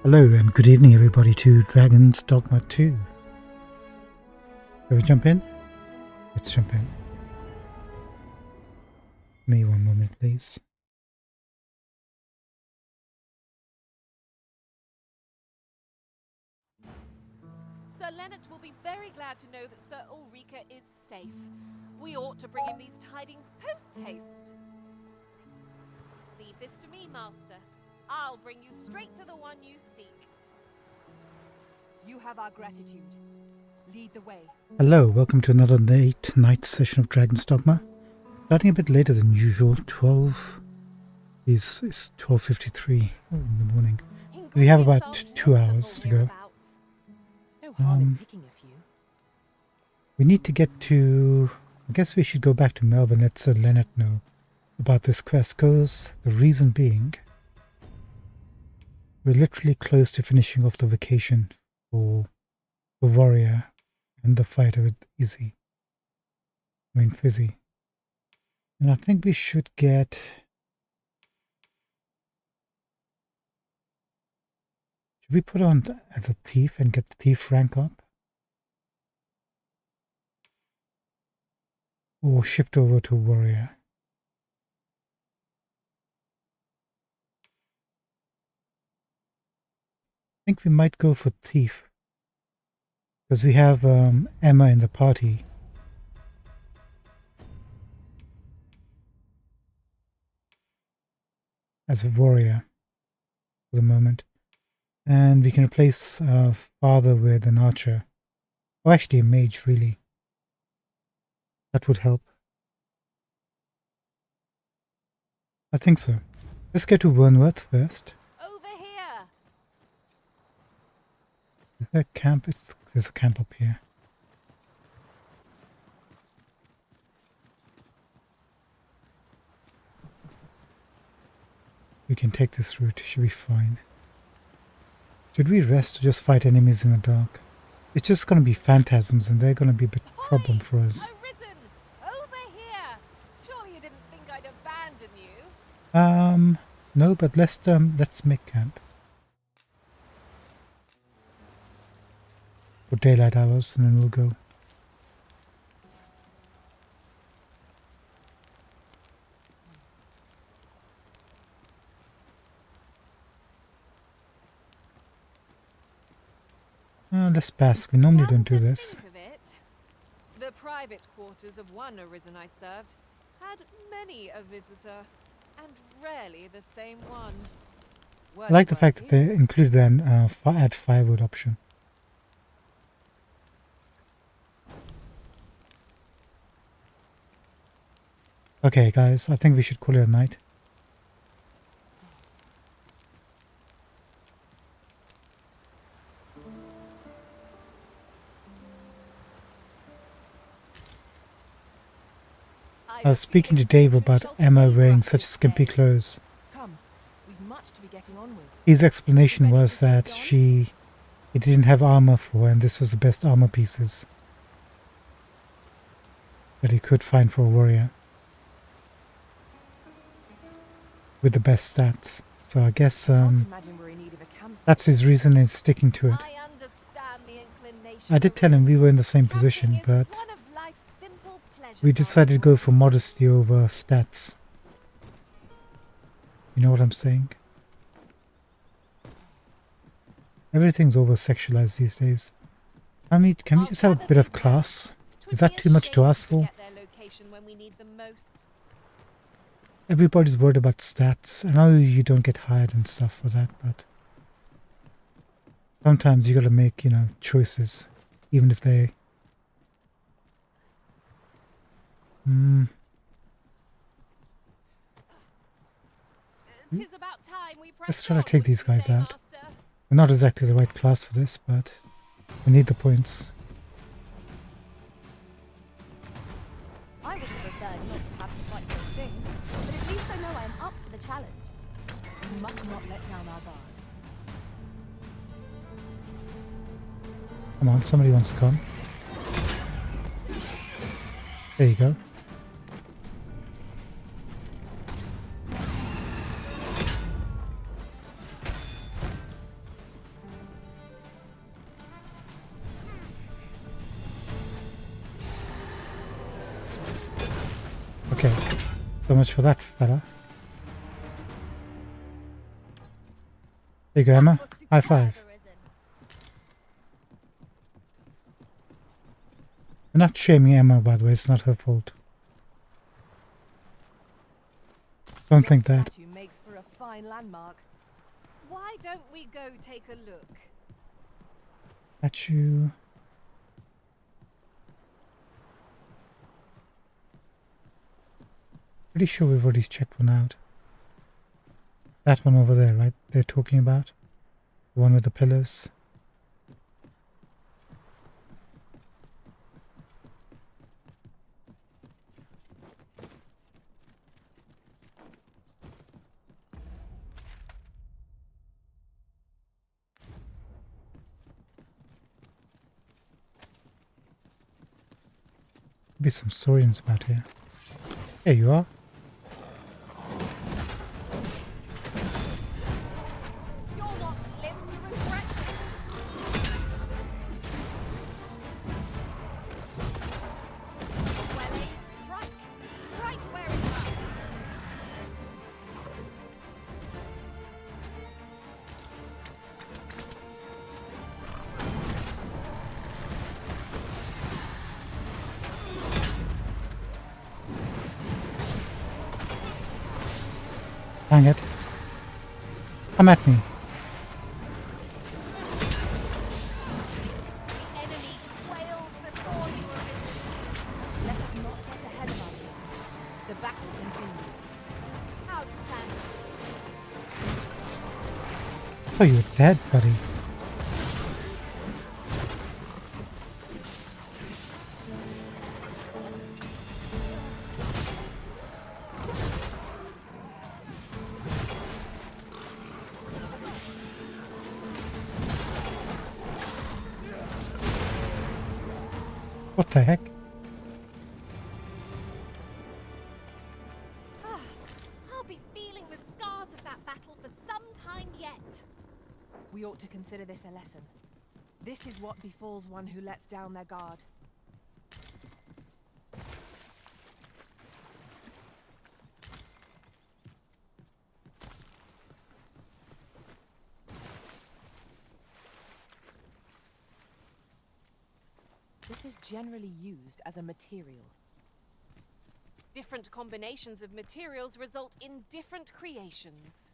Hello and good evening everybody to Dragon's Dogma 2. Shall we jump in? Let's jump in. Give me one moment please. Sir Leonard will be very glad to know that Sir Ulrika is safe. We ought to bring him these tidings post-haste. Leave this to me, Master. I'll bring you straight to the one you seek. You have our gratitude. Lead the way. Hello, welcome to another late night session of Dragon's Dogma. Starting a bit later than usual, 12 is 12:53 in the morning. We have about 2 hours to go. No harm in picking a few. We need to get to... I guess we should go back to Melbourne and let Sir Leonard know about this quest, because the reason being we're literally close to finishing off the vacation for Warrior and the fighter with Fizzy. And I think we should get... Should we put on as a thief and get the thief rank up? Or shift over to warrior? I think we might go for thief. Because we have Emma in the party. As a warrior for the moment. And we can replace father with an archer. Or actually a mage, really. That would help. I think so. Let's get to Wernworth first. Over here. Is there a camp? There's a camp up here. We can take this route. It should be fine. Should we rest or just fight enemies in the dark? It's just going to be phantasms and they're going to be a bit problem for us. Arisen! Over here! Surely you didn't think I'd abandon you? No, but let's make camp. For daylight hours and then we'll go. Let's pass. We normally don't do this. Think of it, the private quarters of one Arisen I served had many a visitor, and rarely the same one. I like the fact that they included an add firewood option. Okay guys, I think we should call it a night. I was speaking to Dave about Emma wearing such skimpy clothes. Come, we've much to be getting on with. His explanation was that he didn't have armor for her and this was the best armor pieces that he could find for a warrior. With the best stats. So I guess that's his reason in sticking to it. I did tell him we were in the same position, but we decided to go for modesty over stats. You know what I'm saying? Everything's over-sexualized these days. I mean, can we just have a bit of class? Is that too much to ask for? Everybody's worried about stats. I know you don't get hired and stuff for that, but sometimes you gotta make, choices, even if they... Let's try to take these guys out. We're not exactly the right class for this, but we need the points. I would have preferred not to have to fight so soon, but at least I know I am up to the challenge. We must not let down our guard. Come on, somebody wants to come. There you go. Okay, so much for that fella. There you go, Emma. High five. We're not shaming Emma, by the way. It's not her fault. Don't think that. Statue makes for a fine landmark. Why don't we go take a look? Statue. Pretty sure we've already checked one out. That one over there, right? They're talking about the one with the pillars. Be some saurians about here. There you are. You'll not live to regret this. Well aimed strike, right where it counts. Dang it. Come at me. The enemy quails before you are visited. Let us not get ahead of ourselves. The battle continues. Outstanding. Oh, you're dead, buddy. What the heck? I'll be feeling the scars of that battle for some time yet. We ought to consider this a lesson. This is what befalls one who lets down their guard. This is generally used as a material. Different combinations of materials result in different creations.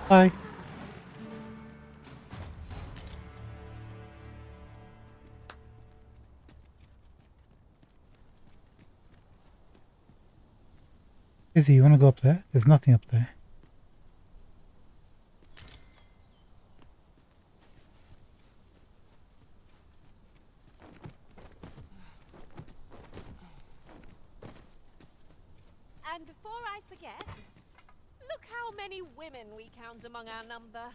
Bye. Izzy, you want to go up there? There's nothing up there. And before I forget, look how many women we count among our number.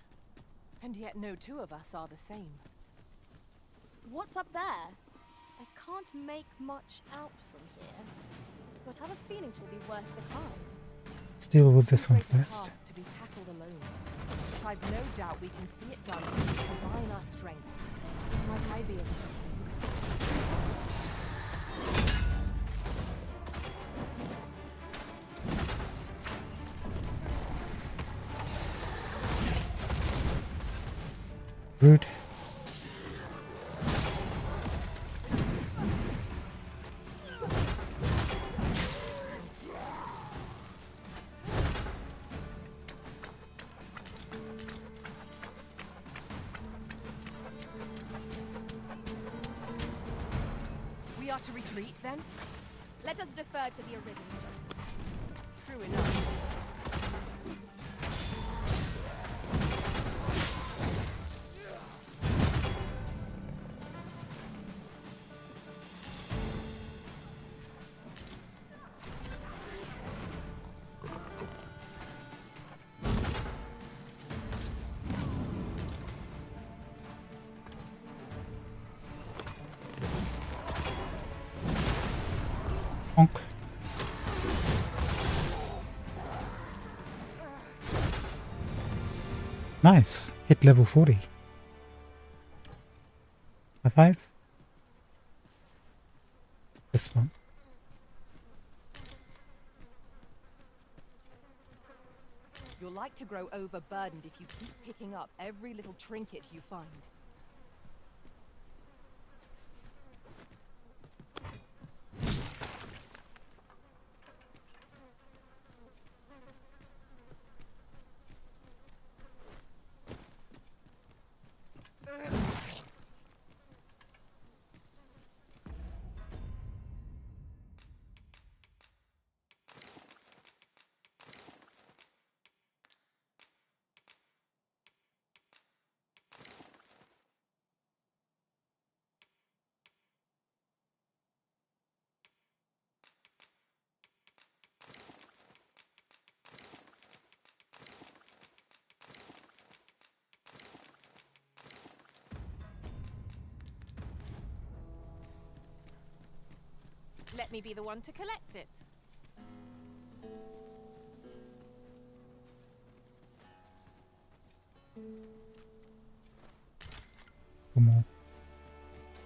And yet no two of us are the same. What's up there? I can't make much out from here, but I have a feeling it will be worth the climb. Let's deal with It's this too one great a first. task to be tackled alone. But I've no doubt we can see it done if we combine our strength. Might I be of assistance? Rude. We are to retreat then? Let us defer to the arisen judgment. True enough. Honk. Nice. Hit level 40. High five. This one. You're like to grow overburdened if you keep picking up every little trinket you find. Let me be the one to collect it. One more.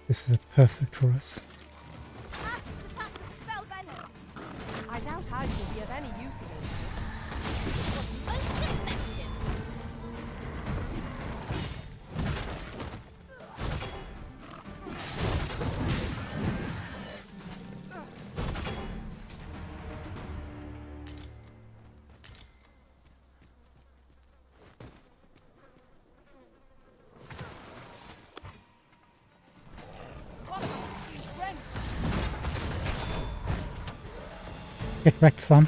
This is perfect for us. Asps attack with fell venom. I doubt Hide will be of any use against this. It was most effective. Get wrecked, son.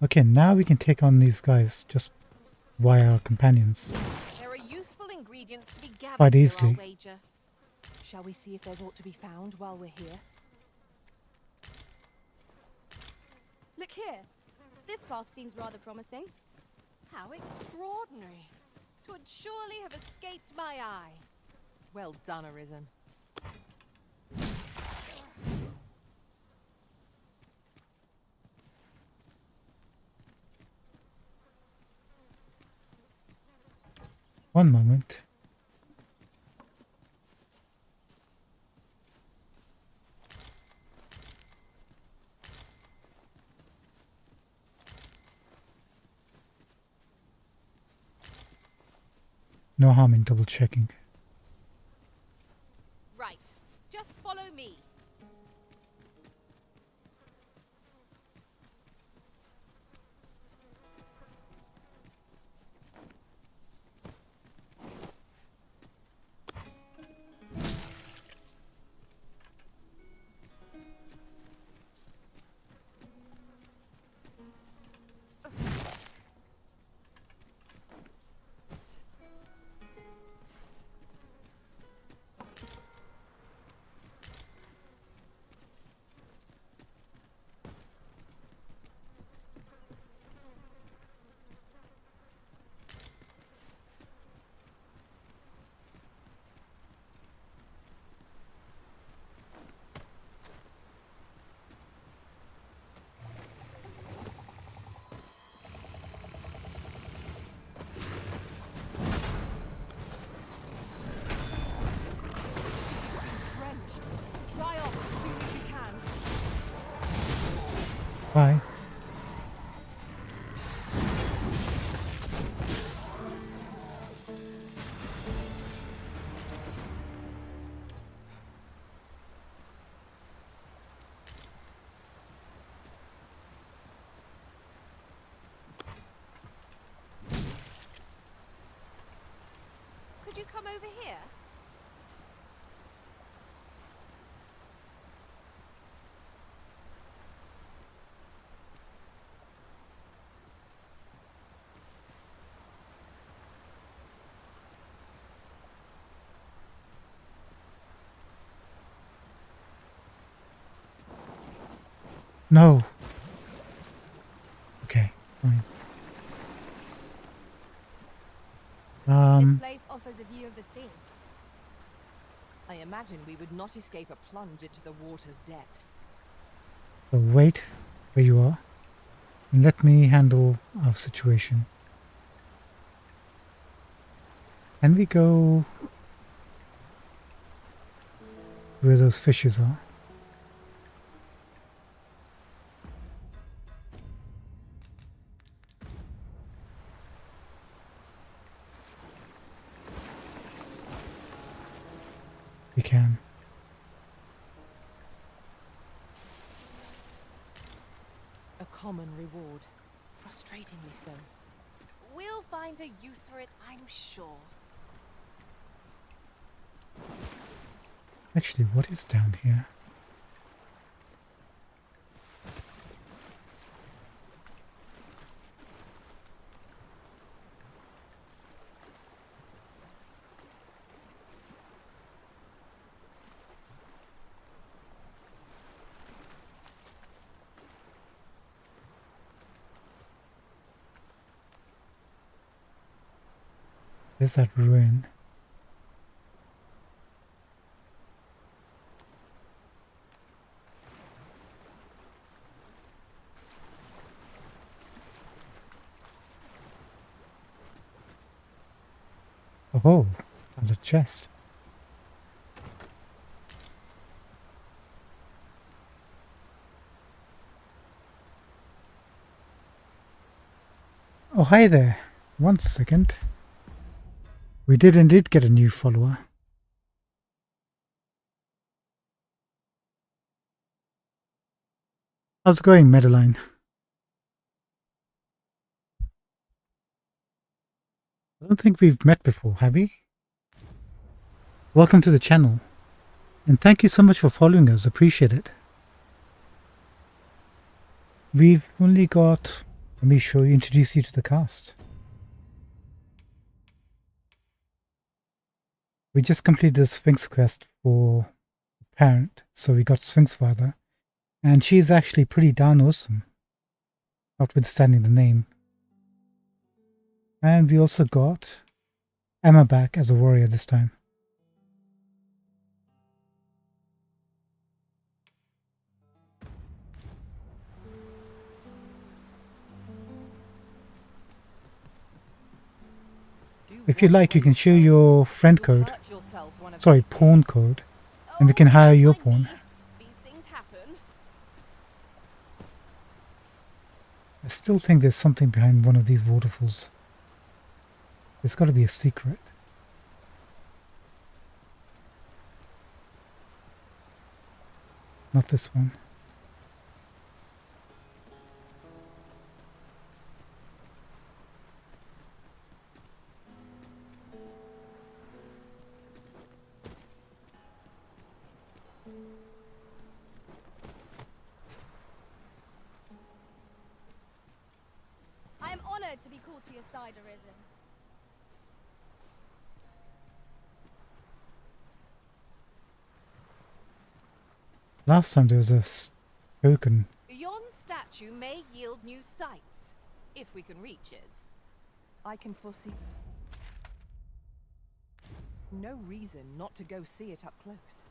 Okay, now we can take on these guys just via our companions. There are useful ingredients to be gathered Quite here, easily. I'll wager. Shall we see if there's aught to be found while we're here? Look here. This path seems rather promising. How extraordinary. 'Twould surely have escaped my eye. Well done, Arisen. One moment. No harm in double checking. Right. Just follow me. Drenched. Dry off as soon as you can. Bye. Could you come over here? No. Okay, fine. This place offers a view of the sea. I imagine we would not escape a plunge into the water's depths. So wait where you are and let me handle our situation. Can we go where those fishes are? We can. A common reward. Frustratingly so. We'll find a use for it, I'm sure. Actually, what is down here? There's that ruin. Oh, and a chest. Oh, hi there. 1 second. We did indeed get a new follower. How's it going, Madeline? I don't think we've met before, have we? Welcome to the channel. And thank you so much for following us. Appreciate it. We've only got... Let me introduce you to the cast. We just completed the Sphinx quest for Parent, so we got Sphinx Father. And she's actually pretty darn awesome, notwithstanding the name. And we also got Emma back as a warrior this time. If you like, you can share your friend code, sorry, pawn code, and we can hire your pawn. These things happen. I still think there's something behind one of these waterfalls. There's got to be a secret. Not this one. I am honored to be called to your side, Arisen. Last time there was a token. Yon statue may yield new sights, if we can reach it. I can foresee no reason not to go see it up close.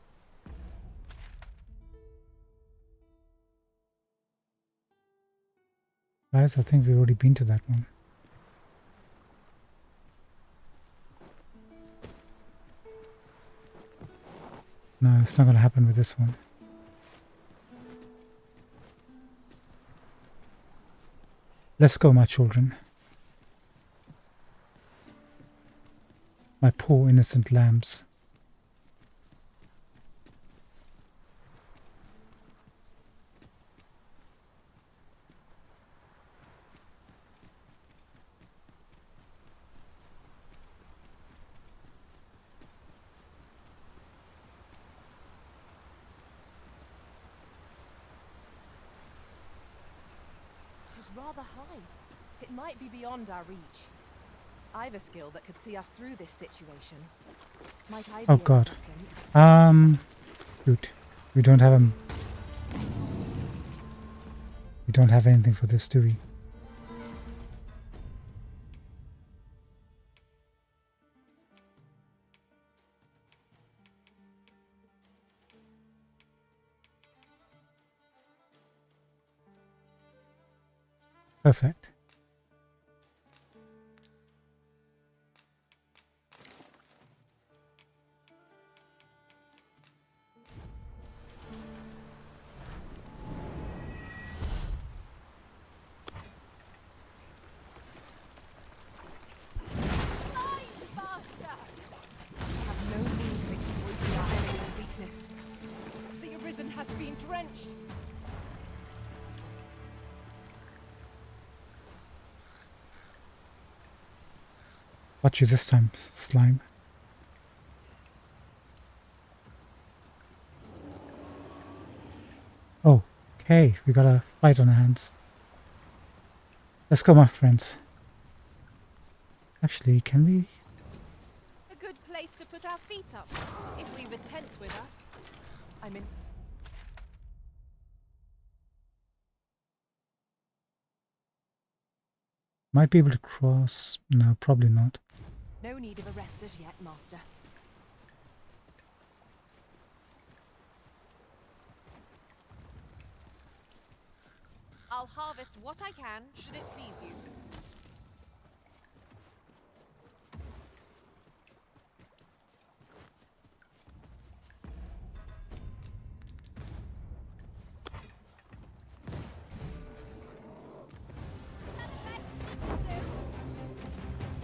Guys, I think we've already been to that one. No, it's not going to happen with this one. Let's go, my children. My poor innocent lambs. It is rather high. It might be beyond our reach. I've a skill that could see us through this situation. Might I be Oh of God. assistance? Shoot. We don't have a... We don't have anything for this, do we? Perfect. Have no need of exploiting our enemy's weakness. The Arisen has been drenched. Watch you this time, slime. Oh, okay. We got a fight on our hands. Let's go, my friends. Actually, can we? A good place to put our feet up, if we've a tent with us. I'm in. Might be able to cross. No, probably not. No need of a rest as yet, Master. I'll harvest what I can, should it please you.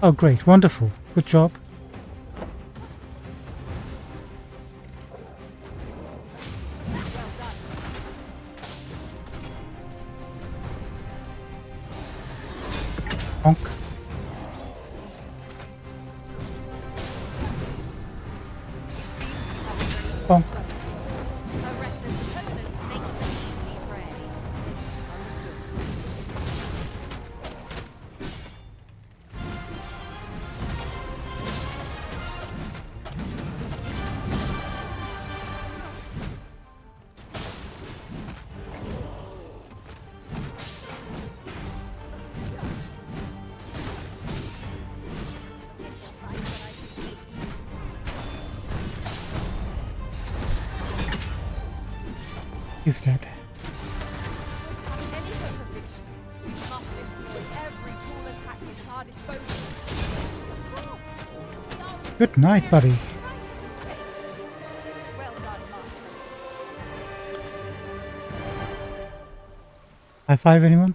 Oh, great. Wonderful. Good job. Bonk. Bonk. A reckless opponent makes an easy prey. He's dead. Any hope of victory, we must employ every tool and tactic at our disposal. Good night, buddy. Well done, Master. High five, anyone?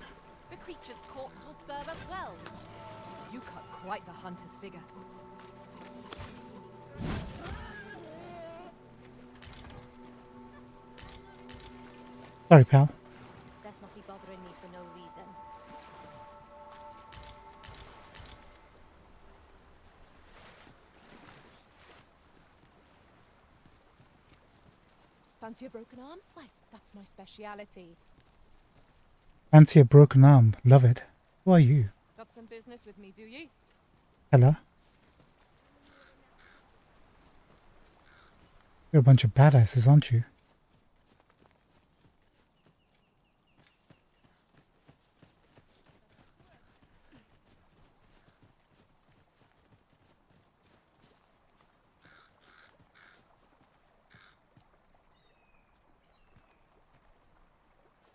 The creature's corpse will serve us well. You cut quite the hunter's figure. Sorry, pal. Best not be bothering me for no reason. Fancy a broken arm? Why, that's my speciality. Fancy a broken arm. Love it. Who are you? Got some business with me, do you? Hello? You're a bunch of badasses, aren't you?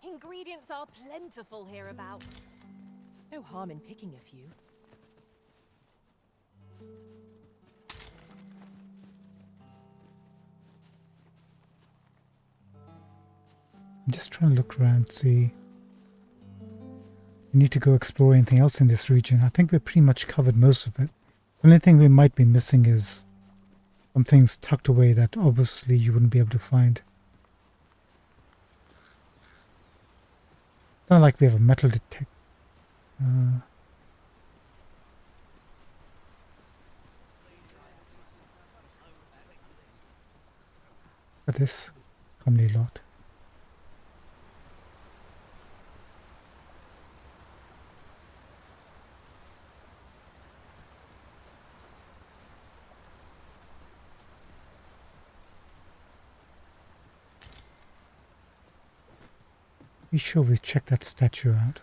Ingredients are plentiful hereabouts. No harm in picking a few. I'm just trying to look around, see. We need to go explore anything else in this region. I think we've pretty much covered most of it. The only thing we might be missing is some things tucked away that obviously you wouldn't be able to find. It's not like we have a metal detector. Look at this comedy lot. Be sure we check that statue out.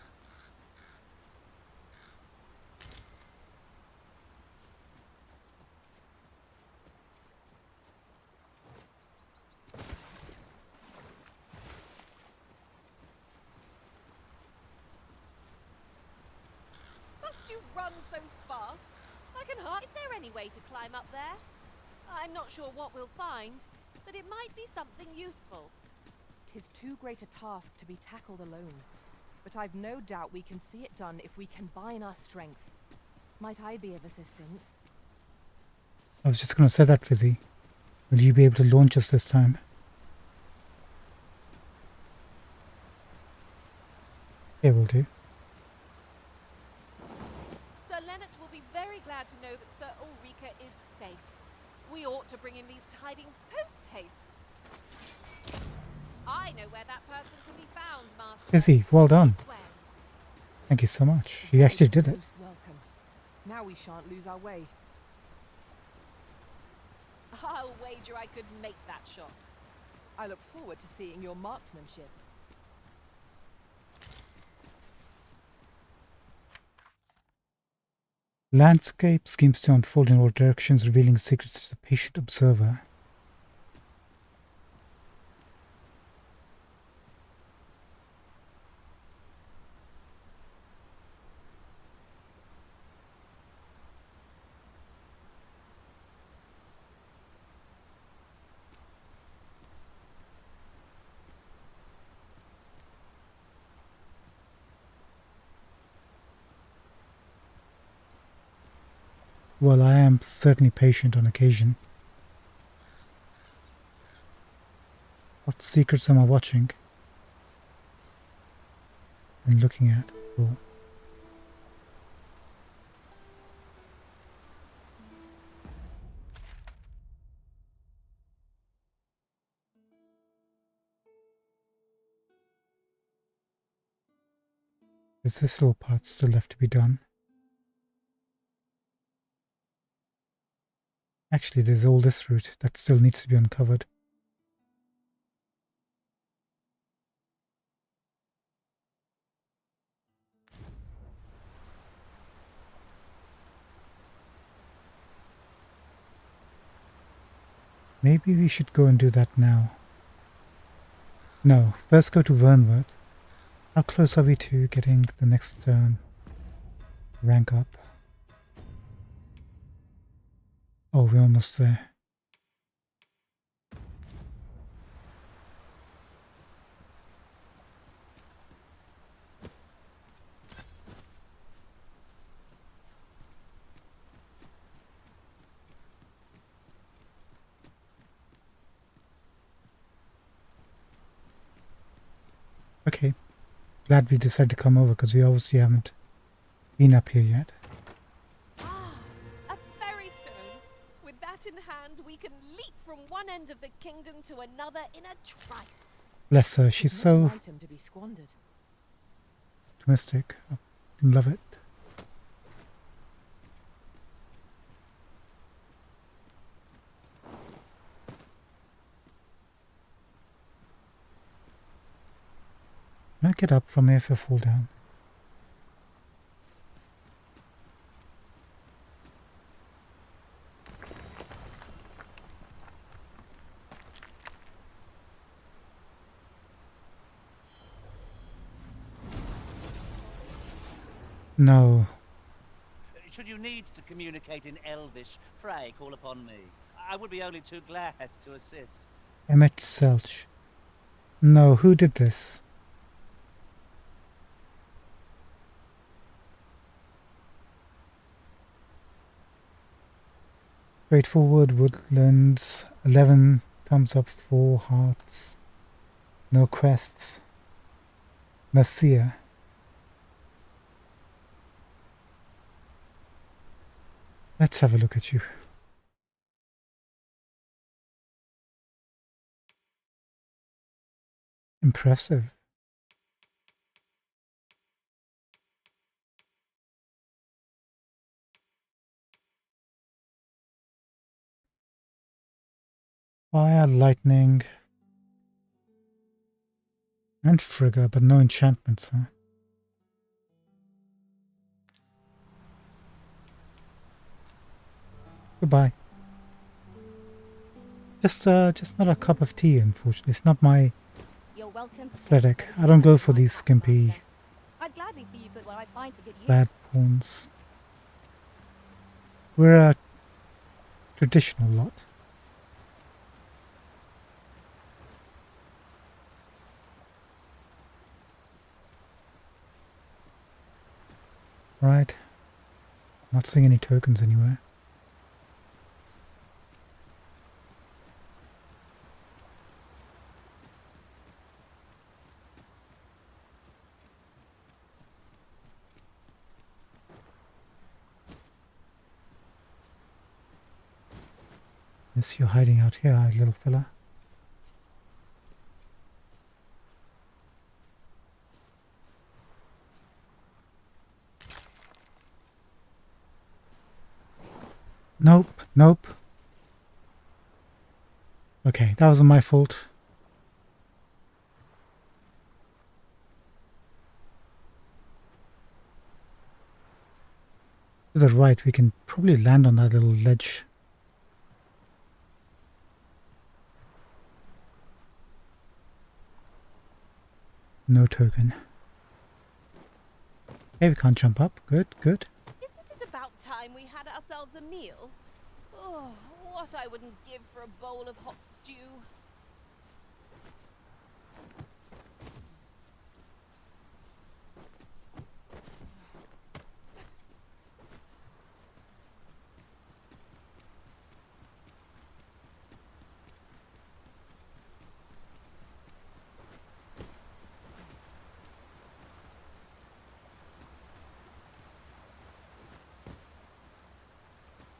Must you run so fast? I can hardly. Is there any way to climb up there? I'm not sure what we'll find, but it might be something useful. 'Tis too great a task to be tackled alone, but I've no doubt we can see it done if we combine our strength. Might I be of assistance? I was just going to say that, Fizzy. Will you be able to launch us this time? Yeah, we'll do. Sir Leonard will be very glad to know that Sir Ulrika is safe. We ought to bring him these tidings post-haste. I know where that person can be found, Master. Fizzy, well done. This way. Thank you so much. You actually did it. Most welcome. Now we shan't lose our way. I'll wager I could make that shot. I look forward to seeing your marksmanship. Landscape seems to unfold in all directions, revealing secrets to the patient observer. Well, I am certainly patient on occasion. What secrets am I watching and looking at? Cool. Is this little part still left to be done? Actually, there's all this route that still needs to be uncovered. Maybe we should go and do that now. No, first go to Vernworth. How close are we to getting the next rank up? Oh, we're almost there. Okay, glad we decided to come over because we obviously haven't been up here yet. Ah, a ferry stone. With that in hand, we can leap from one end of the kingdom to another in a trice. Bless her, she's It's not an so item to be squandered. optimistic. I love it. Can I get up from here if I fall down? No. Should you need to communicate in Elvish, pray call upon me. I would be only too glad to assist. Emmett Selch. No, who did this? Straightforward woodlands. 11 thumbs up, 4 hearts. No quests. Mercia. Let's have a look at you. Impressive. Fire, lightning, And Frigga, but no enchantments, huh? Goodbye. Just not a cup of tea, unfortunately. It's not my You're welcome to aesthetic. I don't go for these skimpy I'd gladly see you put what I find to good use. bad pawns. We're a traditional lot. Right. Not seeing any tokens anywhere. Yes, you're hiding out here, little fella. Nope, nope. Okay, that wasn't my fault. To the right, we can probably land on that little ledge. No token. Okay, we can't jump up. Good, good. Isn't it about time we had ourselves a meal? Oh, what I wouldn't give for a bowl of hot stew.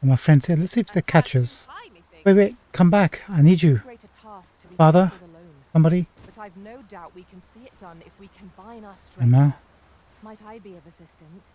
And my friend's here. Let's see if they catch us. Hi, methinks. Wait, wait, come back. I need you. Greater task to be Father? tackled alone, Somebody. but I've no doubt we can see it done if we combine our strength. Emma. Might I be of assistance?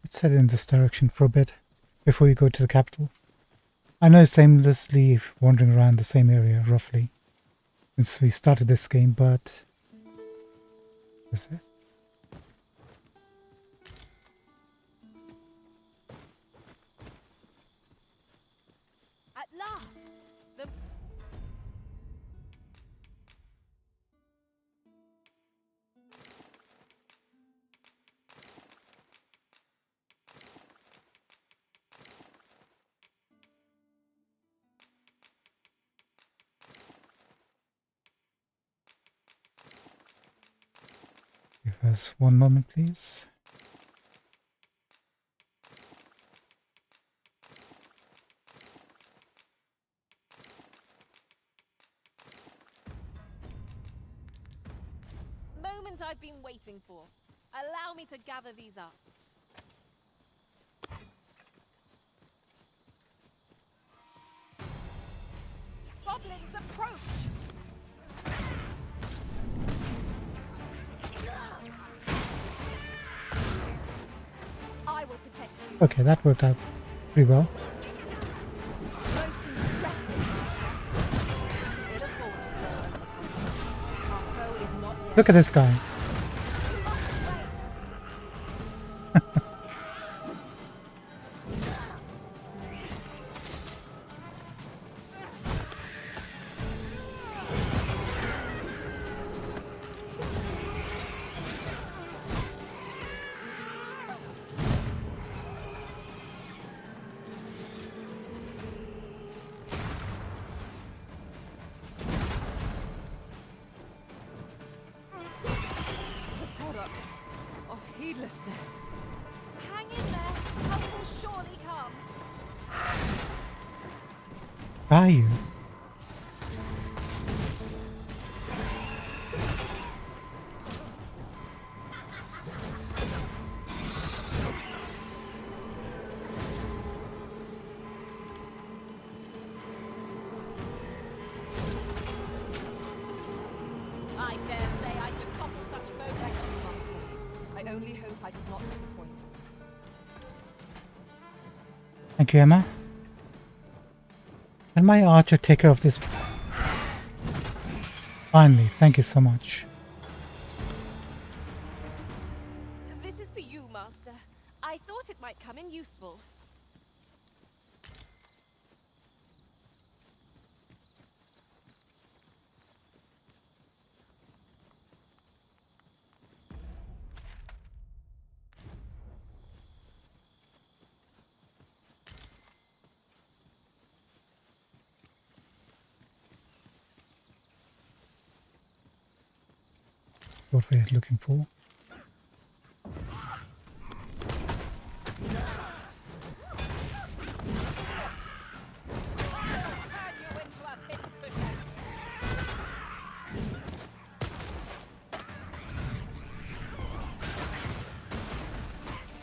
Let's head in this direction for a bit before we go to the capital. I know it's aimlessly wandering around the same area, roughly, since we started this game, but... What's this? At last! The Give us one moment, please. moment I've been waiting for. Allow me to gather these up. Goblins approach! I will protect you. Okay, that worked out pretty well. Most impressive, Master. Bit of forward to follow. Our foe is not yet. Look at this guy. Product of heedlessness. Hang in there. Help will surely come. Are you? hope I did not disappoint. Thank you, Emma. Can my archer take care of this? Finally, thank you so much. This is for you, Master. I thought it might come in useful. What we're looking for.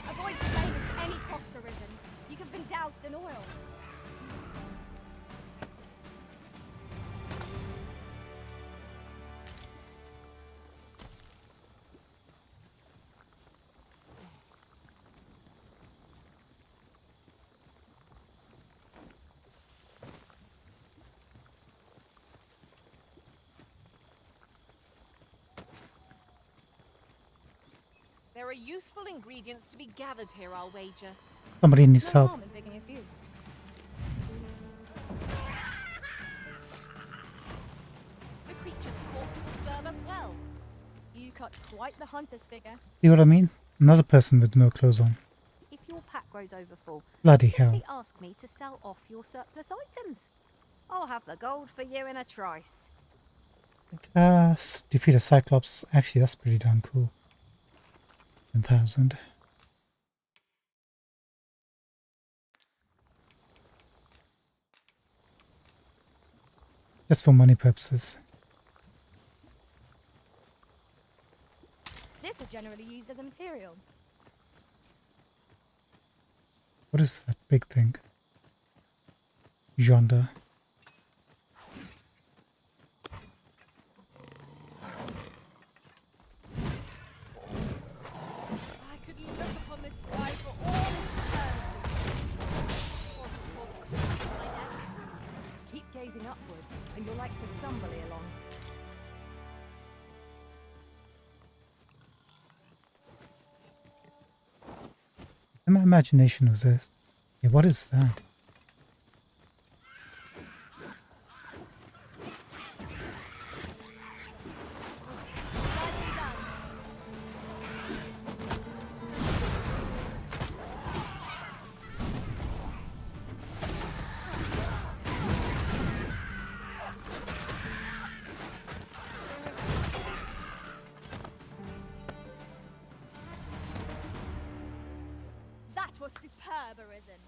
Avoid flame at any cost, Arisen. You have been doused in oil. There are useful ingredients to be gathered here, I'll wager. Somebody needs No help. harm in picking a few. The creature's corpse will serve us well. You cut quite the hunter's figure. See what I mean? Another person with no clothes on. If your pack grows over full, Bloody simply hell. ask me to sell off your surplus items. I'll have the gold for you in a trice. Defeat a Cyclops. Actually, that's pretty darn cool. 10,000. Just for money purposes. This is generally used as a material. What is that big thing? Yonder. I could look upon this sky for all eternity. Wasn't for the crook of my neck. Keep gazing upward, and you'll like to stumble along. In my imagination was this. Yeah, what is that? Nicely done. That was superb, Arisen.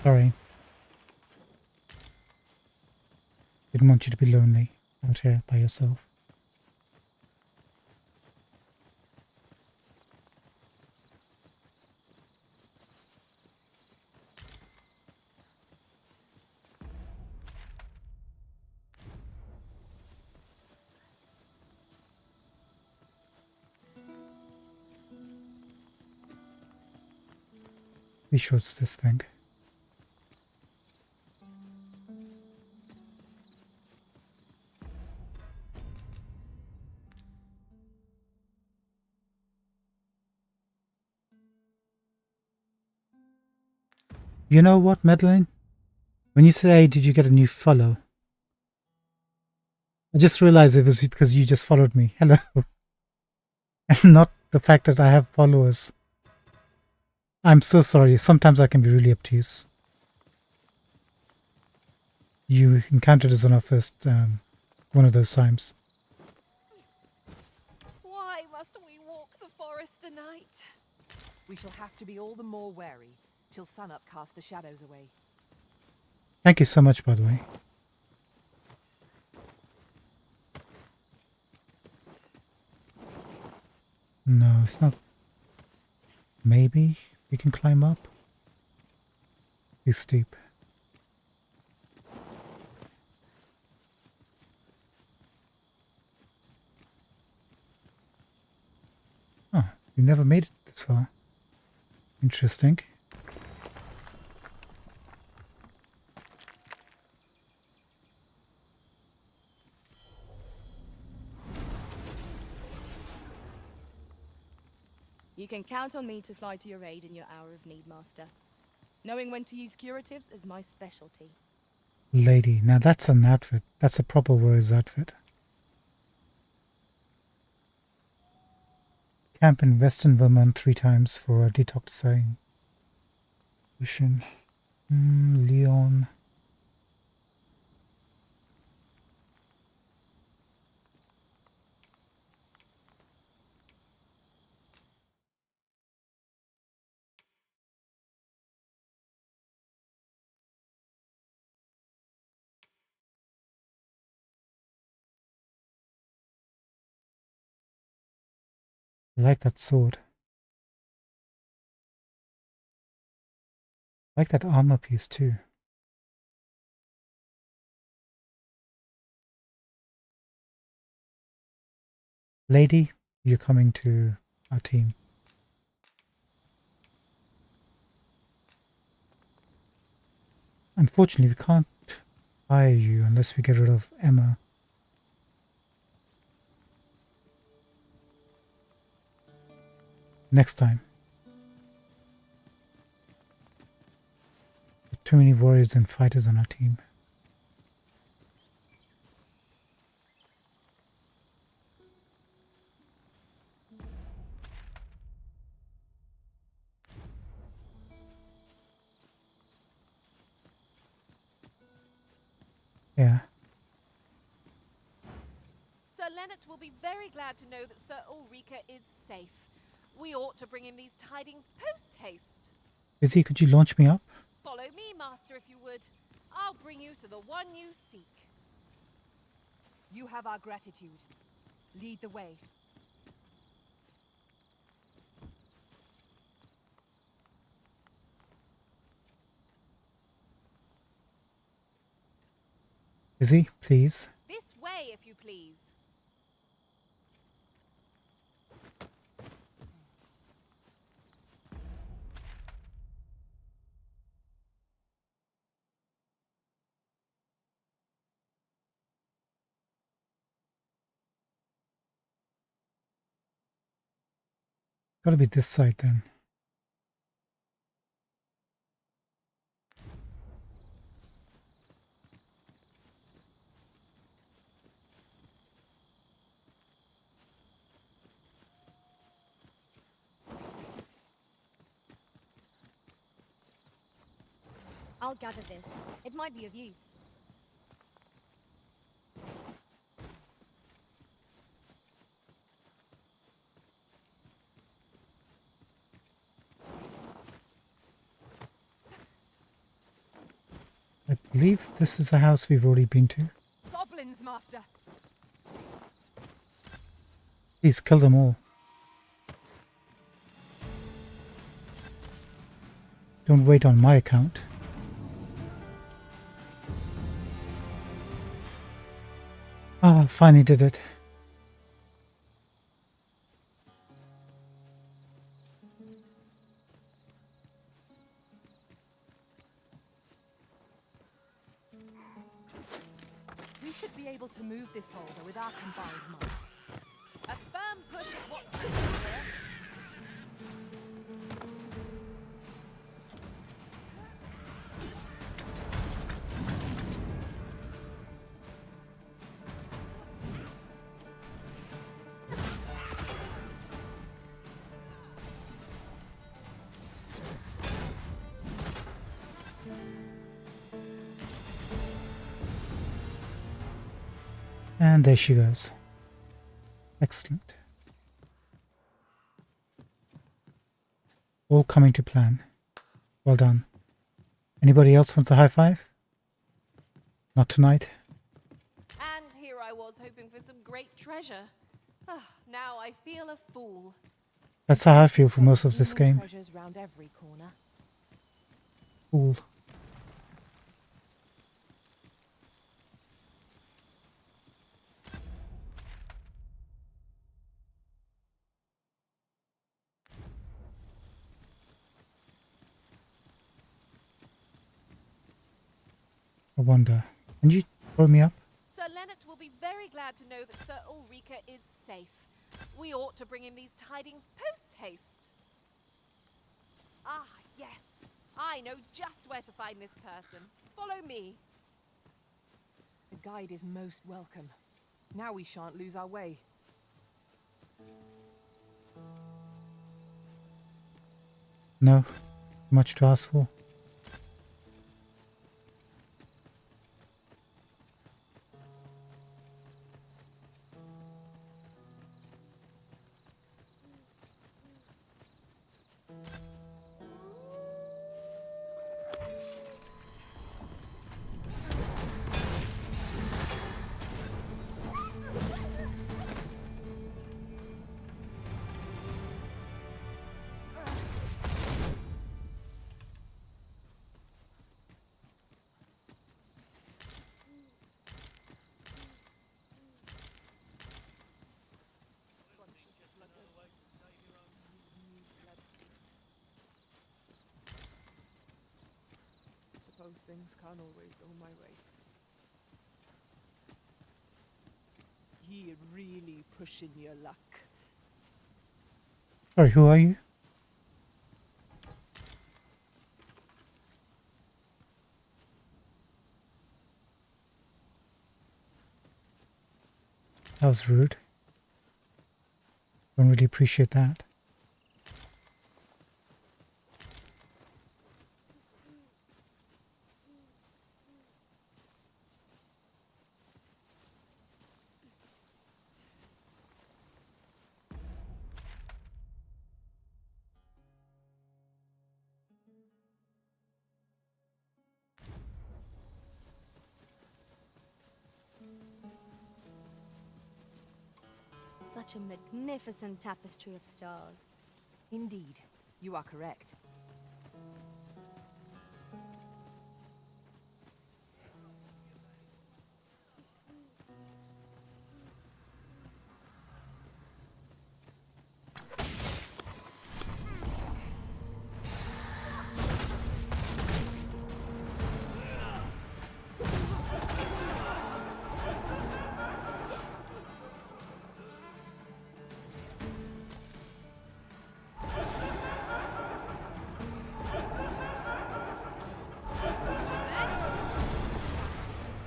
Sorry. Didn't want you to be lonely out here by yourself. Be sure it's this thing. You know what, Madeline? When you said, hey, did you get a new follow? I just realized it was because you just followed me. Hello. And not the fact that I have followers. I'm so sorry. Sometimes I can be really obtuse. you encountered us on our first one of those times. Why must we walk the forest tonight? We shall have to be all the more wary till sunup casts the shadows away. Thank you so much, by the way. No, it's not. Maybe we can climb up. Too steep. Oh, we never made it this far. Interesting. You can count on me to fly to your aid in your hour of need, Master. Knowing when to use curatives is my specialty. Lady, now that's an outfit. That's a proper warrior's outfit. Camp in Western Vermont 3 times for a detoxifying mission. Leon. I like that sword. I like that armor piece too. Lady, you're coming to our team. Unfortunately, we can't hire you unless we get rid of Emma. Next time. Too many warriors and fighters on our team. Yeah. Sir Leonard will be very glad to know that Sir Ulrika is safe. We ought to bring him these tidings post-haste. Izzy, could you launch me up? Follow me, Master, if you would. I'll bring you to the one you seek. You have our gratitude. Lead the way. Izzy, please. This way, if you please. Gotta be this side then. I'll gather this. It might be of use. I believe this is a house we've already been to. Goblins, Master! Please kill them all. Don't wait on my account. Ah, finally did it. We should be able to move this boulder with our combined might. A firm push is what's needed here. And there she goes. Excellent. All coming to plan. Well done. Anybody else want a high five? Not tonight. And here I was hoping for some great treasure. Ah, now I feel a fool. That's how I feel for most of this game. Treasures round every corner. Fool. I wonder. Can you throw me up? Sir Leonard will be very glad to know that Sir Ulrika is safe. We ought to bring him these tidings post-haste. Ah, yes. I know just where to find this person. Follow me. The guide is most welcome. Now we shan't lose our way. No. Much to ask for. Suppose things can't always go my way. Ye really pushing your luck. Sorry, who are you? That was rude. Don't really appreciate that. Such a magnificent tapestry of stars. Indeed, you are correct.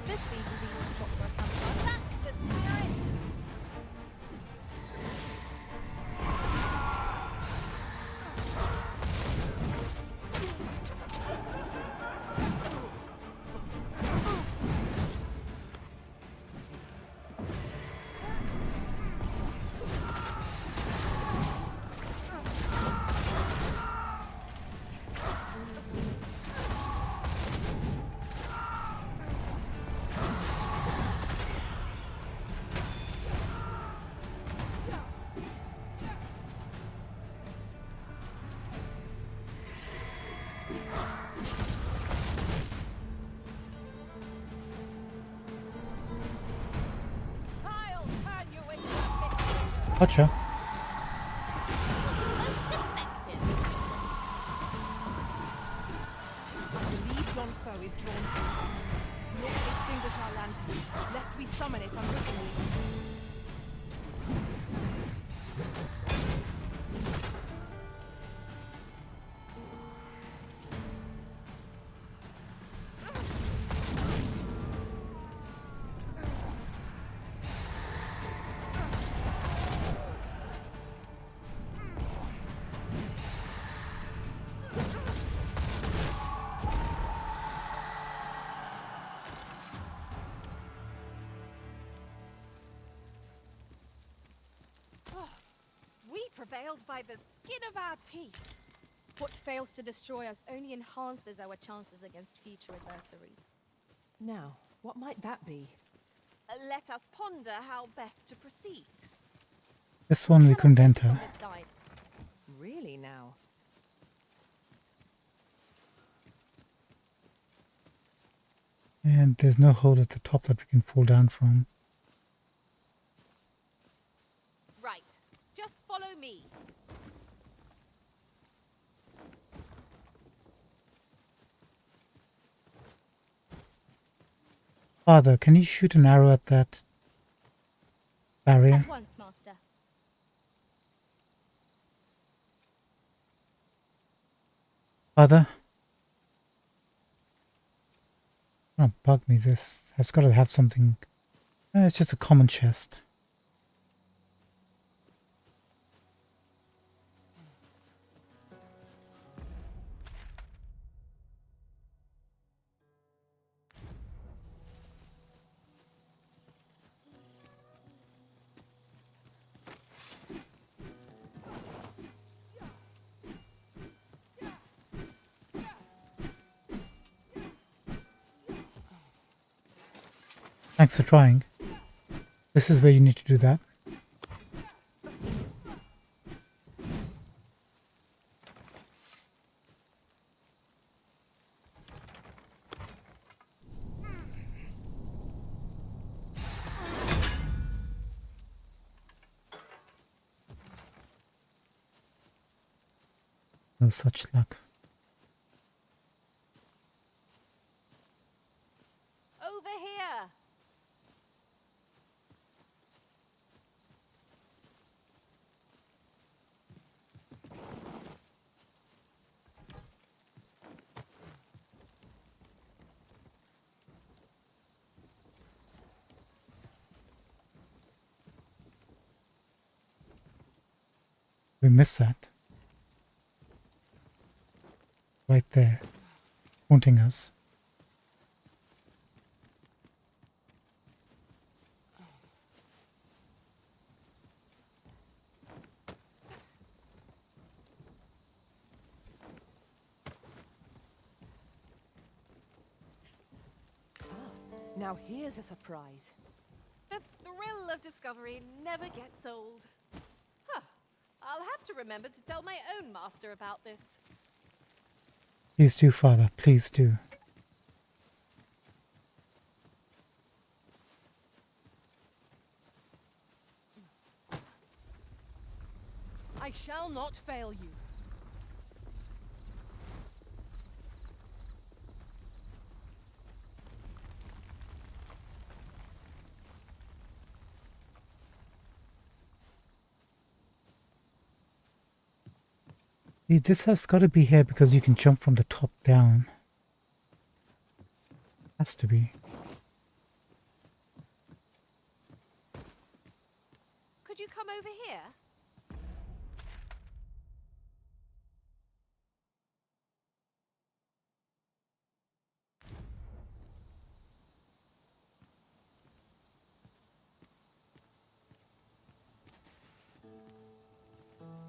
This seems to be the spot for a campfire. That's the spirit! I'll turn you into a big treasure. Gotcha. Most effective. I believe yon foe is drawn to the light. We ought to extinguish our lanterns, lest we summon it unwittingly. prevailed by the skin of our teeth. What fails to destroy us only enhances our chances against future adversaries. Now, what might that be? Let us ponder how best to proceed. This one we couldn't enter. From this side. Really now? And there's no hole at the top that we can fall down from. Right. Just follow me. Father, can you shoot an arrow at that barrier? At once, Master. Father? Don't bug me, this has got to have something. It's just a common chest. Thanks for trying. This is where you need to do that. No such luck. Over here. We missed that. Right there. Haunting us. Now here's a surprise. The thrill of discovery never gets old. Huh. I'll have to remember to tell my own master about this. Please do, Father. Please do. I shall not fail you. This has got to be here because you can jump from the top down. Has to be. Could you come over here?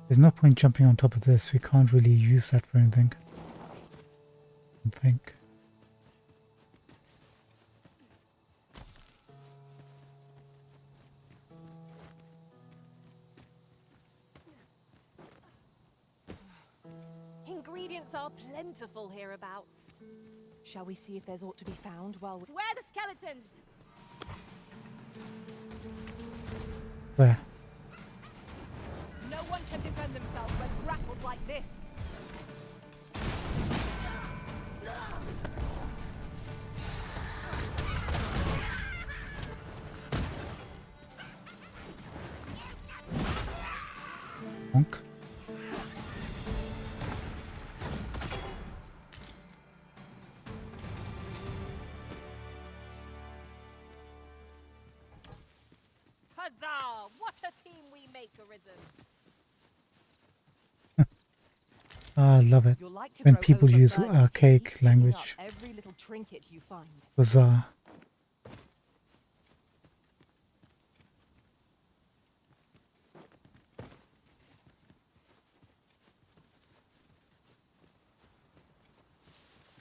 There's no point jumping on top of this. We can't really use that for anything. I don't think. Ingredients are plentiful hereabouts. Shall we see if there's aught to be found while we... Where are the skeletons? Where? No one can defend themselves when grappled like this. Honk. Huzzah! What a team we make, Arisen. I love it. You're like to When grow people use overburdened if you archaic keep picking up language. every little trinket you find. Bizarre.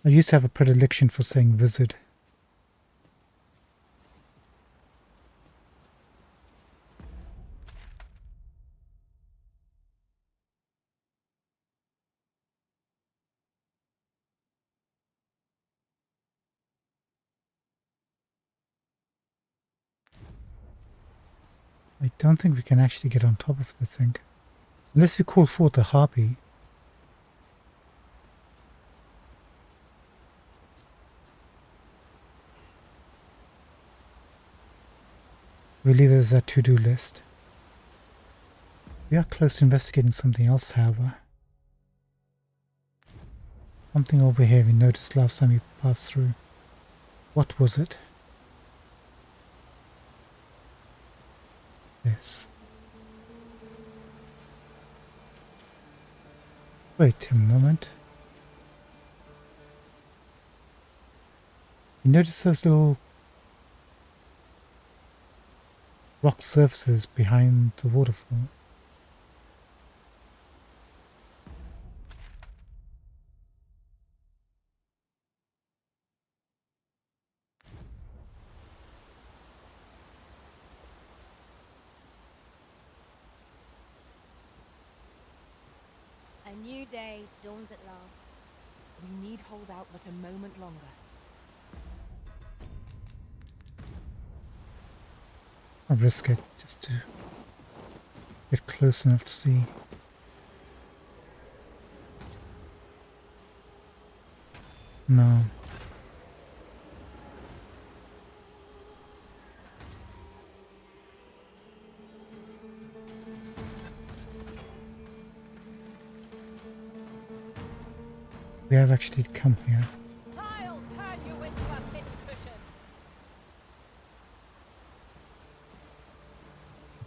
I used to have a predilection for saying wizard. I don't think we can actually get on top of the thing. Unless we call forth a harpy. We leave it as a to-do list. We are close to investigating something else, however. Something over here we noticed last time we passed through. What was it? This. Wait a moment. You notice those little rock surfaces behind the waterfall? A new day dawns at last. We need hold out but a moment longer. I'll risk it just to get close enough to see. No. We have actually come here. I'll turn you into a pincushion.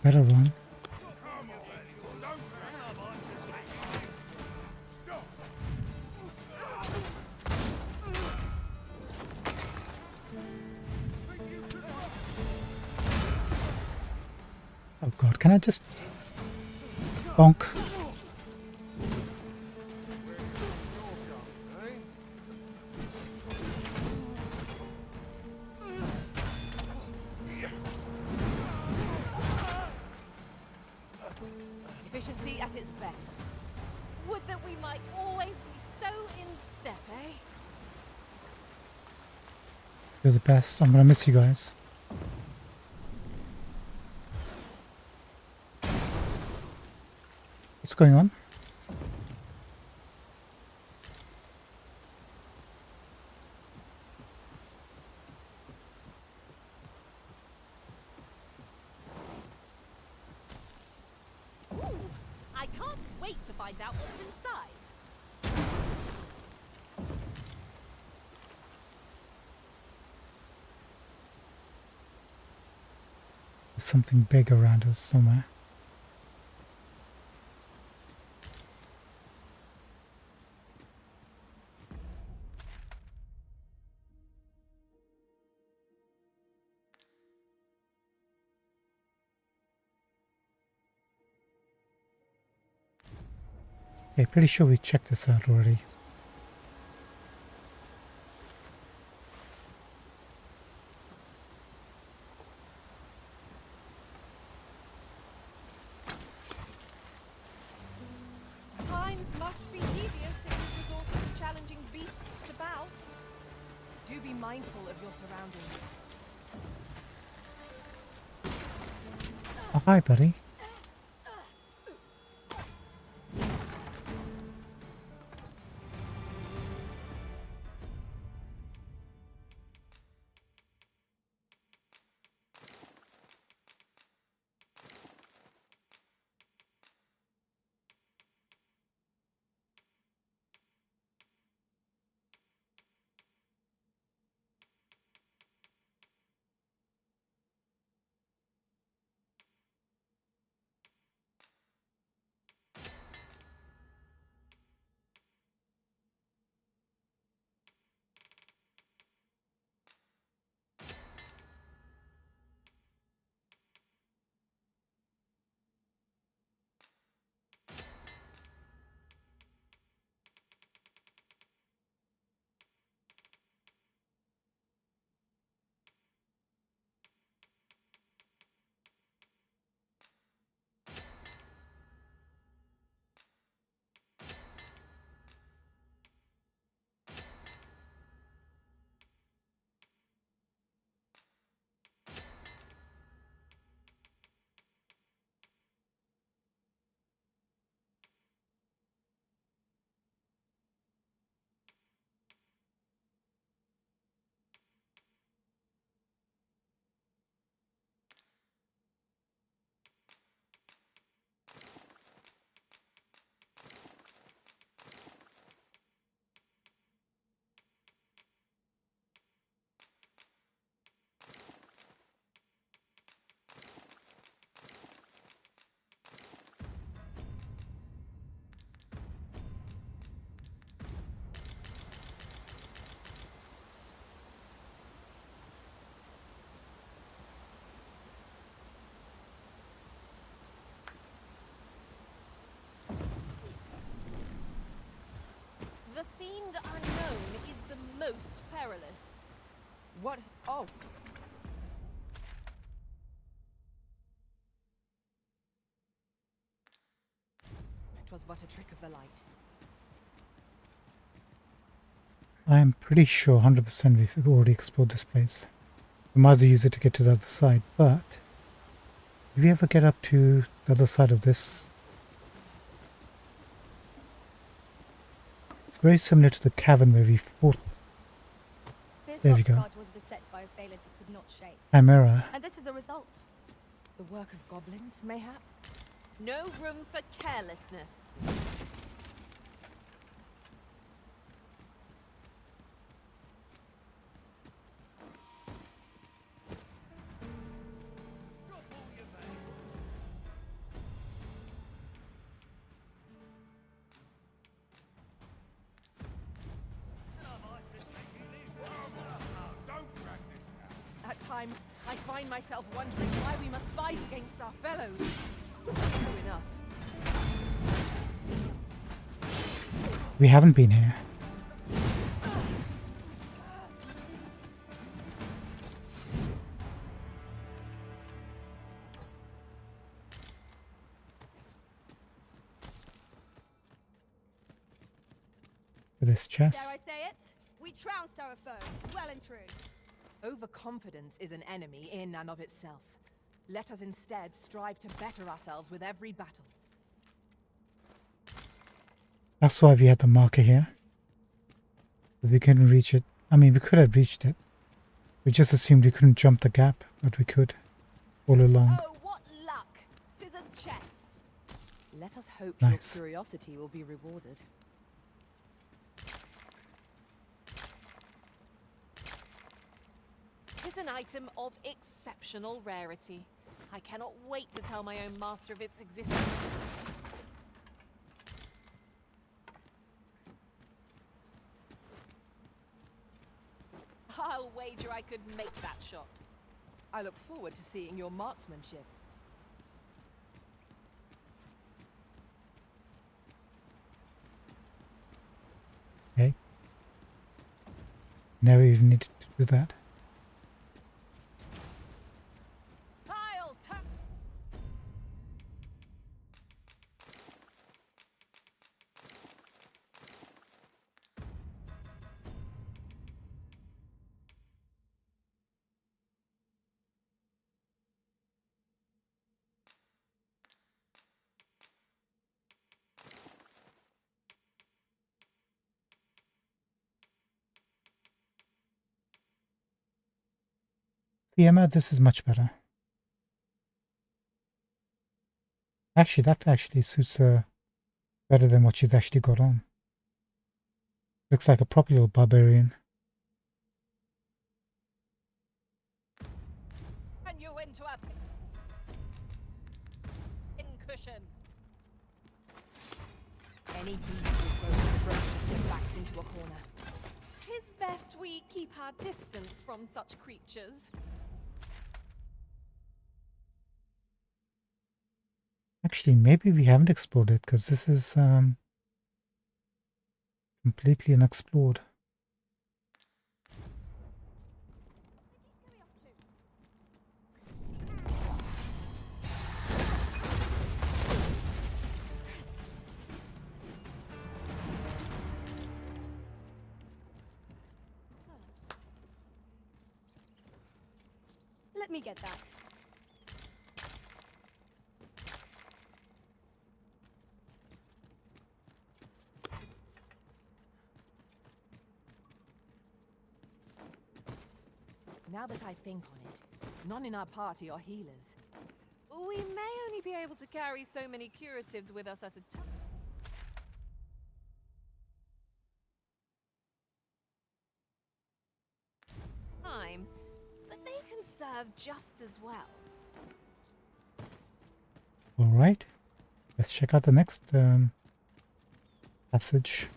Better run. Oh god, can I just bonk? Efficiency at its best. Would that we might always be so in step, eh? You're the best. I'm gonna miss you guys. What's going on? Ooh, I can't wait to find out what's inside. There's something big around us somewhere. Okay, pretty sure we checked this out already. Times must be tedious if you've resorted to challenging beasts to bouts. Do be mindful of your surroundings. Oh, hi, buddy. The fiend unknown is the most perilous. What? Oh. It was but a trick of the light. I am pretty sure 100% we've already explored this place. We might as well use it to get to the other side, but did we ever get up to the other side of this? It's very similar to the cavern where we fought This There we go. Oxguard was beset by assailants it could not shake. Chimera. And this is the result. The work of goblins, mayhap? No room for carelessness. At times, I find myself wondering why we must fight against our fellows. True enough. We haven't been here. For this Dare chest. I say it? We trounced our foe, well and true. Overconfidence is an enemy in and of itself. Let us instead strive to better ourselves with every battle. That's why we had the marker here. Because we couldn't reach it. I mean, we could have reached it. We just assumed we couldn't jump the gap, but we could. All along. Oh, what luck! 'Tis a chest. Let us hope Nice. your curiosity will be rewarded. Tis an item of exceptional rarity. I cannot wait to tell my own master of its existence. I'll wager I could make that shot. I look forward to seeing your marksmanship. Okay. Never even needed to do that. I'll tap. See, Emma, this is much better. Actually, that actually suits her better than what she's actually got on. Looks like a proper little barbarian. And you into a cushion. Any beast will grow ferocious when backed into a corner. 'Tis best we keep our distance from such creatures. Actually, maybe we haven't explored it because this is completely unexplored. Let me get that. Now that I think on it, none in our party are healers. We may only be able to carry so many curatives with us at a time, but they can serve just as well. Alright, let's check out the next passage.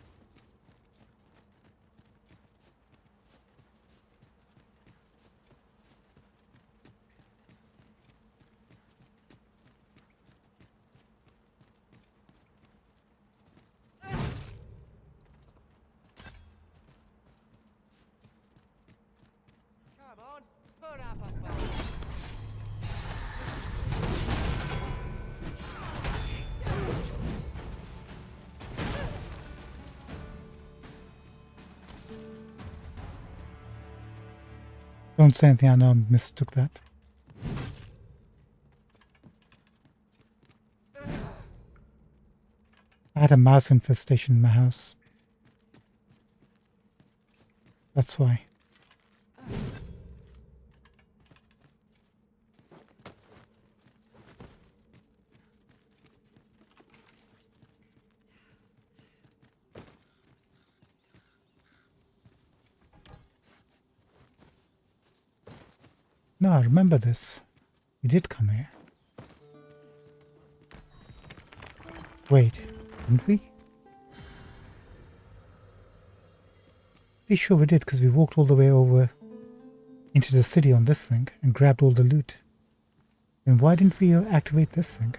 Put up a fight. Don't say anything, I know I mistook that. I had a mouse infestation in my house. That's why. No, I remember this. We did come here. Wait, didn't we? Pretty sure we did because we walked all the way over into the city on this thing and grabbed all the loot. Then why didn't we activate this thing?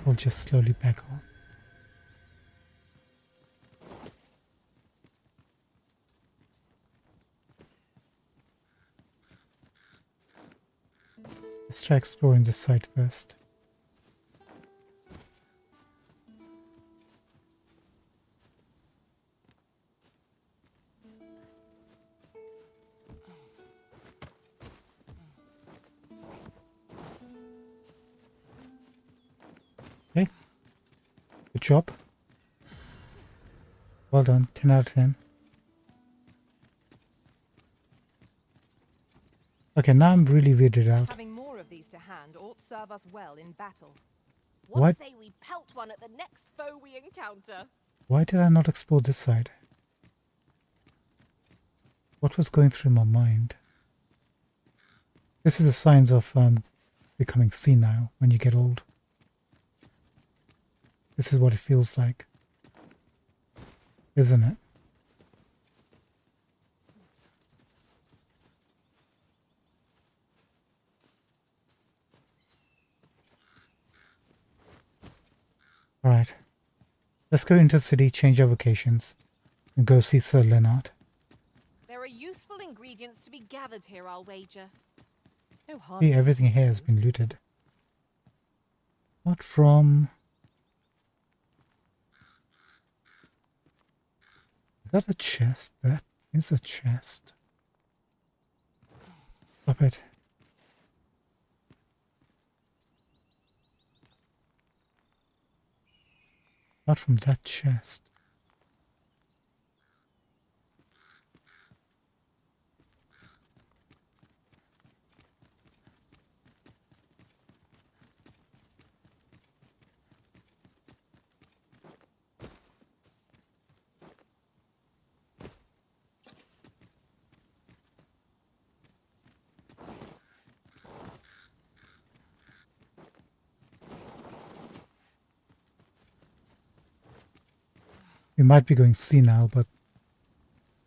We'll just slowly back off. Let's try exploring this site first. Okay. Good job. Well done. 10 out of 10. Okay, now I'm really weirded out. Having more of these to hand ought serve us well in battle. What? Say we pelt one at the next foe we encounter? Why did I not explore this side? What was going through my mind? This is the signs of becoming senile when you get old. This is what it feels like. Isn't it? Alright. Let's go into the city, change our vocations, and go see Sir Leonard. There are useful ingredients to be gathered here, I'll wager. No harm. See, everything here has been looted. Not from... Is that a chest? That is a chest. Stop it. Not from that chest. We might be going senile, but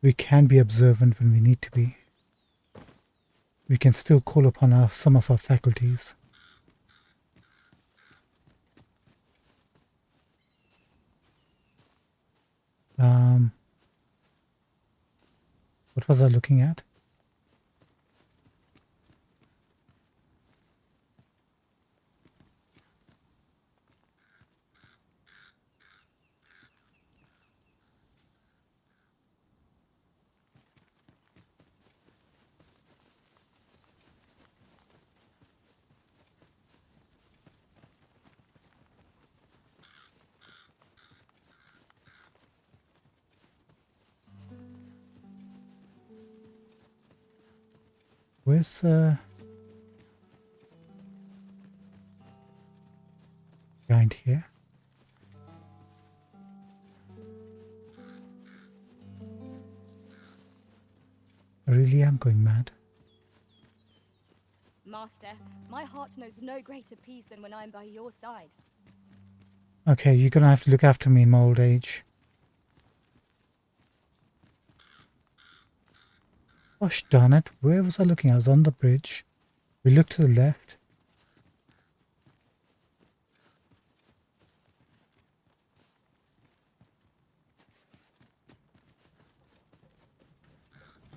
we can be observant when we need to be. We can still call upon some of our faculties. What was I looking at? Where's behind here? I really am going mad. Master, my heart knows no greater peace than when I'm by your side. Okay, you're gonna have to look after me in my old age. Gosh darn it, where was I looking? I was on the bridge. We looked to the left.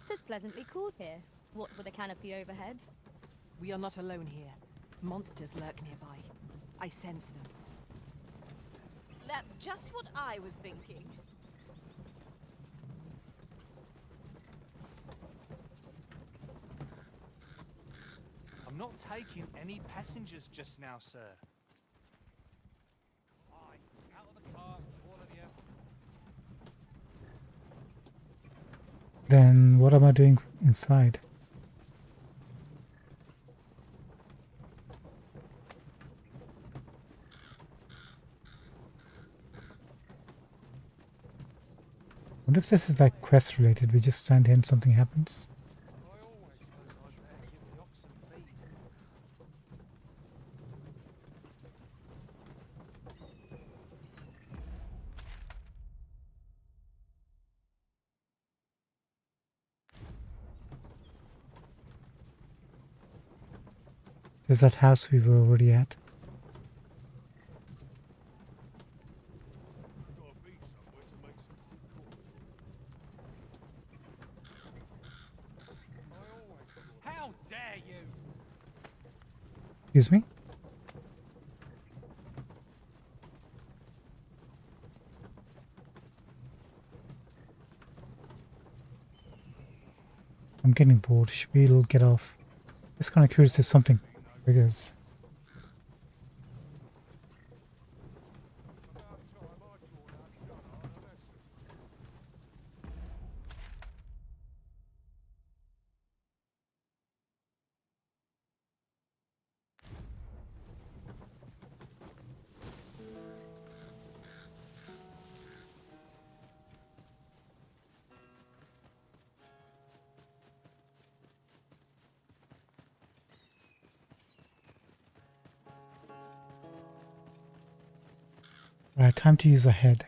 Tis pleasantly cool here. What with a canopy overhead? We are not alone here. Monsters lurk nearby. I sense them. That's just what I was thinking. I'm not taking any passengers just now, sir. Fine. Out of the car, all of you. Then what am I doing inside? What if this is like quest related? We just stand here and something happens. I always knows I'd better give the oxen feed. There's that house we were already at. How dare you! Excuse me? I'm getting bored. Should we all get off? Just kind of curious if something triggers. Right, time to use a head.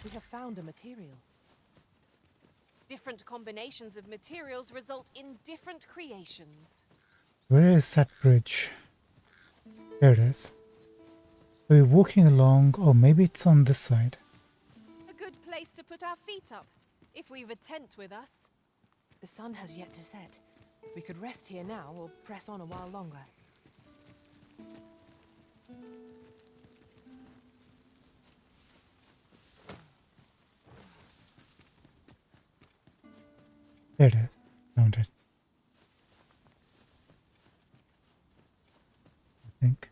We have found a material. Different combinations of materials result in different creations. Where is that bridge? There it is. So we're walking along. Oh, maybe it's on this side. A good place to put our feet up, if we've a tent with us. The sun has yet to set. We could rest here now or press on a while longer. There it is. Found it. I think.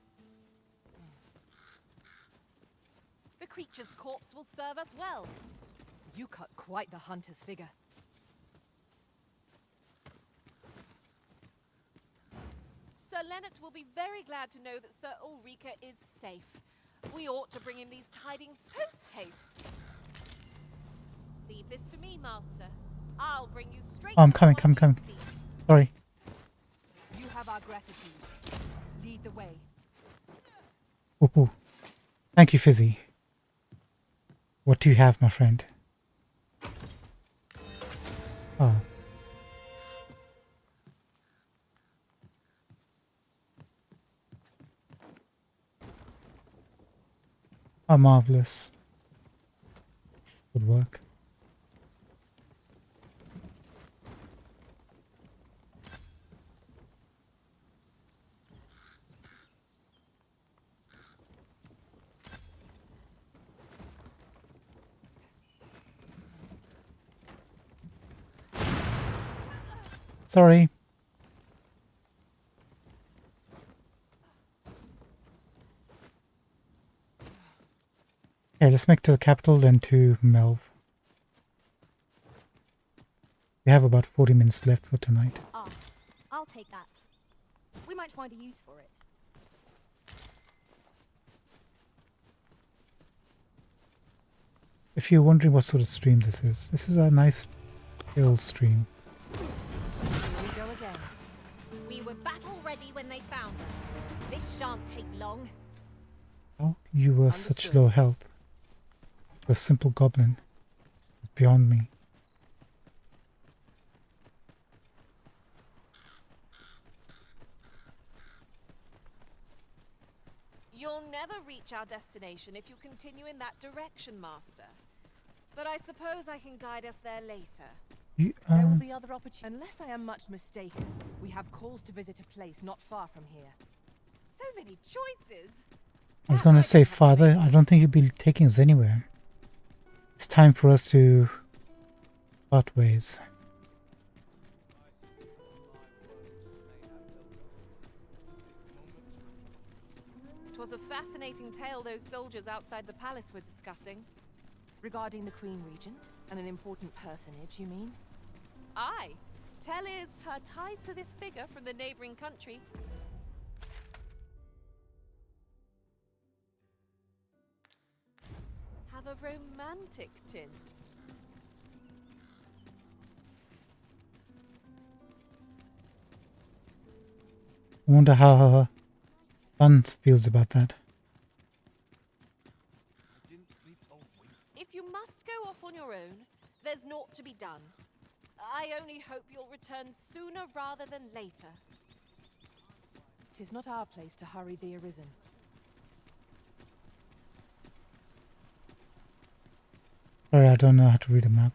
The creature's corpse will serve us well. You cut quite the hunter's figure. Sir Leonard will be very glad to know that Sir Ulrika is safe. We ought to bring him these tidings post-haste. Leave this to me, Master. I'll bring you straight Oh, I'm to coming, the one coming. you seek. Sorry. You have our gratitude. Lead the way. Ooh, ooh. Thank you, Fizzy. What do you have, my friend? Oh. Oh, marvelous. Good work. Sorry. Alright, let's make to the capital, then to Melv. We have about 40 minutes left for tonight. Ah, I'll take that. We might find a use for it. If you're wondering what sort of stream this is a nice chill stream. Here we go again. We were battle ready when they found us. This shan't take long. Oh, you were such Understood. low health. A simple goblin. It's beyond me. You'll never reach our destination if you continue in that direction, Master. But I suppose I can guide us there later. You, There will be other opportunities. Unless I am much mistaken, we have calls to visit a place not far from here. So many choices. I was gonna say, Father, I don't think you'll be taking us anywhere. It's time for us to part ways. Twas a fascinating tale those soldiers outside the palace were discussing. Regarding the Queen Regent and an important personage, you mean? Aye. Tell is her ties to this figure from the neighboring country. Have a romantic tint. I wonder how her son feels about that. Didn't sleep all week. If you must go off on your own, there's naught to be done. I only hope you'll return sooner rather than later. 'Tis not our place to hurry the Arisen. Sorry, I don't know how to read a map.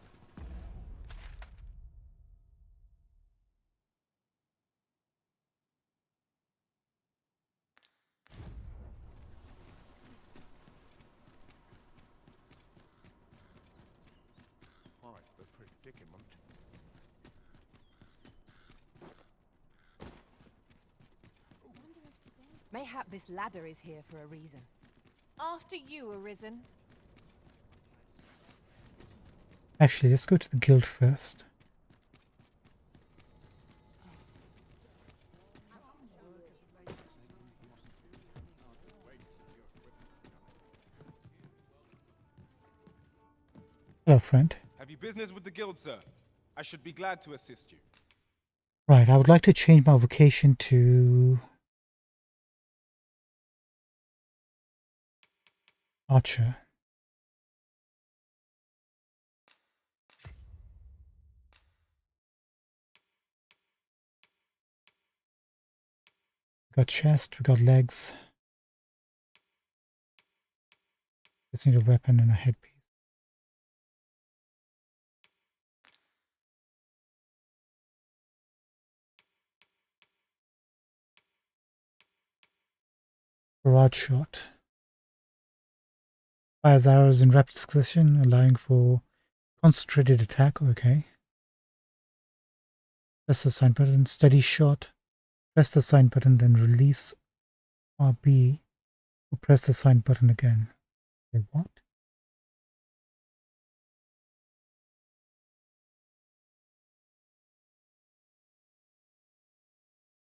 Quite the predicament. Mayhap this ladder is here for a reason. After you, Arisen. Actually, let's go to the guild first. Hello, friend. Have you business with the guild, sir? I should be glad to assist you. Right, I would like to change my vocation to Archer. We got chest, we got legs. Just need a weapon and a headpiece. Barrage shot. Fires arrows in rapid succession, allowing for concentrated attack. Okay. Press the sign button. Steady shot. Press the sign button, then release RB. Or press the sign button again. Wait, what?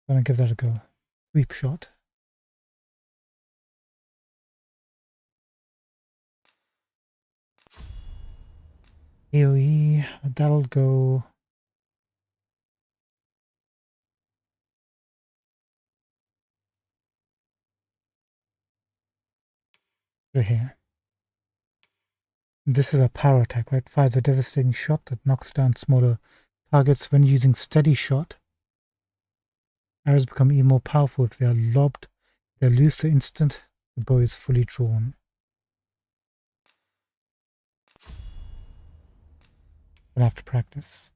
I'm gonna give that a go. Sweep shot. AoE, that'll go. Right here. This is a power attack, right? Fires a devastating shot that knocks down smaller targets. When using steady shot, arrows become even more powerful if they are lobbed. If they're loose the instant the bow is fully drawn. Gonna have to practice.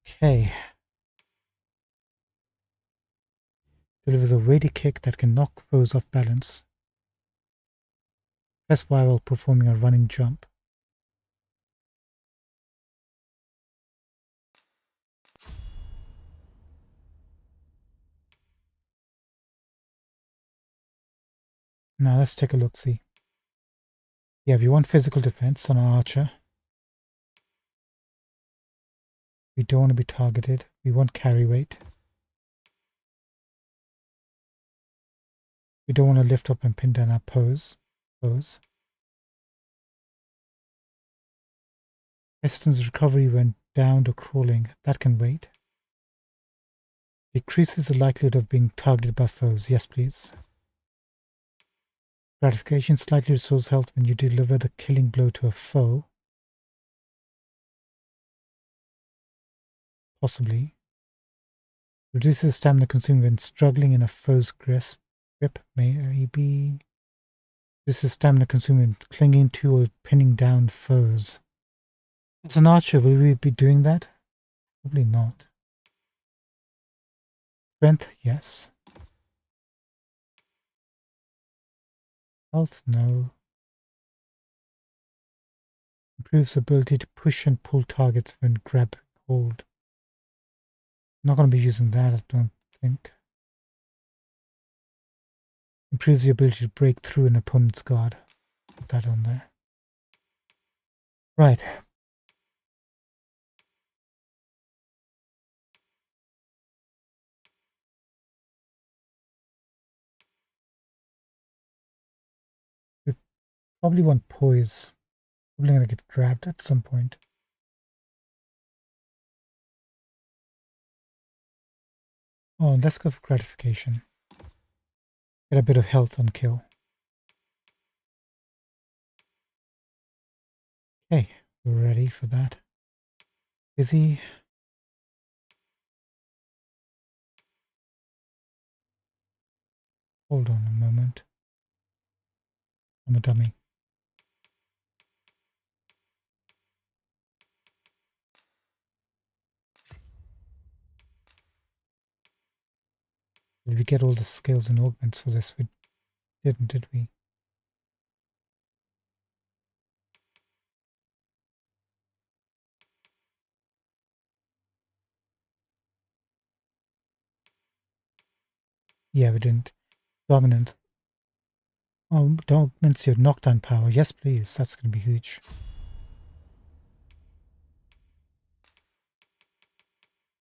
Okay. Delivers a weighty kick that can knock foes off balance. Press Y while performing a running jump. Now let's take a look, see. Yeah, we want physical defense on our archer. We don't want to be targeted. We want carry weight. We don't want to lift up and pin down our foes. Distance recovery when downed or crawling. That can wait. Decreases the likelihood of being targeted by foes. Yes, please. Gratification slightly restores health when you deliver the killing blow to a foe. Possibly. Reduces stamina consumed when struggling in a foe's grip. Maybe. This is stamina consumed when clinging to or pinning down foes. As an archer, will we be doing that? Probably not. Strength, yes. Health, no. Improves ability to push and pull targets when grab hold. Not going to be using that, I don't think. Improves the ability to break through an opponent's guard. Put that on there. Right. We probably want poise. Probably going to get grabbed at some point. Oh, let's go for gratification. Get a bit of health on kill. Okay, we're ready for that. Busy. Hold on a moment. I'm a dummy. Did we get all the skills and augments for this? We didn't, did we? Yeah, we didn't. Dominant. Oh, augments your knockdown power. Yes, please. That's going to be huge.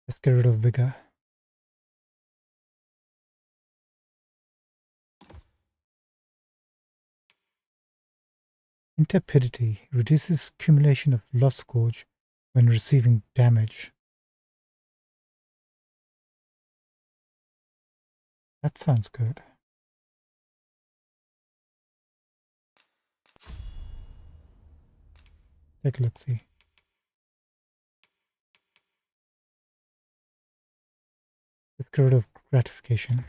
Let's get rid of vigor. Intrepidity reduces accumulation of lost scourge when receiving damage. That sounds good. Take a look, see. Let's get rid of gratification.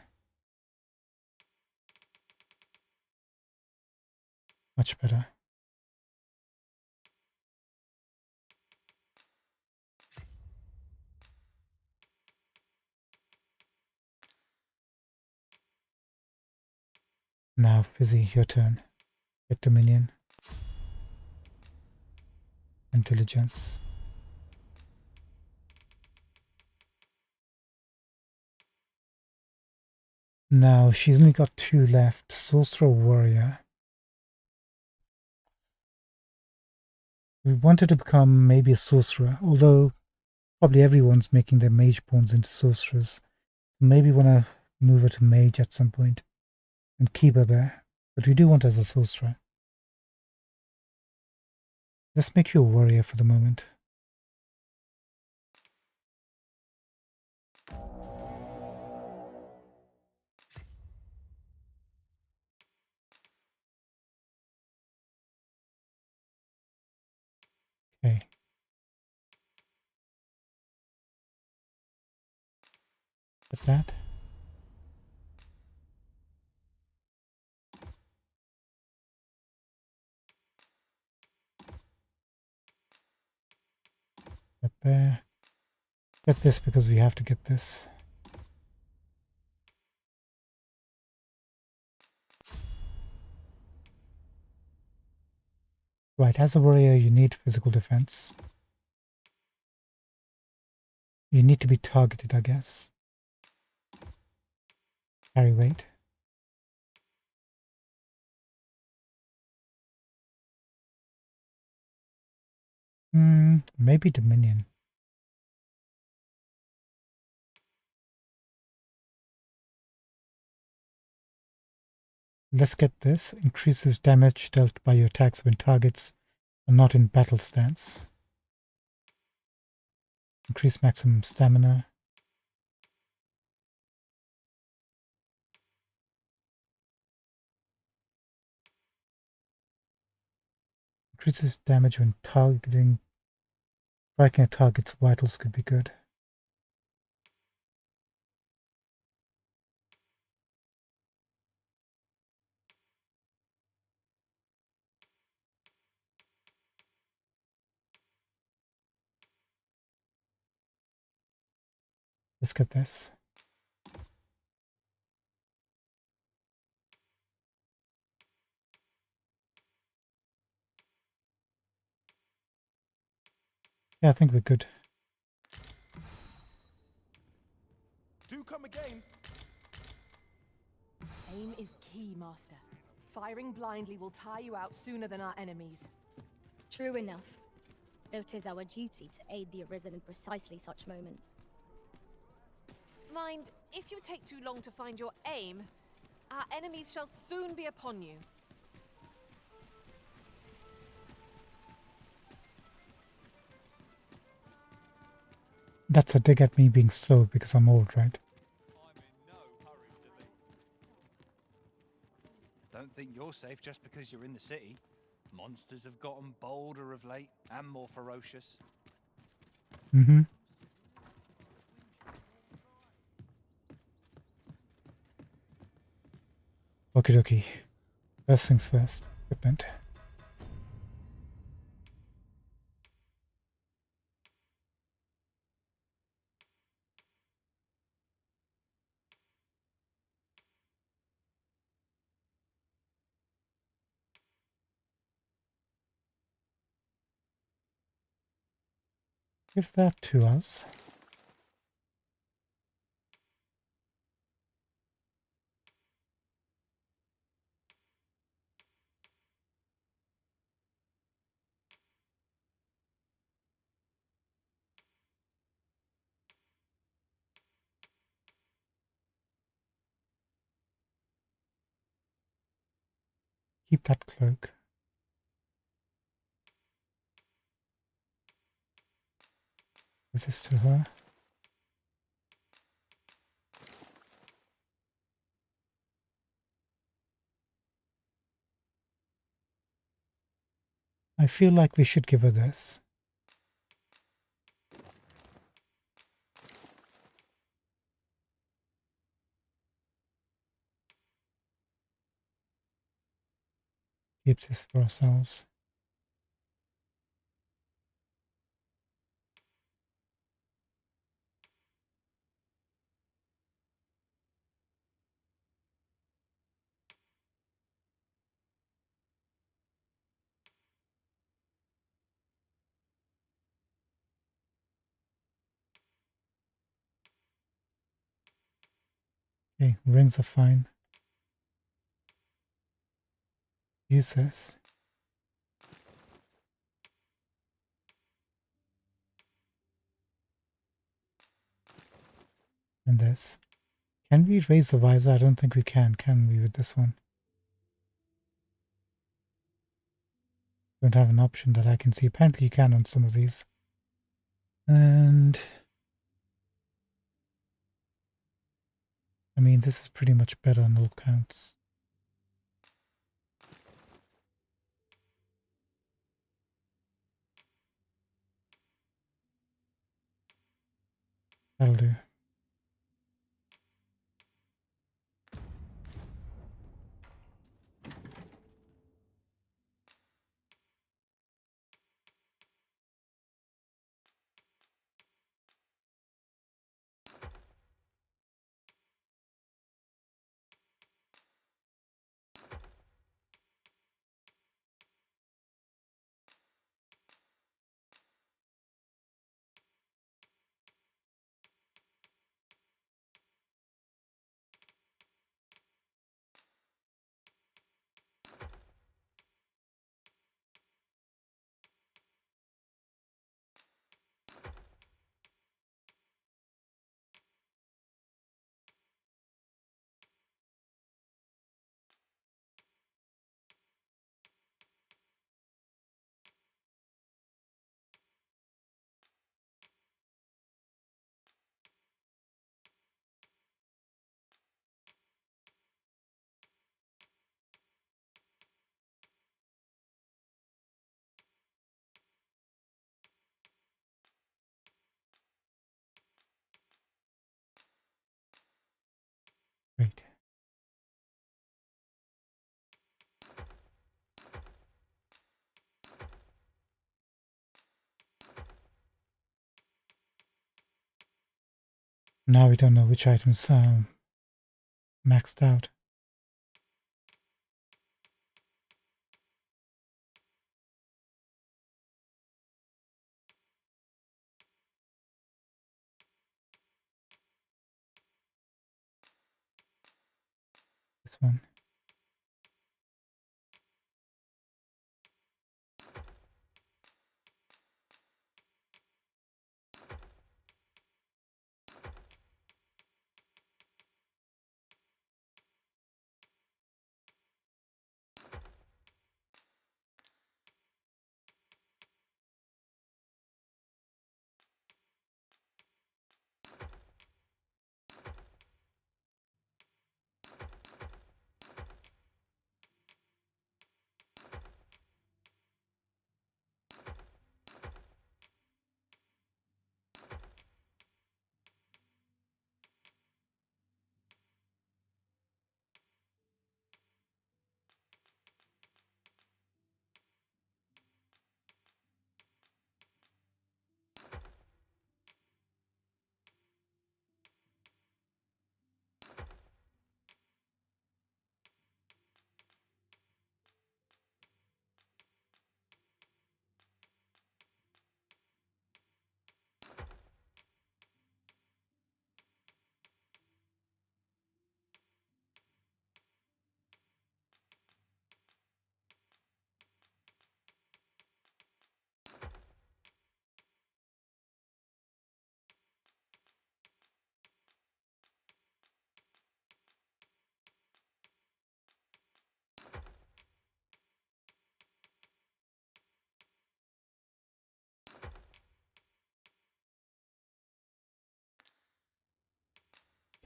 Much better. Now, Fizzy, your turn. Get Dominion. Intelligence. Now, she's only got 2 left. Sorcerer Warrior. We wanted to become maybe a sorcerer, although probably everyone's making their mage pawns into sorcerers. Maybe want to move her to mage at some point and keep her there. But we do want her as a sorcerer. Let's make you a warrior for the moment. Okay. Get that. Get there. Get this because we have to get this. Right, as a warrior you need physical defense. You need to be targeted, I guess. Carry weight. Maybe Dominion. Let's get this. Increases damage dealt by your attacks when targets are not in battle stance. Increase maximum stamina. Increases damage when targeting. Striking a target's vitals could be good. Let's get this. Yeah, I think we're good. Do come again. Aim is key, Master. Firing blindly will tire you out sooner than our enemies. True enough. Though 'tis our duty to aid the Arisen in precisely such moments. Mind, if you take too long to find your aim, our enemies shall soon be upon you. That's a dig at me being slow because I'm old, right? I'm in no hurry to leave. Don't think you're safe just because you're in the city. Monsters have gotten bolder of late and more ferocious. Mm-hmm. Okie dokie. First things first. Equipment. Give that to us. Keep that cloak. Is this to her? I feel like we should give her this. Keep this for ourselves. Okay, rings are fine. Use this. And this. Can we raise the visor? I don't think we can we, with this one? Don't have an option that I can see. Apparently you can on some of these. And I mean, this is pretty much better on all counts. That'll do. Now we don't know which items maxed out. This one.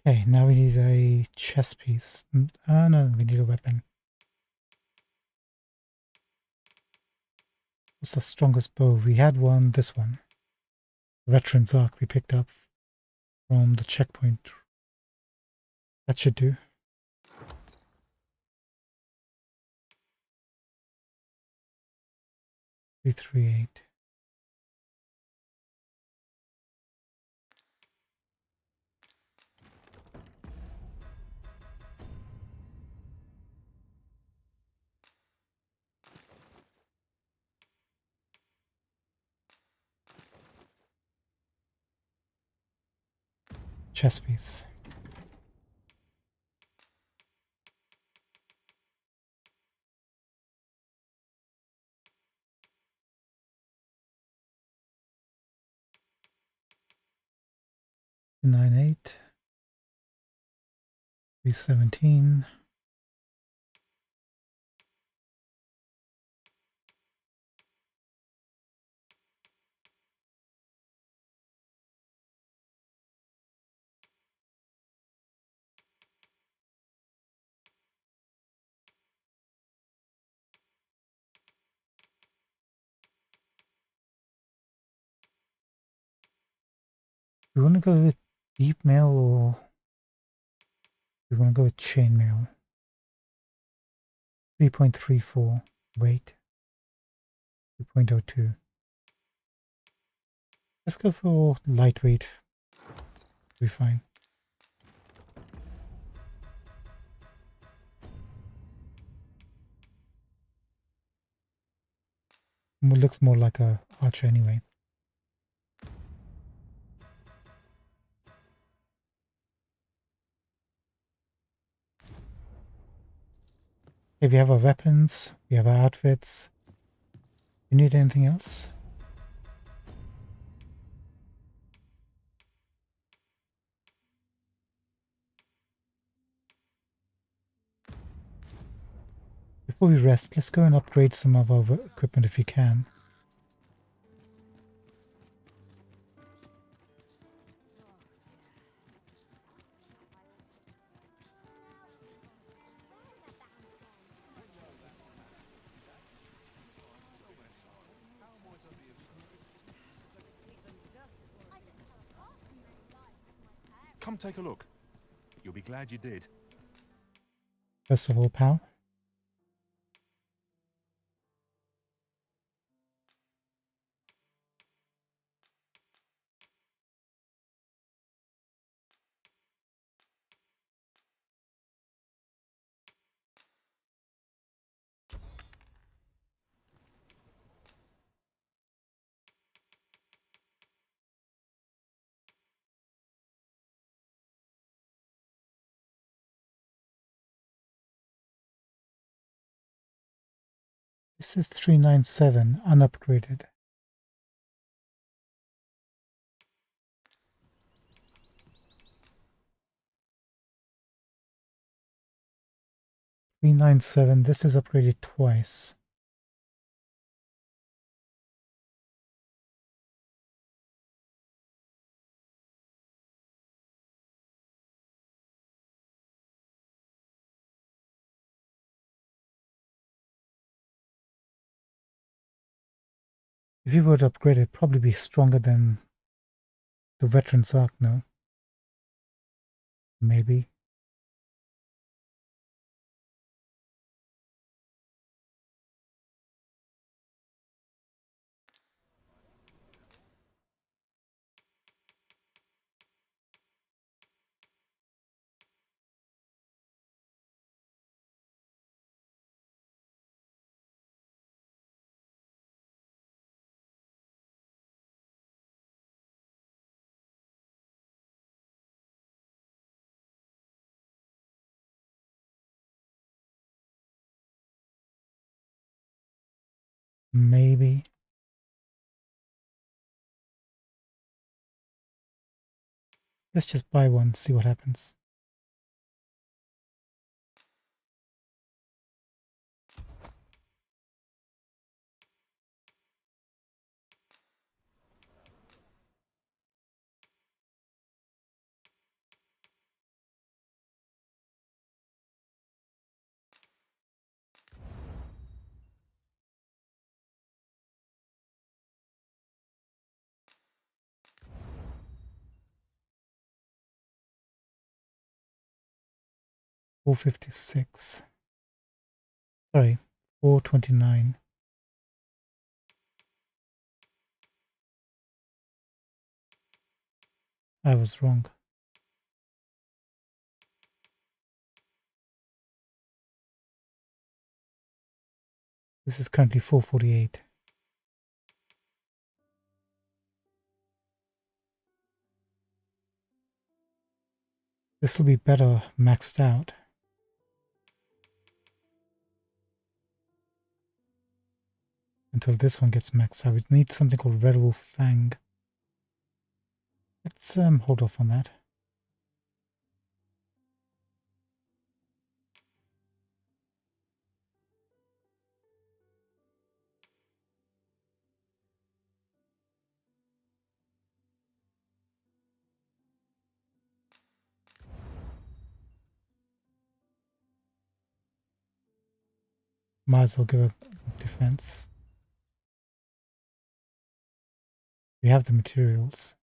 Okay, now we need a chess piece. No, we need a weapon. What's the strongest bow? We had one, this one. Veteran's Arc we picked up from the checkpoint. That should do. Three, 338. Chess piece. Nine eight. 317. We want to go with deep mail or we want to go with chain mail. 3.34 weight. 2.02. Let's go for lightweight. Be fine. Looks more like a archer anyway. Okay, we have our weapons, we have our outfits. You need anything else? Before we rest, let's go and upgrade some of our equipment if you can. Come take a look. You'll be glad you did. First of all, pal. This is 397, unupgraded. .397, this is upgraded twice. If you were to upgrade it, it'd probably be stronger than the Veteran's Arc, no? Maybe. Maybe. Let's just buy one, see what happens. $456. Sorry, $429. I was wrong. This is currently $448. This will be better maxed out. Until this one gets maxed out. We need something called Red Wolf Fang. Let's hold off on that. Might as well give a defense. We have the materials.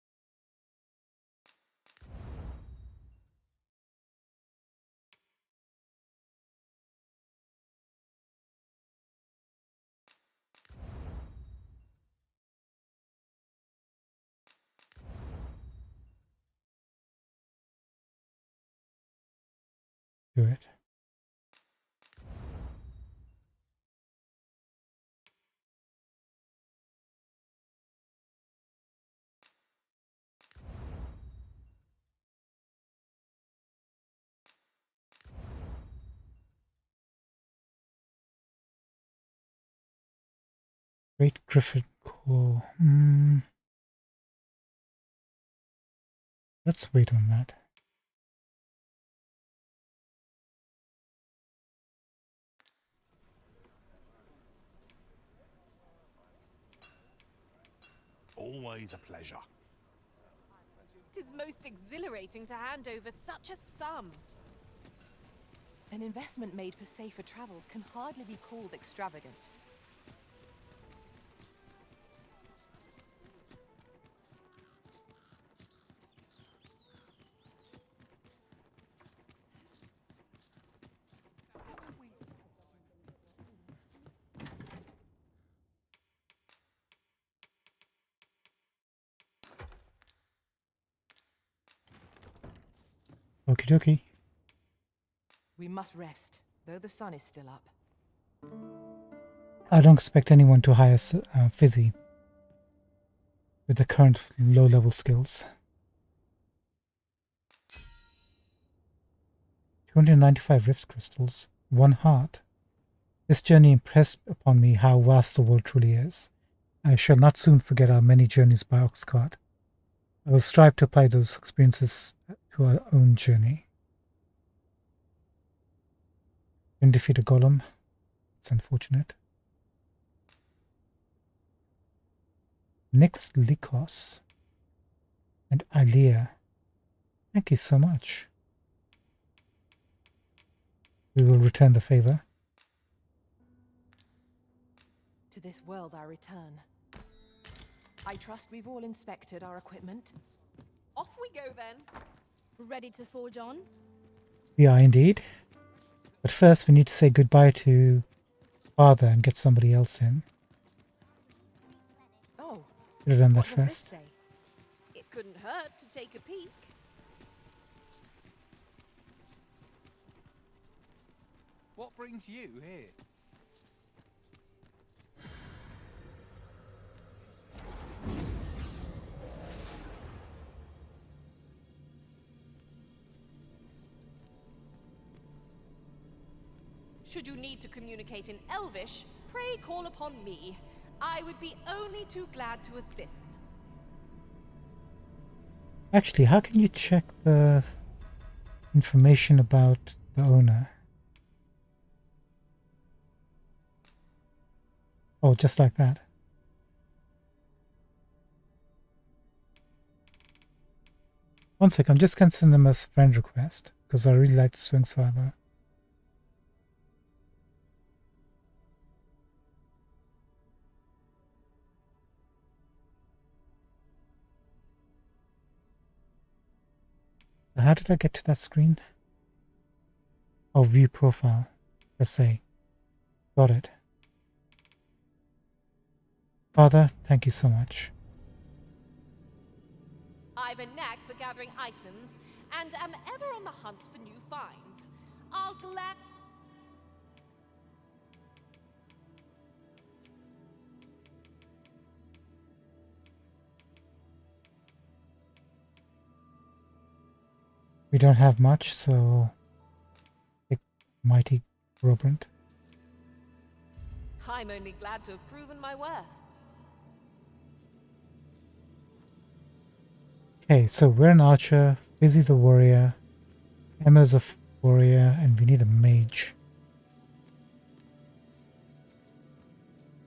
Do it. Great Griffin Core. Let's wait on that. Always a pleasure. It is most exhilarating to hand over such a sum. An investment made for safer travels can hardly be called extravagant. Okie dokie. We must rest, though the sun is still up. I don't expect anyone to hire Fizzy with the current low-level skills. 295 rift crystals, 1 heart. This journey impressed upon me how vast the world truly is. I shall not soon forget our many journeys by ox cart. I will strive to apply those experiences to our own journey. Didn't defeat a golem. It's unfortunate. Nix Likos and Alia. Thank you so much. We will return the favor. To this world I return. I trust we've all inspected our equipment. Off we go then. Ready to forge on? We are indeed. But first we need to say goodbye to Father and get somebody else in. Oh, Should have done that What does this first. say? It couldn't hurt to take a peek. What brings you here? Should you need to communicate in Elvish, pray call upon me. I would be only too glad to assist. Actually, how can you check the information about the owner? Oh, just like that. One sec, I'm just going to send them as friend request because I really like to swing server. So how did I get to that screen? Oh, view profile. Let's say. Got it. Father, thank you so much. I've a knack for gathering items, and am ever on the hunt for new finds. I'll glad... We don't have much, so pick Mighty Robrant. I'm only glad to have proven my worth. Okay, so we're an archer, Fizzy's a warrior, Emma's a warrior, and we need a mage.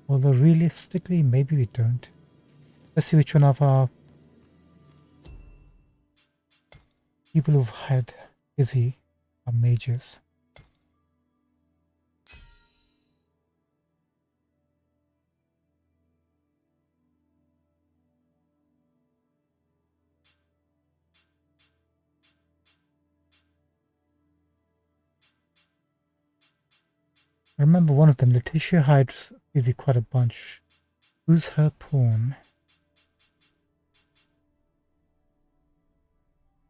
Although realistically, maybe we don't. Let's see which one of our people who've had Fizzy are mages. I remember one of them, Letitia, hired Fizzy quite a bunch. Who's her pawn?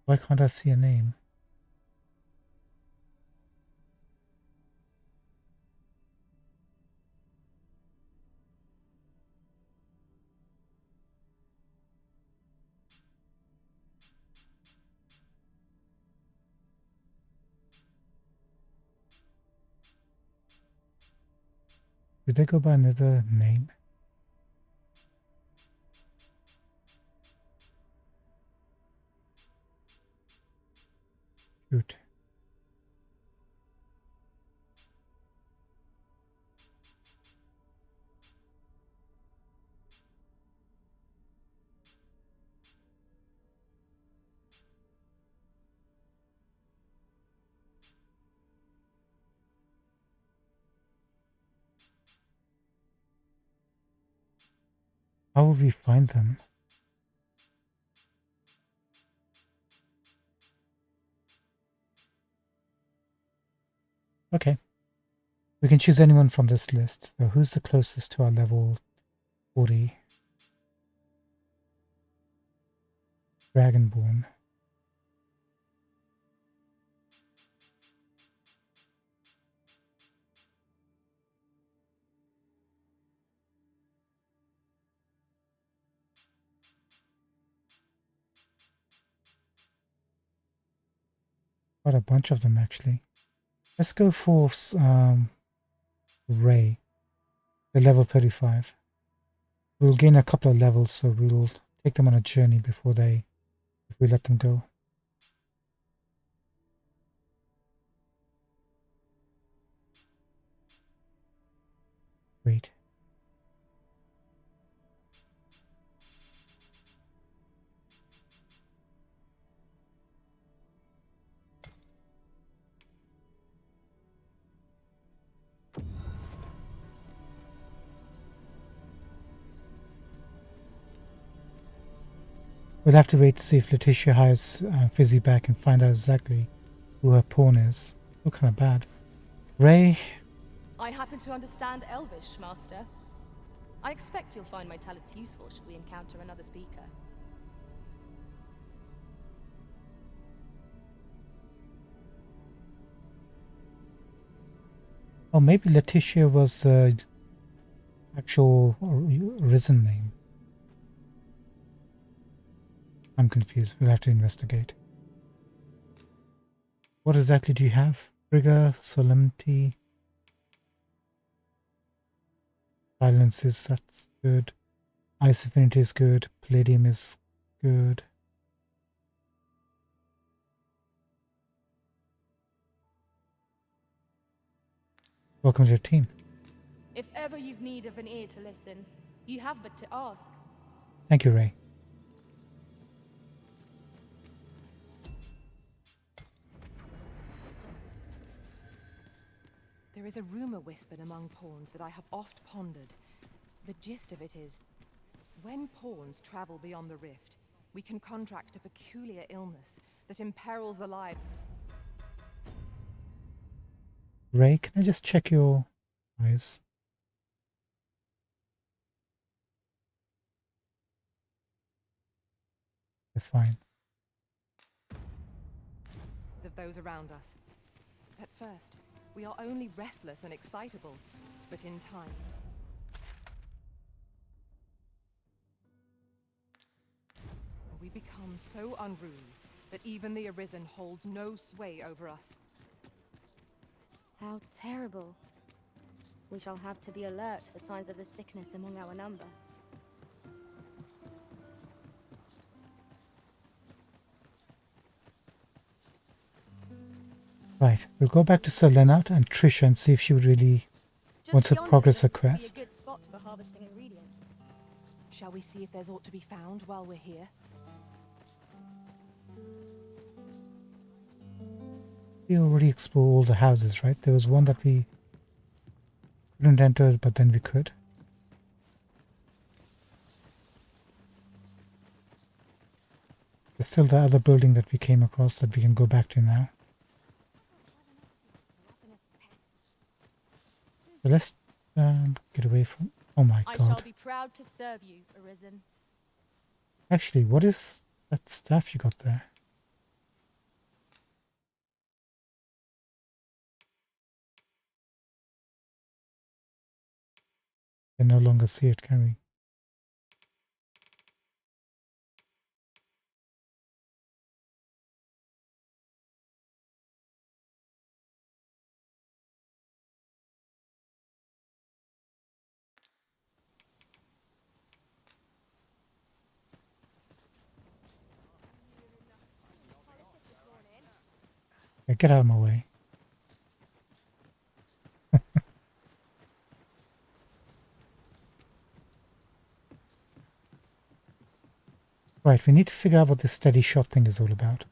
Why can't I see a name? Did they go by another name? Shoot. How will we find them? Okay. We can choose anyone from this list. So who's the closest to our level 40? Dragonborn. Quite a bunch of them actually. Let's go for Ray. They're level 35. We'll gain a couple of levels, so we'll take them on a journey if we let them go. Wait. We'll have to wait to see if Letitia hires Fizzy back and find out exactly who her pawn is. Look kind of bad. Ray, I happen to understand Elvish, Master. I expect you'll find my talents useful should we encounter another speaker. oh, maybe Letitia was the actual Risen name. I'm confused. We'll have to investigate. What exactly do you have? Trigger, Solemnity, Silences, that's good. Ice Affinity is good. Palladium is good. Welcome to your team. If ever you've need of an ear to listen, you have but to ask. Thank you, Ray. There is a rumor whispered among pawns that I have oft pondered. The gist of it is, when pawns travel beyond the rift, we can contract a peculiar illness that imperils the life. Ray, can I just check your eyes? They're fine. Of those around us. At first, we are only restless and excitable, but in time, we become so unruly that even the Arisen holds no sway over us. How terrible. We shall have to be alert for signs of the sickness among our number. Right, we'll go back to Sir Leonard and Trisha and see if she would really wants to progress her quest. Be a good spot for harvesting ingredients. Shall we see if there's aught to be found while we're here? We already explored all the houses, right? There was one that we couldn't enter, but then we could. There's still the other building that we came across that we can go back to now. So let's get away from... Oh my I shall god. be proud to serve you, Arisen. Actually, what is that staff you got there? We can no longer see it, can we? Yeah, get out of my way. Right, we need to figure out what this steady shot thing is all about.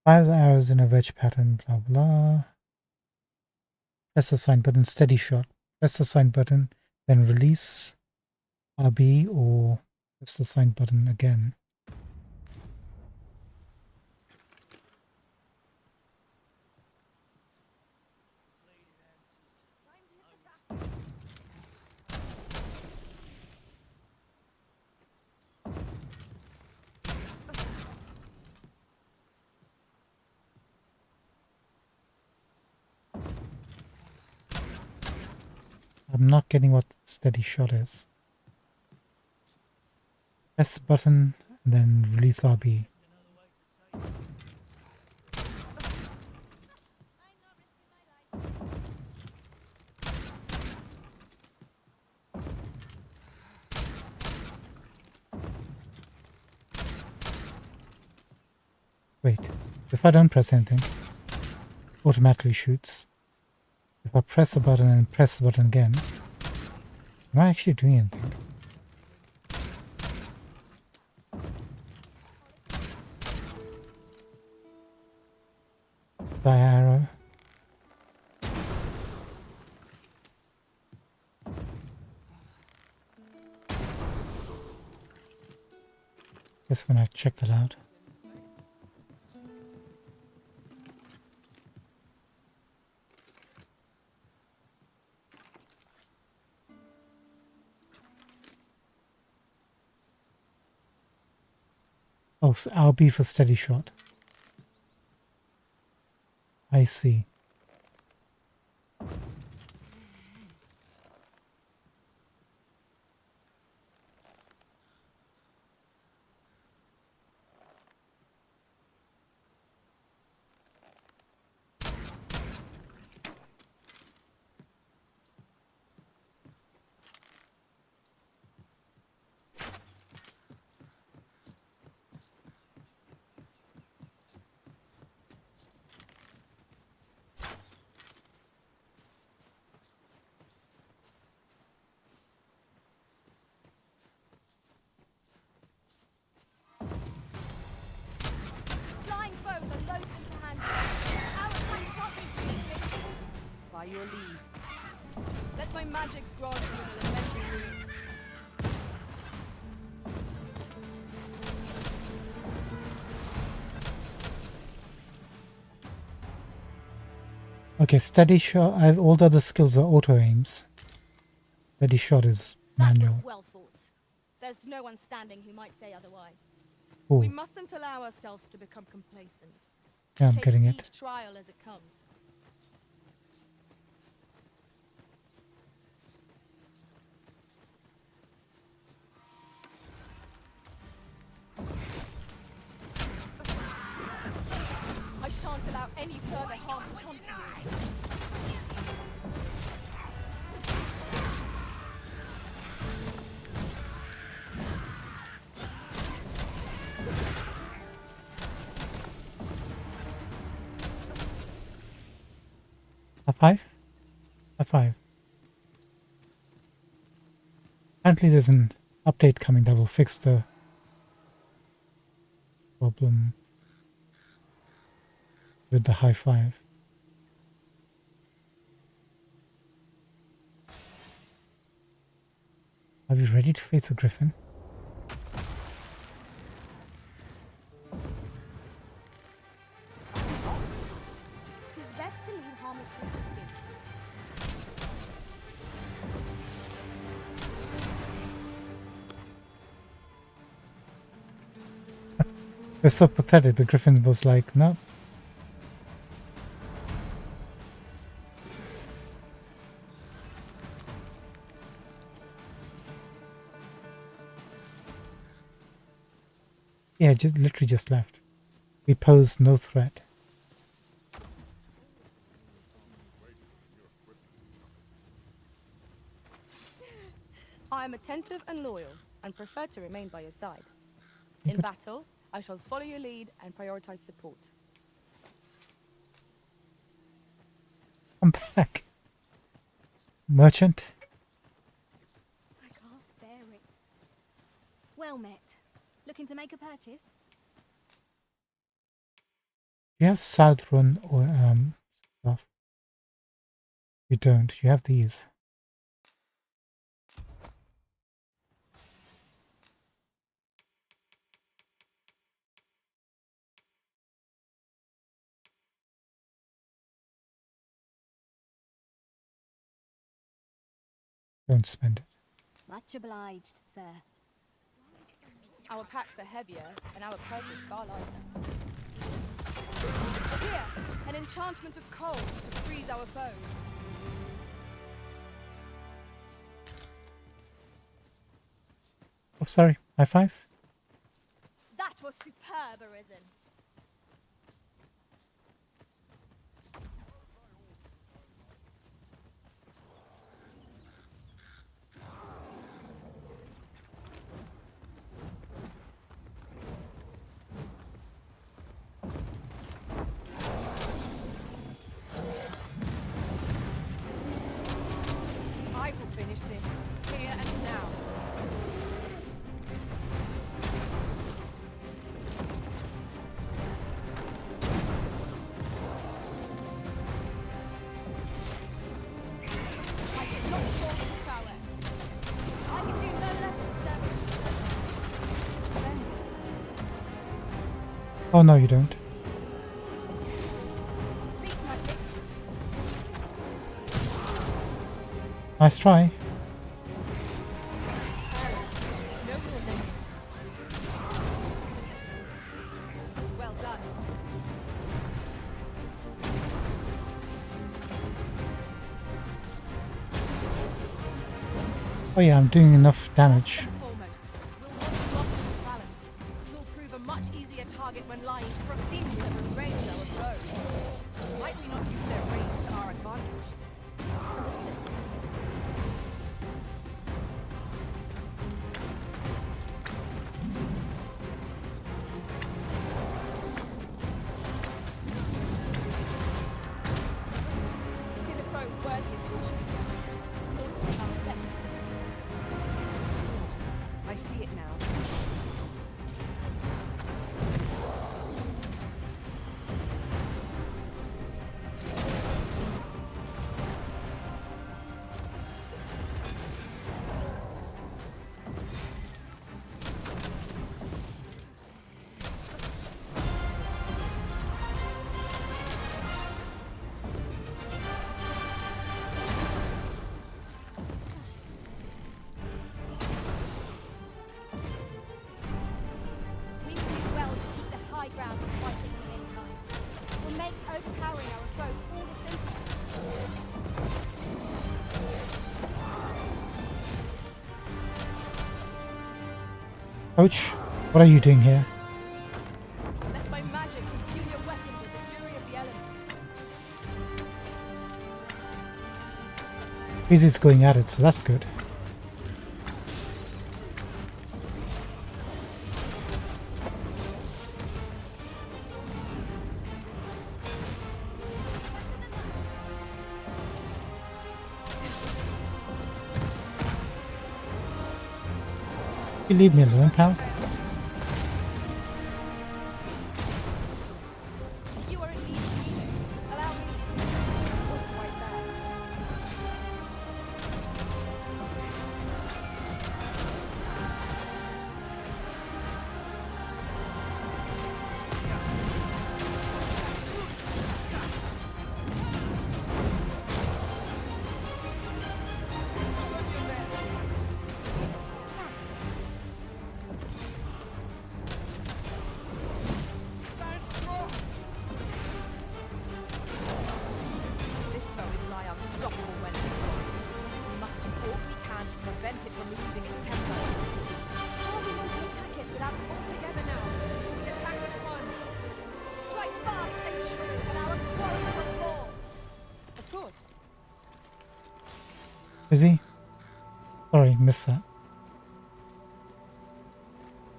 Five arrows in a wedge pattern, blah blah. Press the sign button, steady shot. Press the sign button, then release RB or press the sign button again. I'm not getting what steady shot is. Press the button and then release RB. Wait, if I don't press anything, automatically shoots. If I press a button and press the button again, am I actually doing anything? Die arrow. Guess when I check that out. Oh, so I'll be for steady shot. I see. Flying foes are loathsome to handle. Our attack sharpens the infliction. By your leave. Let my magics grant you an elemental rune. Okay, steady shot. I have all the other skills are auto aims. Steady shot is That manual. was well fought. There's no one standing who might say otherwise. Cool. We mustn't allow ourselves to become complacent. Yeah, I'm Take getting each it. trial as it comes. I shan't allow any further harm to come to you. A 5? A 5. Apparently there's an update coming that will fix the problem with the high 5. Are we ready to face a griffin? Tis best to leave harmless creatures be. They're so pathetic. The griffin was like, no. Yeah, just literally just left. We pose no threat. I am attentive and loyal, and prefer to remain by your side. In But battle, I shall follow your lead and prioritize support. come back. Merchant. I can't bear it. Well met. Looking to make a purchase? You have Southron or stuff. You don't. You have these. Don't spend it. Much obliged, sir. Our packs are heavier, and our purses far lighter. Here, an enchantment of cold to freeze our foes. Oh, sorry. High 5? That was superb, Arisen. finish this, here and now. I did not want to prowess. I can do no less than stand. Splendid. Oh no, you don't. Sleep magic. Nice try. Paris. Know your limits. Well done. Oh yeah, I'm doing enough damage. First and foremost, we'll want to block the balance, which will prove a much easier target when lying in proximity of a regular foe. Might we not use their range to our advantage? Understood. It is a foe worthy of caution. Lord say our best. Yes, of course. I see it now. We will do well to keep the high ground and fighting from income. We'll make overpowering our foes all the simpler. Coach, what are you doing here? Let my magic imbue your weapon with the fury of the elements. Izzy's going at it, so that's good. You leave me alone, pal. You are indeed leader. Allow me. What's right there? This foe is nigh unstoppable when it's deployed. We must do all we can to prevent it from losing its temper. How are we going to attack it without All together now. The attack is won. strike fast and true, and our quarry shall fall? Of course. Izzy? Sorry, missed that.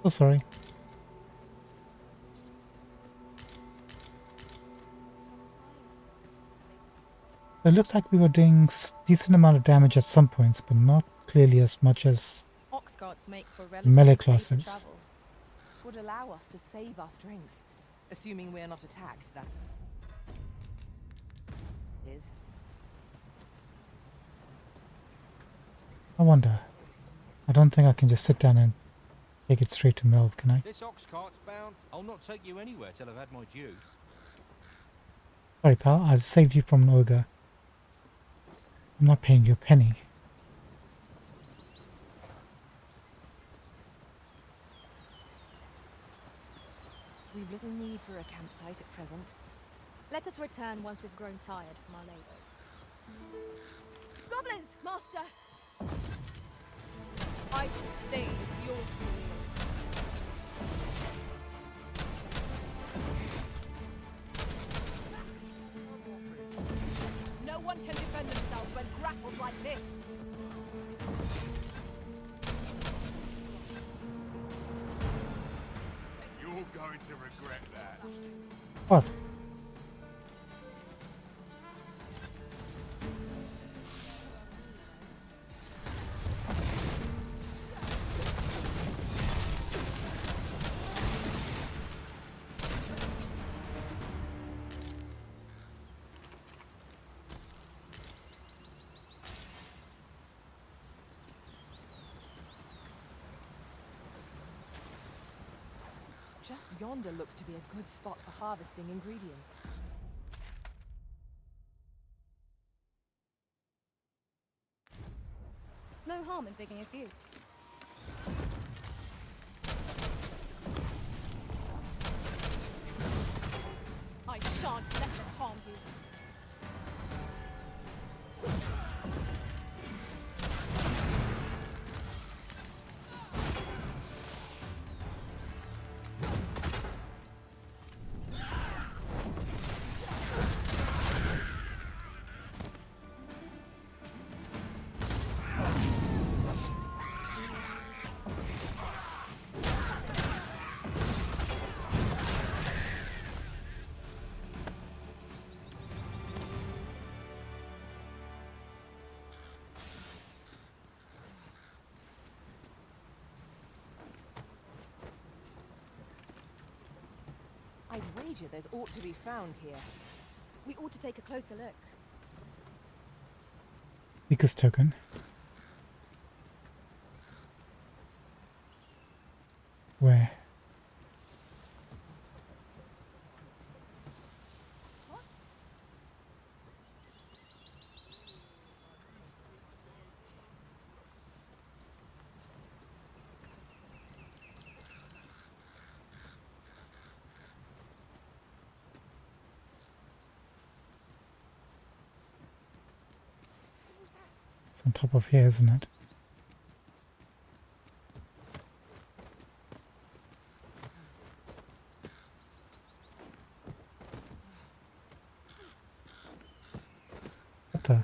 So sorry. It looked like we were doing decent amount of damage at some points, but not clearly as much as Ox carts make for relatively melee safer classes. travel. It would allow us to save our strength, assuming we are not attacked, that is. I wonder. I don't think I can just sit down and take it straight to Melv, can I? This ox cart's bound. I'll not take you anywhere till I've had my due. Sorry, pal. I saved you from an ogre. I'm not paying you a penny. We've little need for a campsite at present. Let us return once we've grown tired from our labors. Goblins, master! I sustain your steel. No one can defend themselves when grappled like this. You're going to regret that. What? Just yonder looks to be a good spot for harvesting ingredients. No harm in picking a few. I shan't let them harm you. I'd wager there's aught to be found here. We ought to take a closer look. Seeker's token. Where? What? It's on top of here, isn't it? What the?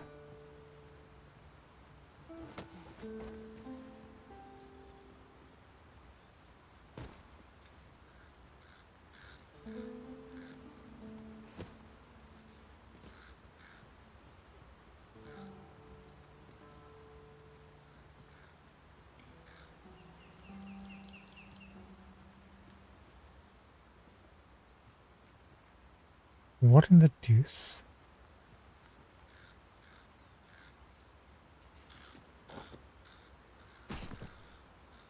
What in the deuce?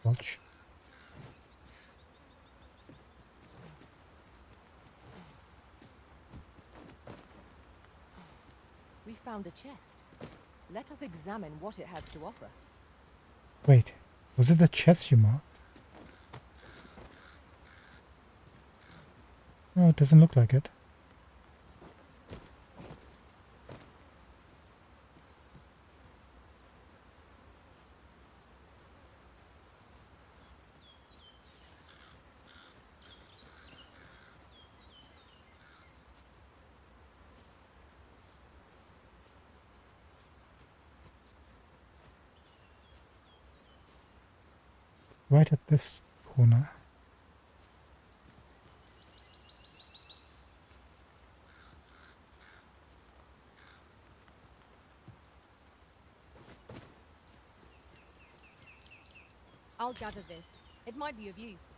Watch. We found a chest. Let us examine what it has to offer. Wait, was it the chest you marked? No, it doesn't look like it. It's right at this corner. I'll gather this. It might be of use.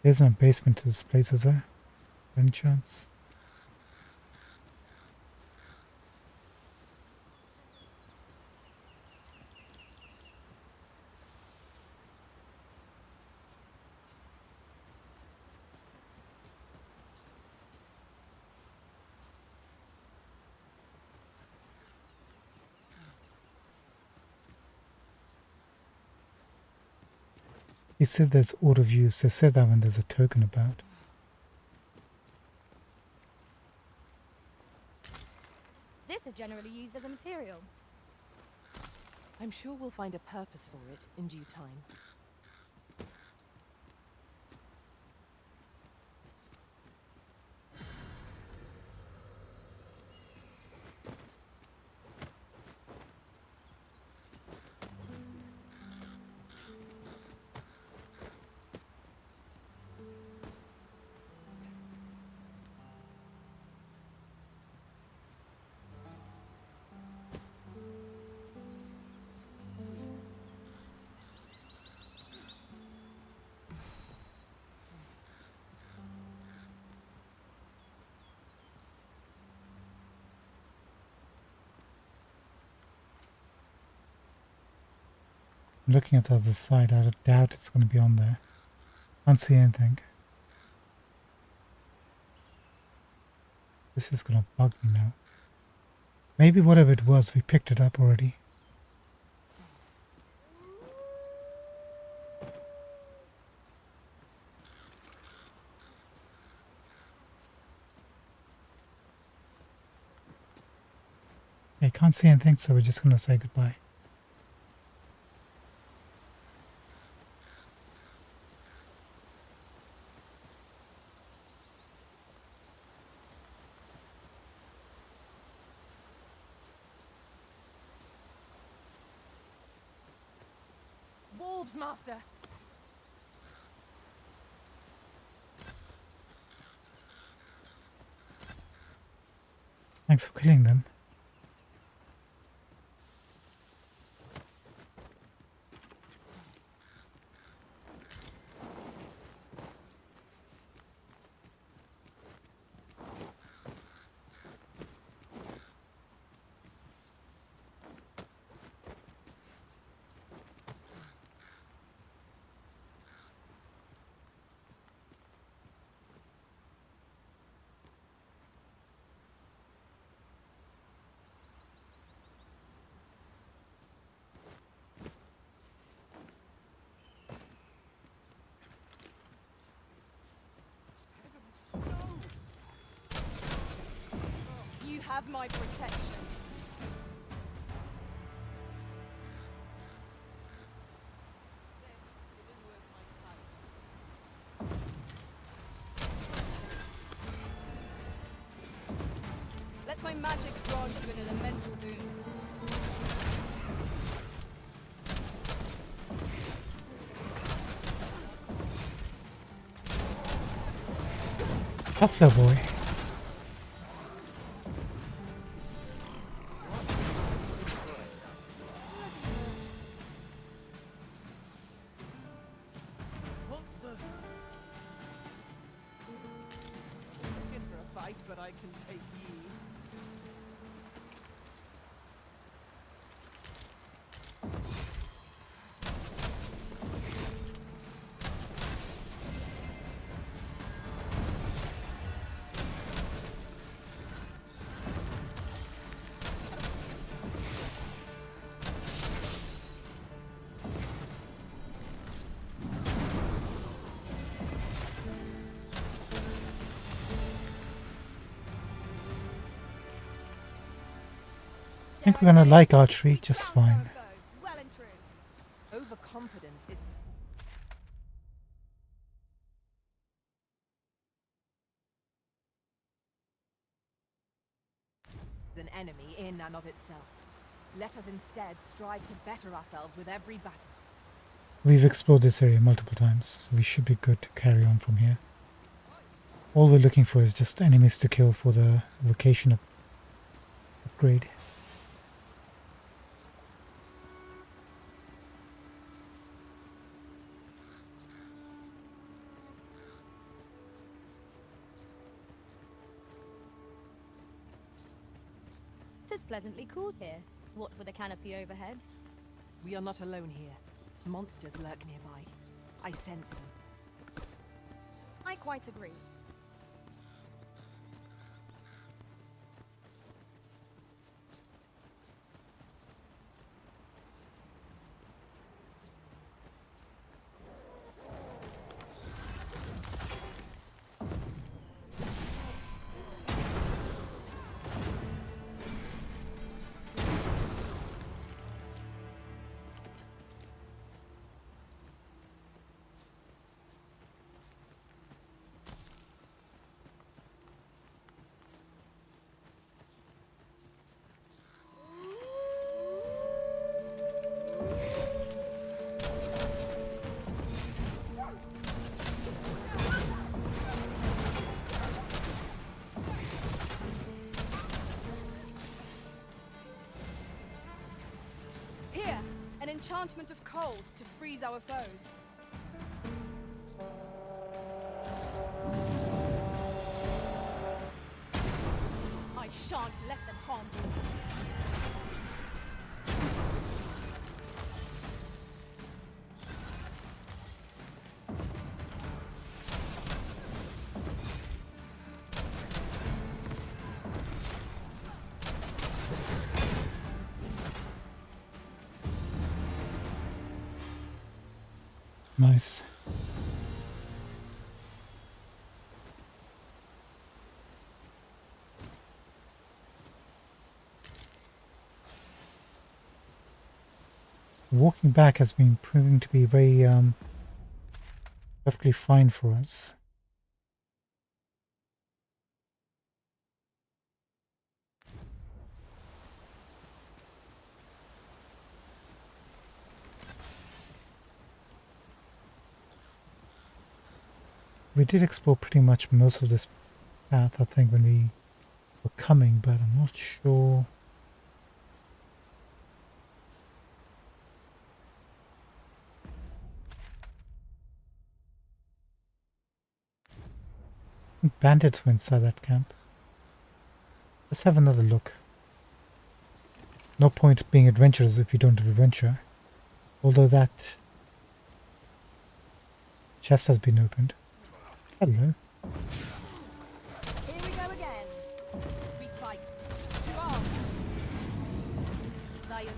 There's no basement to this place, is there? Any chance? He said there's out of use. They said that when there's a token about. This is generally used as a material. I'm sure we'll find a purpose for it in due time. I'm looking at the other side. I doubt it's going to be on there. Can't see anything. This is going to bug me now. Maybe whatever it was, we picked it up already. I can't see anything, so we're just going to say goodbye. Wolves, Master! Thanks for killing them. You have my protection. Let my magics grant you an elemental boon. Buffalo boy. Looking for a fight, but I can take ye. I think we're going to like archery just fine. Well and true. Overconfidence is an enemy in and of itself. Let us instead strive to better ourselves with every battle. We've explored this area multiple times, so we should be good to carry on from here. All we're looking for is just enemies to kill for the vocation upgrade. Tis pleasantly cool here, what with a canopy overhead. We are not alone here. Monsters lurk nearby. I sense them. I quite agree. Here, an enchantment of cold to freeze our foes. I shan't let them harm you. Nice. Walking back has been proving to be very perfectly fine for us. We did explore pretty much most of this path, I think, when we were coming, but I'm not sure. I think bandits were inside that camp. Let's have another look. No point being adventurous if you don't adventure. Although that chest has been opened. Hello. Here we go again. We fight. To arms. Violin.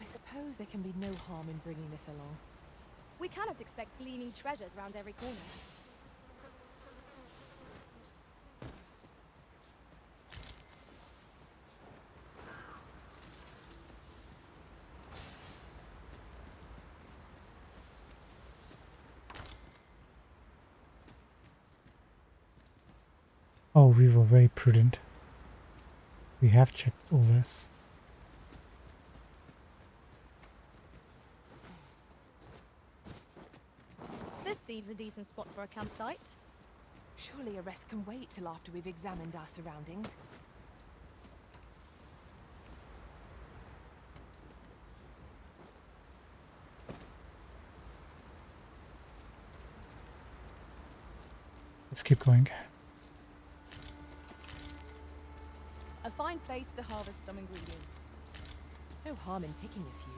I suppose there can be no harm in bringing this along. We cannot expect gleaming treasures round every corner. Oh, we were very prudent. We have checked all this. This seems a decent spot for a campsite. Surely a rest can wait till after we've examined our surroundings. Let's keep going. A fine place to harvest some ingredients. No harm in picking a few.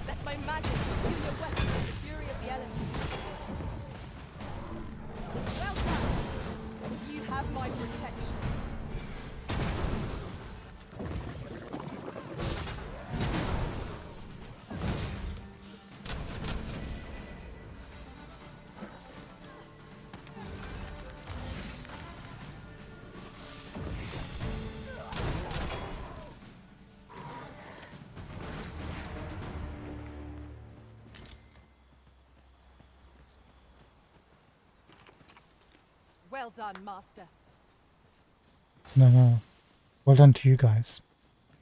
Let my magic fill your weapon with the fury of the elements. Well done. You have my protection. Well done, Master. No. Well done to you guys.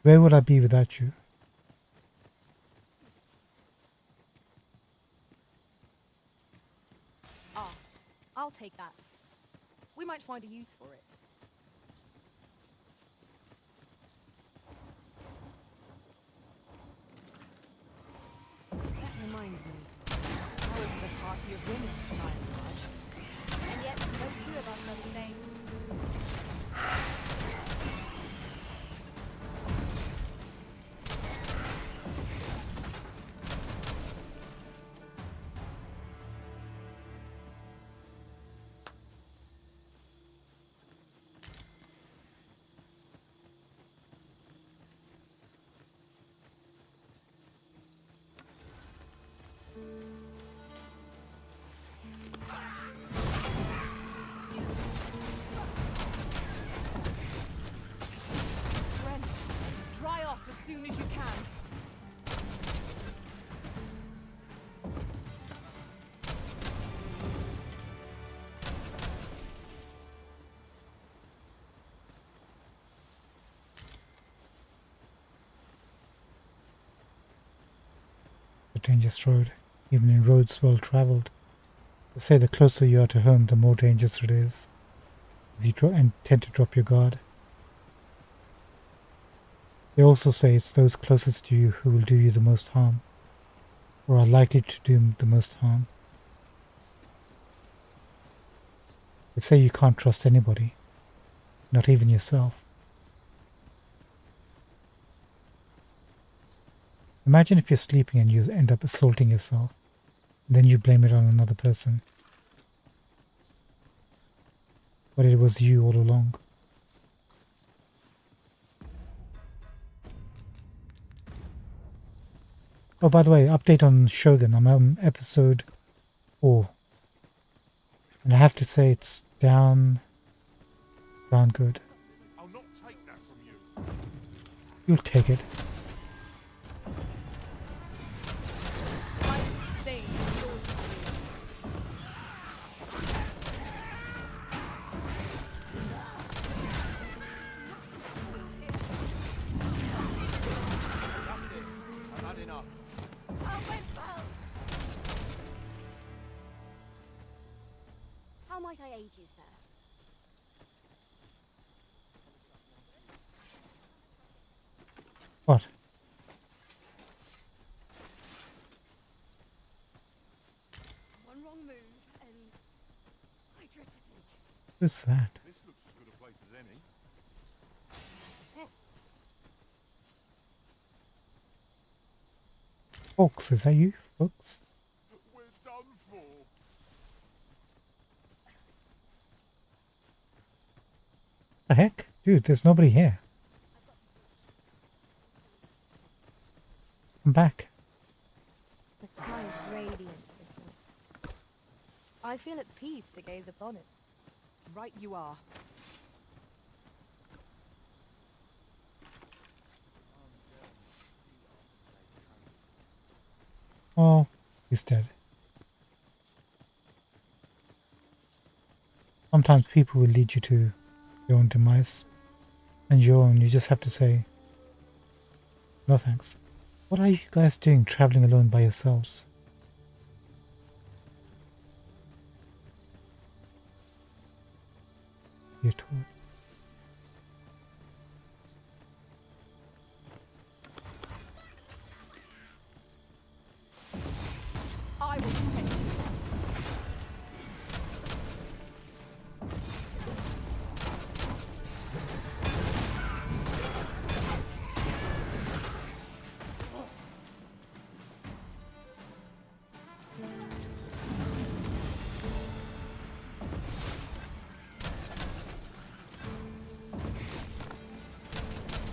Where would I be without you? Ah, I'll take that. We might find a use for it. That reminds me. Ours is a party of women, by and large. And yet, no two of us are the same. dangerous road, even in roads well travelled. They say the closer you are to home, the more dangerous it is. You tend to drop your guard. They also say it's those closest to you who will do you the most harm, or are likely to do the most harm. They say you can't trust anybody, not even yourself. Imagine if you're sleeping and you end up assaulting yourself, and then you blame it on another person. But it was you all along. Oh, by the way, update on Shogun. I'm on episode 4. And I have to say it's down good. I'll not take that from you. You'll take it. I sustain your defeat. That's it. I've had enough. How might I aid you, sir? What? One wrong move, and I dread to think. Who's that? This looks as good a place as any. Folks, is that you, folks? We're done for. The heck? Dude, there's nobody here. I'm back. The sky is radiant this night. I feel at peace to gaze upon it. Right you are. Oh, he's dead. Sometimes people will lead you to your own demise. And you just have to say, no thanks. What are you guys doing traveling alone by yourselves? You're told. I will protect you.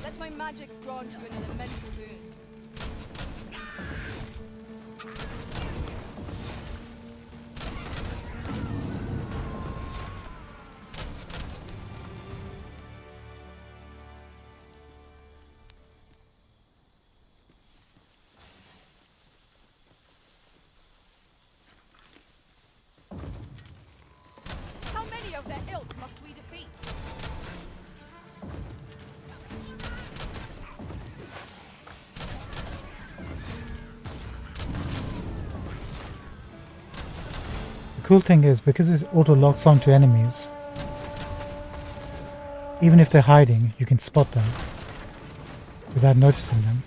Let my magics grant you an elemental boon. How many of their ilk must we defeat? The cool thing is, because it auto locks onto enemies, even if they're hiding, you can spot them without noticing them.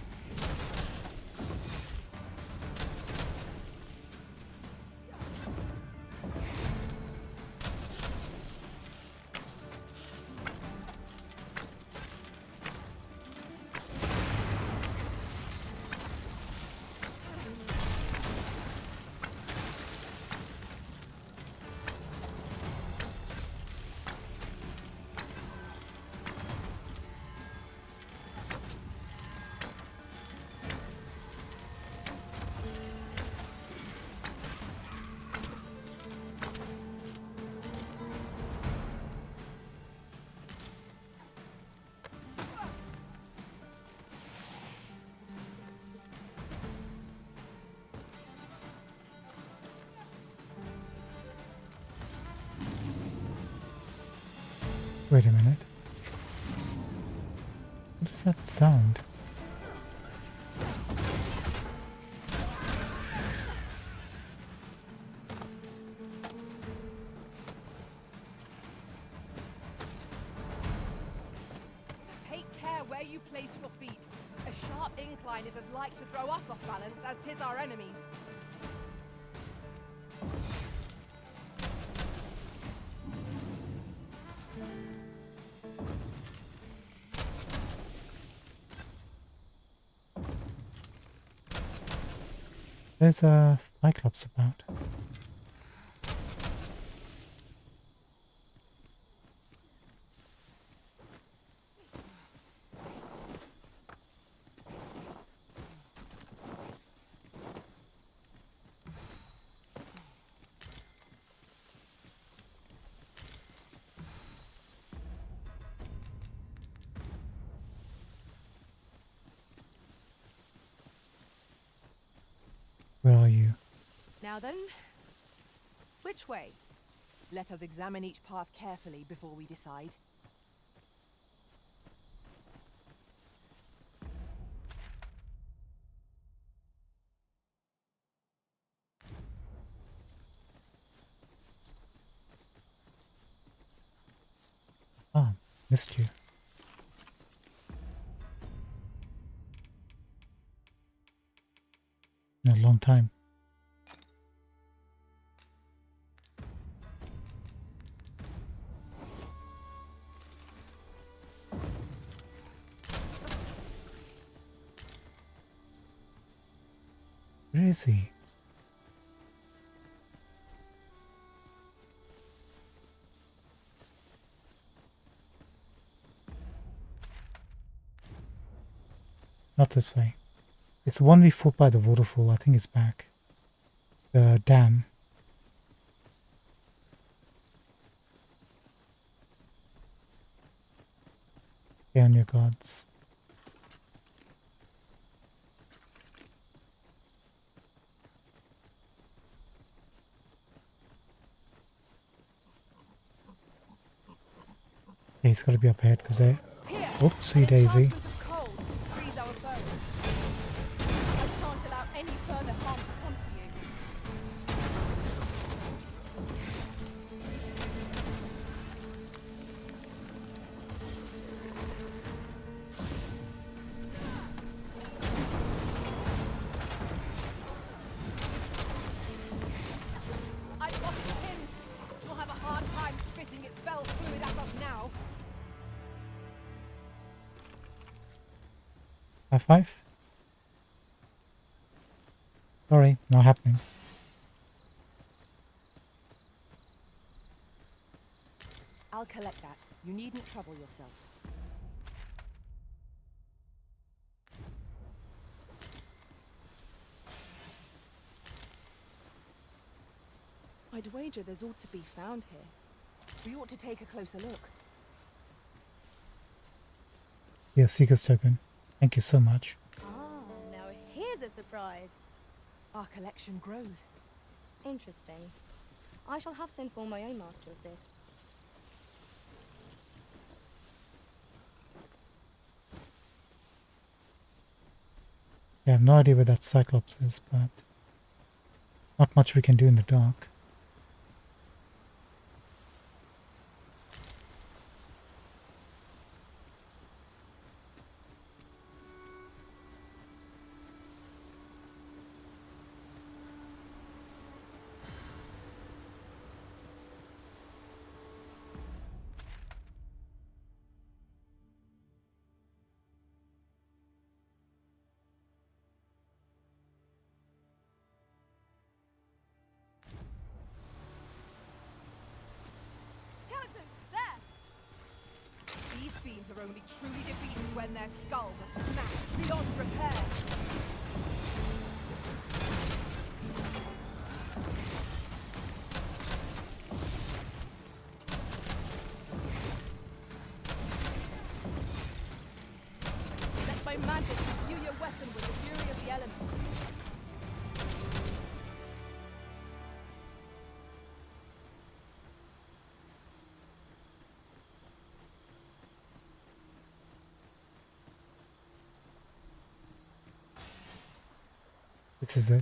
Wait a minute. What is that sound? place your feet. A sharp incline is as like to throw us off balance as 'tis our enemies. There's a Cyclops about. Where are you? Now then, which way? Let us examine each path carefully before we decide. Ah, missed you. In a long time. Where is he? Not this way. It's the one we fought by the waterfall. I think it's back. The dam. Stay on your guards. Yeah, he's got to be up ahead because they... Oopsie daisy. I shan't allow any further harm to come to you. I've got it pinned. You'll have a hard time spitting its spell fluid at us now. High five? Sorry, not happening. I'll collect that. You needn't trouble yourself. I'd wager there's ought to be found here. We ought to take a closer look. Yeah, Seeker's token. Thank you so much. Ah, now here's a surprise. Our collection grows. Interesting. I shall have to inform my own master of this. Yeah, I have no idea where that Cyclops is, but not much we can do in the dark. Skeletons, there! These fiends are only truly defeated when their skulls are smashed beyond repair. Let my magic imbue your weapon with the fury of the elements.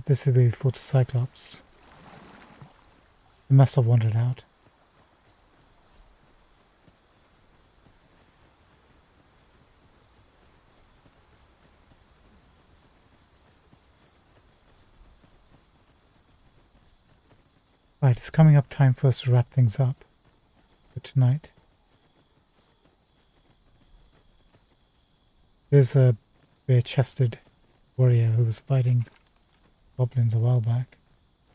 This is where we fought the Cyclops. It must have wandered out. Right, it's coming up time for us to wrap things up for tonight. There's a bare-chested warrior who was fighting goblins a while back.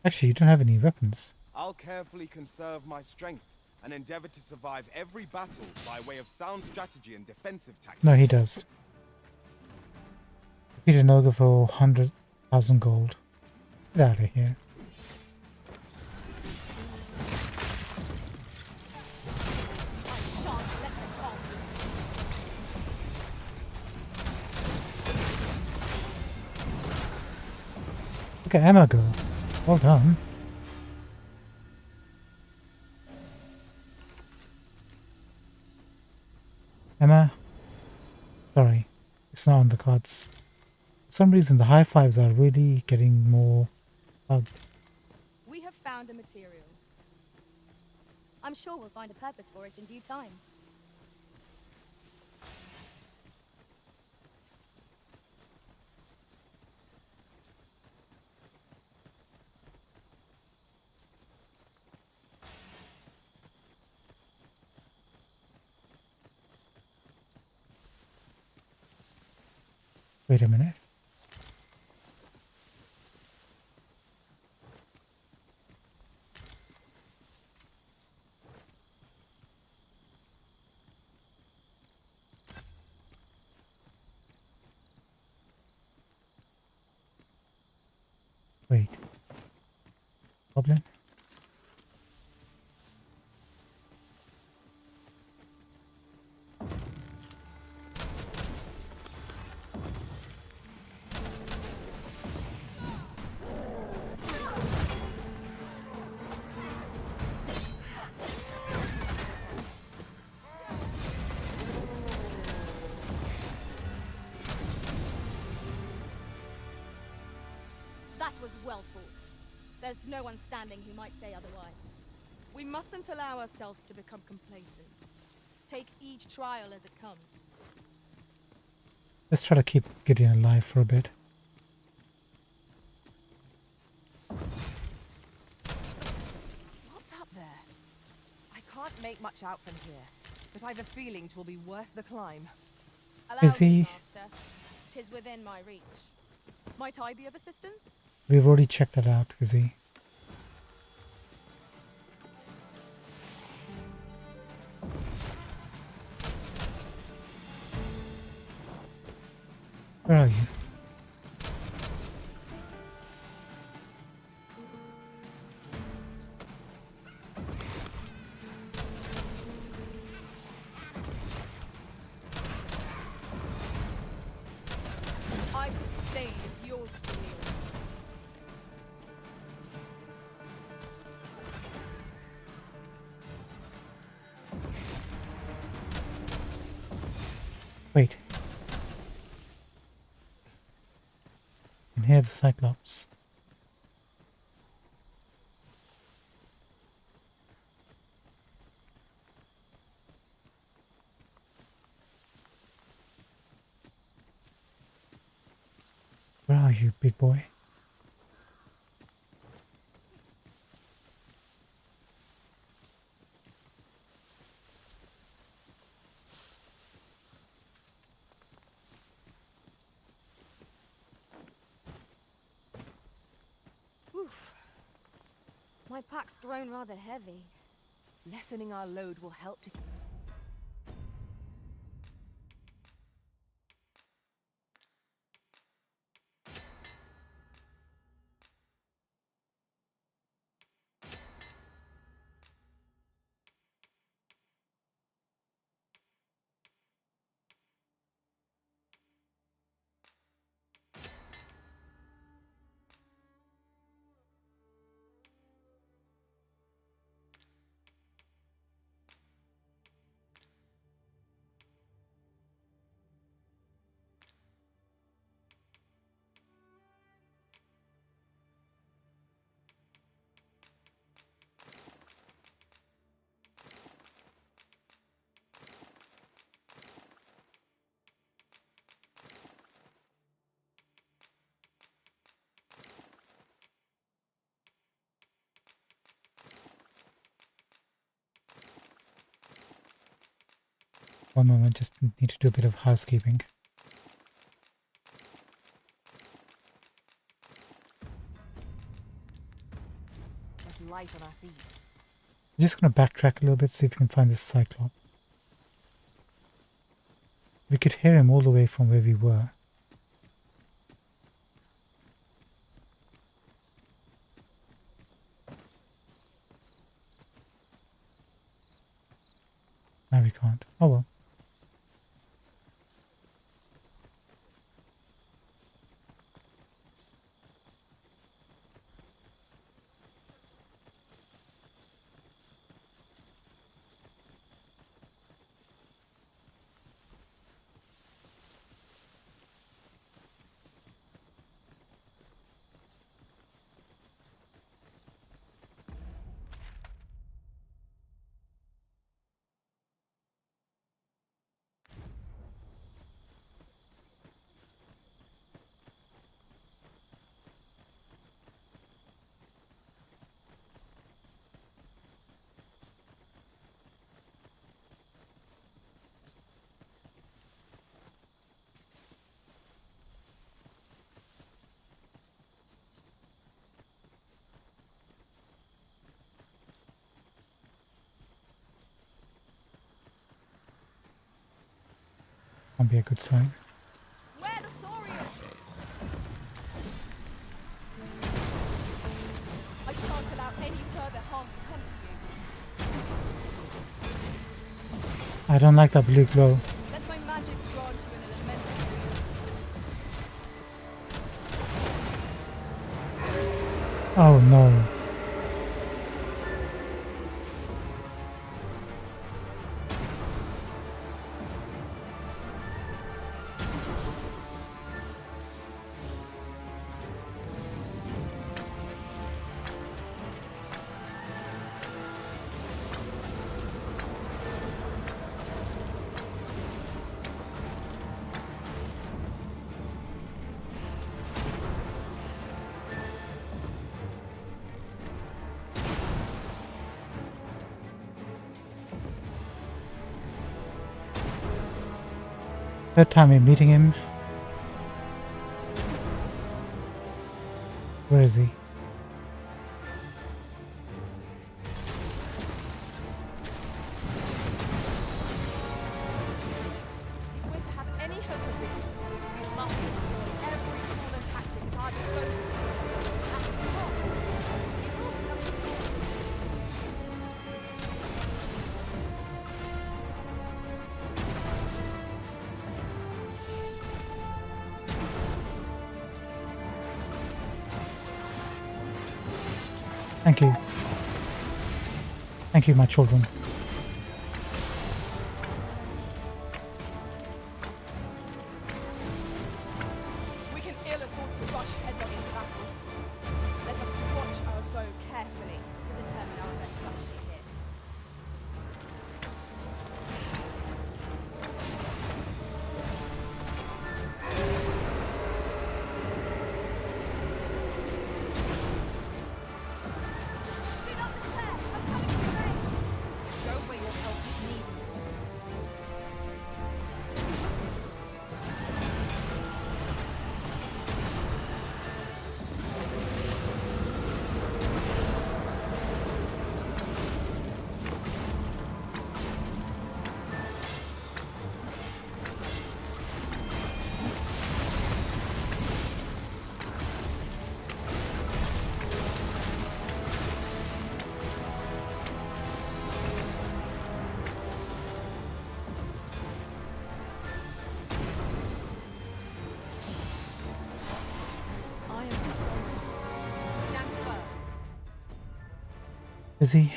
Actually, you don't have any weapons. I'll carefully conserve my strength and endeavor to survive every battle by way of sound strategy and defensive tactics. No, he does. Defeat an ogre for 100,000 gold. Get out of here. Look at Emma go. Well done. Emma. Sorry, it's not on the cards. For some reason, the high fives are really getting more bugged. We have found a material. I'm sure we'll find a purpose for it in due time. Wait a minute. Wait. Goblin? That was well fought. There's no one standing who might say otherwise. We mustn't allow ourselves to become complacent. Take each trial as it comes. Let's try to keep Gideon alive for a bit. What's up there? I can't make much out from here, but I've a feeling 'twill be worth the climb. Allow Is me, he- Master. 'Tis within my reach. Might I be of assistance? We've already checked that out, Vizzy. Where are you? I sustain is yours to wield. Wait. And here the Cyclops. Where are you, big boy? Oof. My pack's grown rather heavy. Lessening our load will help to... One moment, just need to do a bit of housekeeping. There's light on our feet. I'm just going to backtrack a little bit, see if we can find this Cyclops. We could hear him all the way from where we were. Now we can't. Oh well. Can't be a good sign. Where the Saurian? I shan't allow any further harm to come to you. I don't like that blue glow. Let my magics grant you an elemental. Oh no. Third time we're meeting him. Where is he? If we're to have any hope of victory, we must employ every tool and tactic at our disposal. At the cost, it all becomes Thank you. Thank you, my children. We can ill afford to rush headlong into battle. Let us watch our foe carefully to determine our best strategy here. Do not despair! I'm coming to your aid! Go where your help is needed. I am sorry. Stand firm. Is he?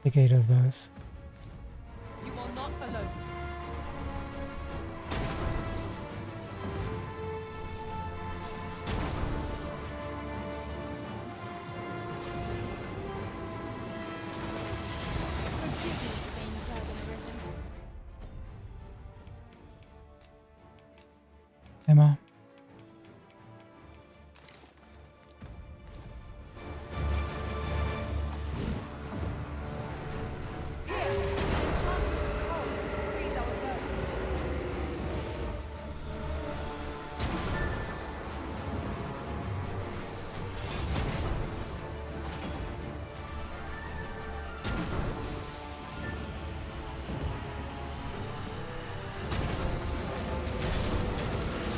Take 8 of those. You are not alone. Forgive me for being a burden, Griffin. Emma.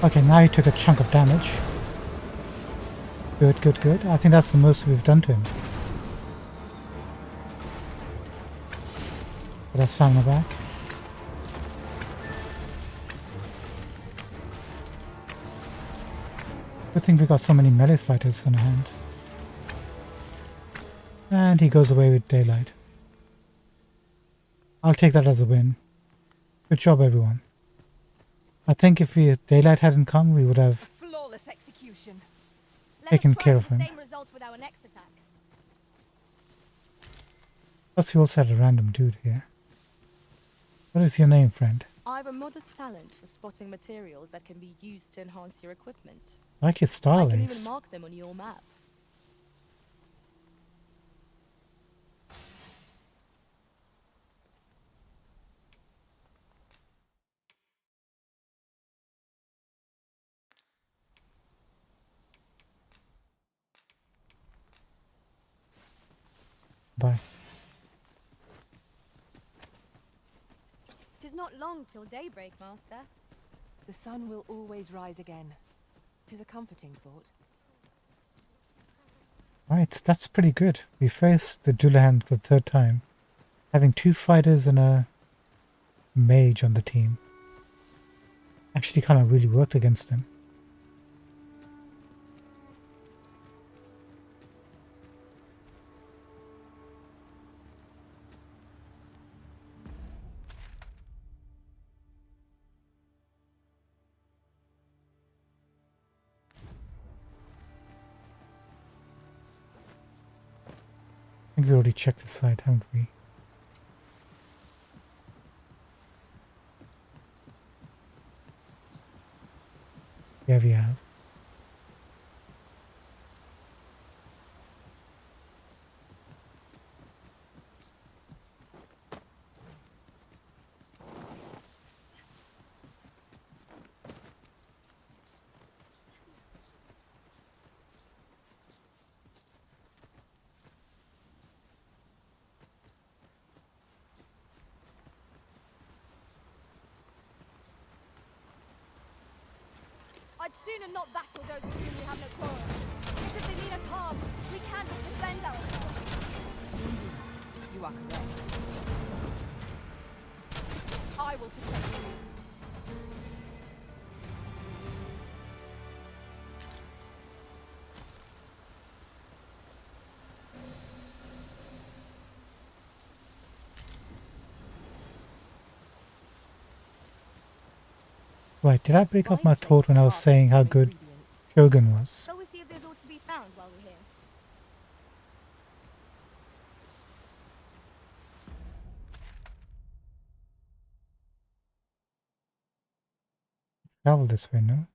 Okay, now he took a chunk of damage. Good, good, good. I think that's the most we've done to him. Get our stamina back. Good thing we got so many melee fighters on our hands. And he goes away with daylight. I'll take that as a win. Good job, everyone. I think if daylight hadn't come, we would have Flawless execution. taken care of him. Same result with our next attack. Plus, we also had a random dude here. What is your name, friend? I've a modest talent for spotting materials that can be used to enhance your equipment. I like your style, I can even Ace. mark them on your map. Bye. 'Tis not long till daybreak, Master. The sun will always rise again. 'Tis a comforting thought. Right, that's pretty good. We faced the Dullahan for the third time, having 2 fighters and a mage on the team. Actually kind of really worked against him. I think we already checked the site, haven't we? Yeah, we have. I'd sooner not battle those with whom we have no quarrel. Yet if they mean us harm, we cannot defend ourselves. Indeed, you are correct. I will protect you. Right, did I break up my thought when I was saying how good Shogun was? Shall we see if there's aught to be found while we're here? Travel this way, no?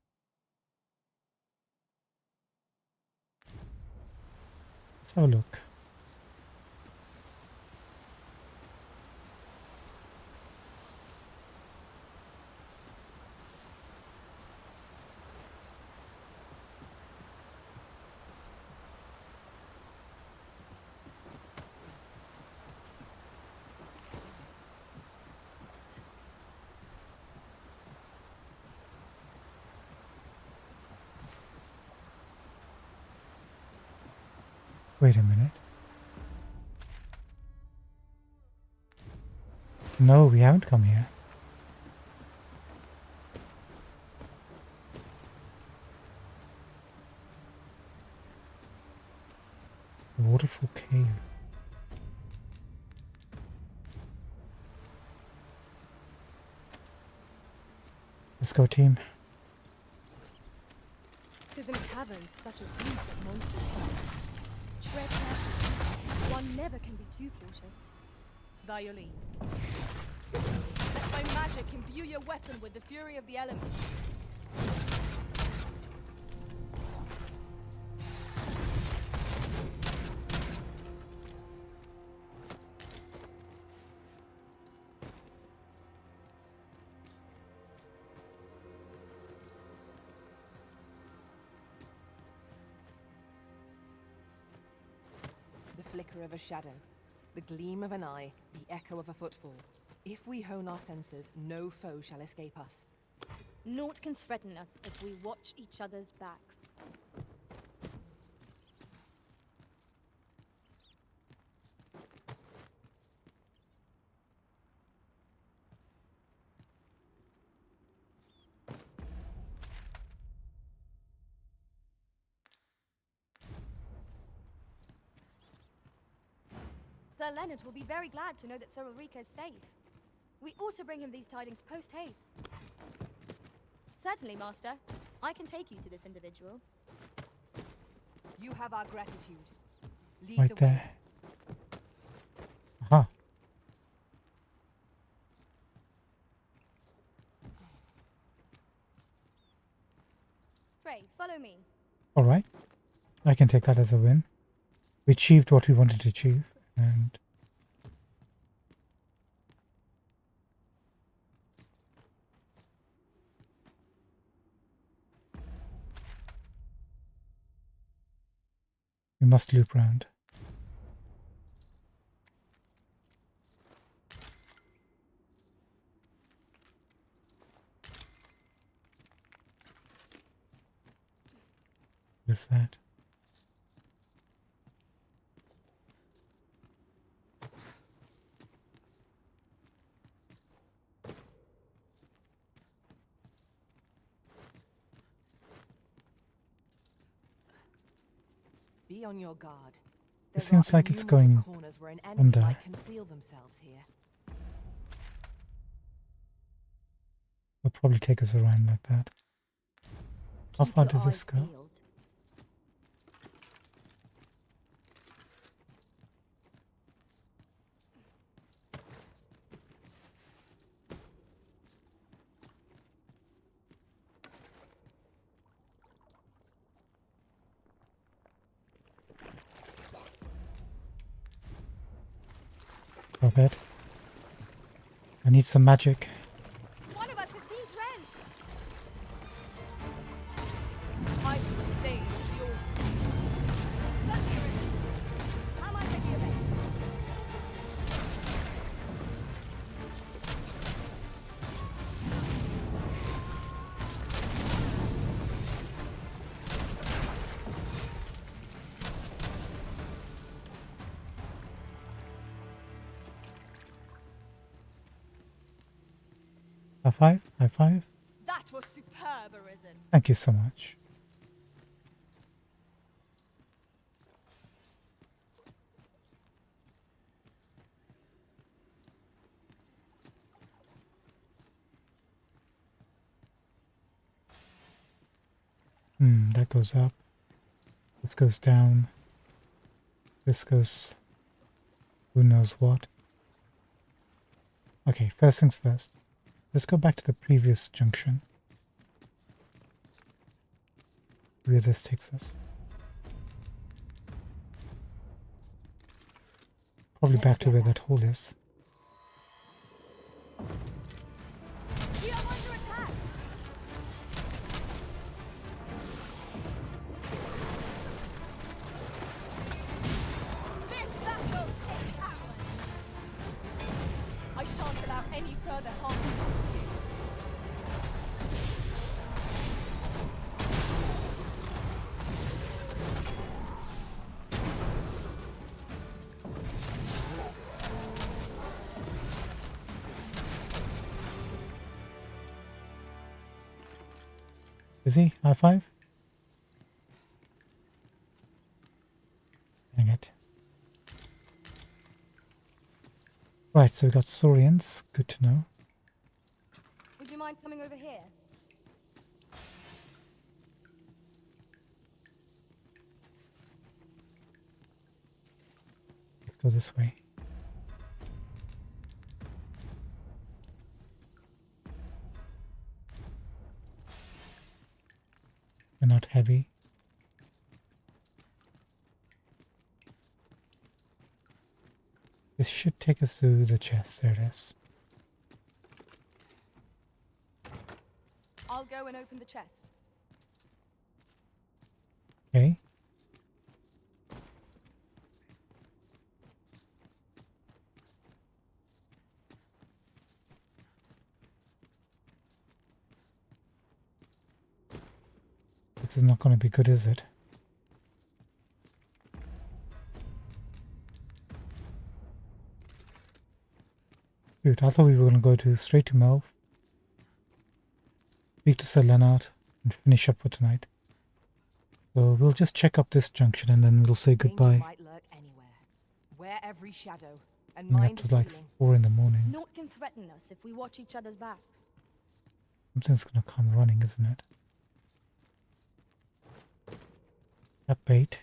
Let's have a look. Wait a minute. No, we haven't come here. Waterfall Cave. Let's go, team. 'Tis in caverns such as these that monsters come. Tread carefully. One never can be too cautious. Violin. Let my magic imbue your weapon with the fury of the elements. The flicker of a shadow, the gleam of an eye, the echo of a footfall. If we hone our senses, no foe shall escape us. Naught can threaten us if we watch each other's backs. Sir Leonard will be very glad to know that Sir Ulrika is safe. We ought to bring him these tidings post-haste. Certainly, Master. I can take you to this individual. You have our gratitude. Lead Right the way. there. Aha. Pray, follow me. Alright. I can take that as a win. We achieved what we wanted to achieve, and we must loop round. What is that? Be on your guard. It seems like it's going corners where an enemy under. might conceal themselves here. They'll probably take us around like that. How Keep far your does this eyes go? peeled. Stop it. I need some magic. One of us is being drenched. I sustain yours. Certainly, Risen. How might I be of aid? High five? High five? That was superb, Arisen. Thank you so much. That goes up. This goes down. This goes who knows what. Okay, first things first. Let's go back to the previous junction. Where this takes us. Probably back to where that hole is. We are under attack. This battle is ours. I shan't allow any further harm to come to you. Is he? High five? Dang it. Right, so we got Saurians. Good to know. Would you mind coming over here? Let's go this way. We're not heavy. This should take us to the chest. There it is. I'll go and open the chest. Okay. This is not going to be good, is it? Dude, I thought we were going to go straight to Melv, speak to Sir Leonard, and finish up for tonight. So we'll just check up this junction and then we'll say Danger goodbye. might lurk anywhere. Wear every shadow and Coming up mind to the like ceiling. 4 in the morning. Naught can threaten us if we watch each other's backs. Something's going to come running, isn't it? That bait.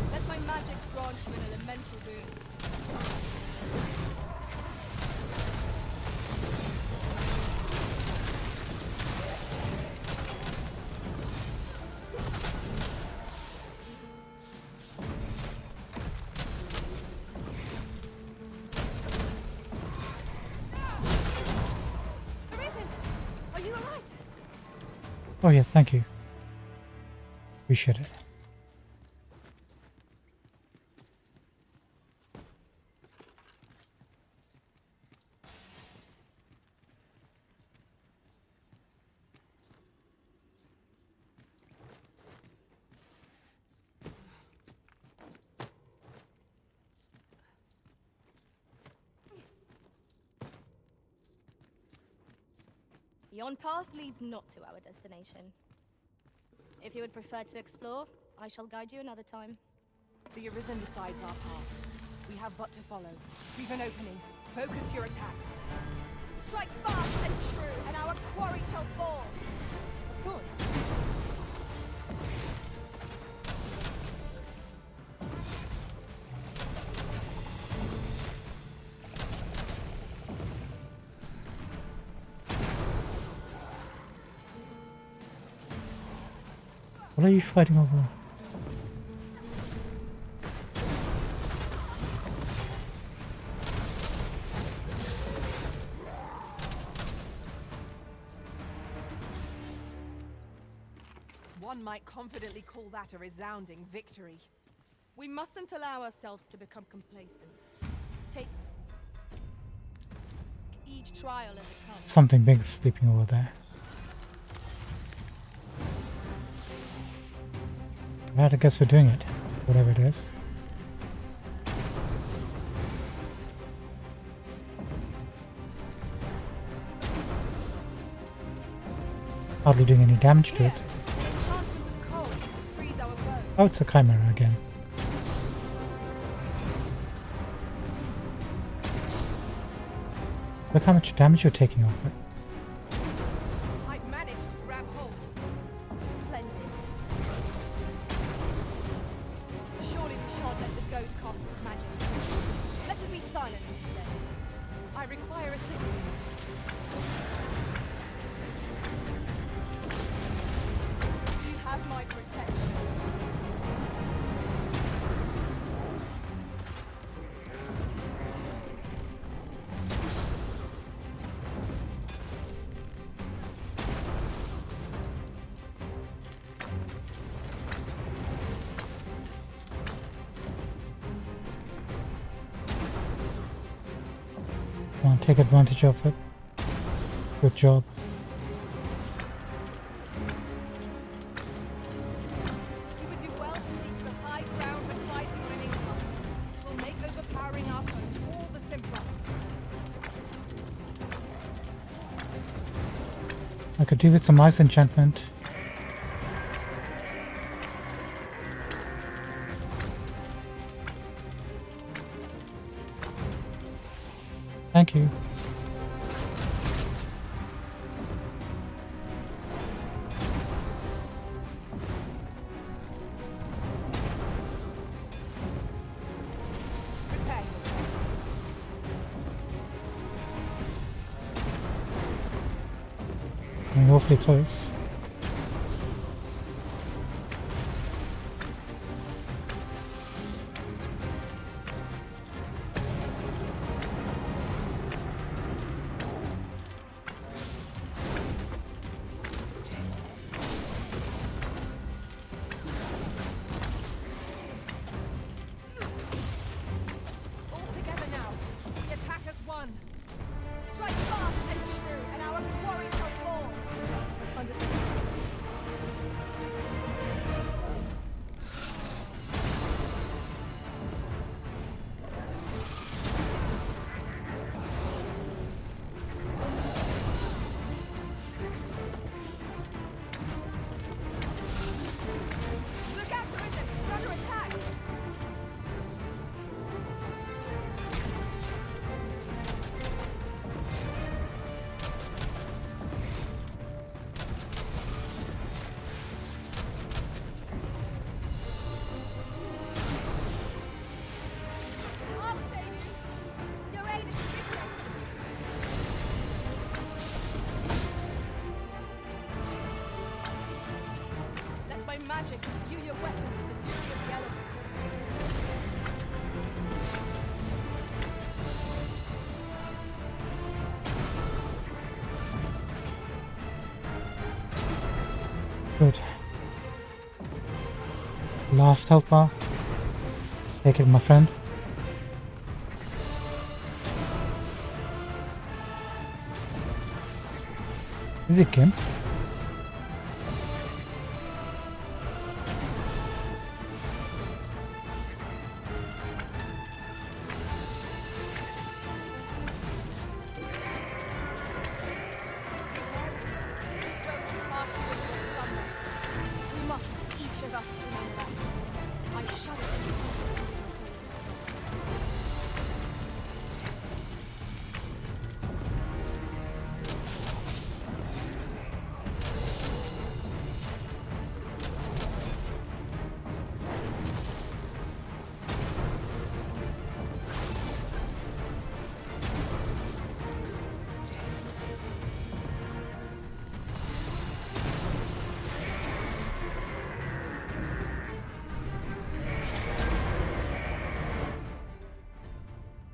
Let my magic grant you an elemental boon. Arisen! Are you alright? Oh yeah, thank you. Appreciate it. Yon path leads not to our destination. If you would prefer to explore, I shall guide you another time. The Arisen decides our path. We have but to follow. We've an opening. Focus your attacks. Strike fast and true, and our quarry shall fall. Of course. What are you fighting over? One might confidently call that a resounding victory. We mustn't allow ourselves to become complacent. Take each trial as it comes. Something big sleeping over there. Right, I guess we're doing it. Whatever it is. Hardly doing any damage to it. The enchantment of cold to freeze our bows. Oh, it's a chimera again. Look how much damage you're taking off it. I've managed to grab hold. Splendid. Surely we shan't let the goat cast its magic. Let it be silenced instead. I require assistance. You have my protection. Come on, take advantage of it. Good job. You would do well to seek the high ground when fighting on an incline. It will make overpowering our foes all the simpler. I could do with some ice enchantment. Thank you. Prepare yourself. Getting awfully close. My magic can view your weapon with the fury of the elements. Good. Last health bar. Take it, my friend. Is it Kim? This road will pass through into a slumber. We must, each of us, remain alert. I shudder to think.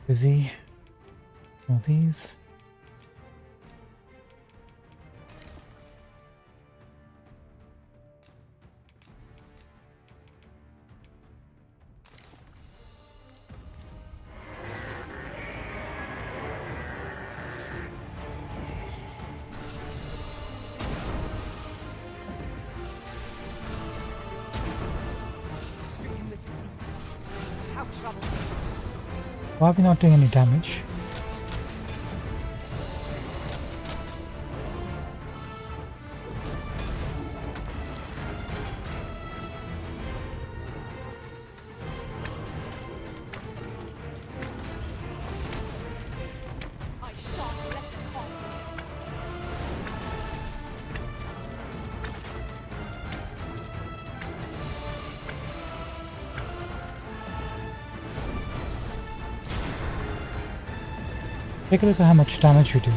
Busy. All these. Stricken with sleep. How troublesome. Why are we not doing any damage? I shan't let them off. Take a look at how much damage we do.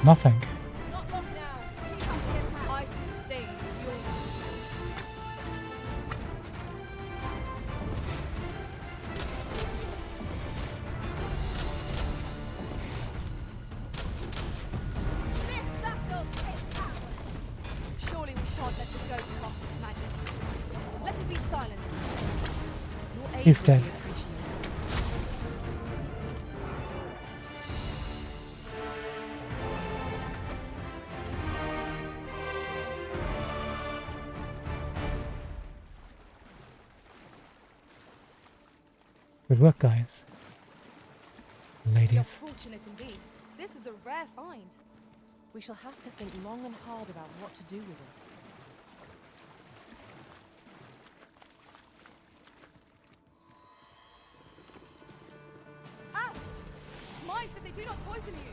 Nothing. Not long now. Keep up the attack. I sustain yours. This battle is ours. Surely we shan't let the goat cast its magics. Let it be silenced instead. Your aid He's will dead. be appreciated. Good work, guys. You're Ladies. fortunate indeed. This is a rare find. We shall have to think long and hard about what to do with it. Asps! Mind that they do not poison you!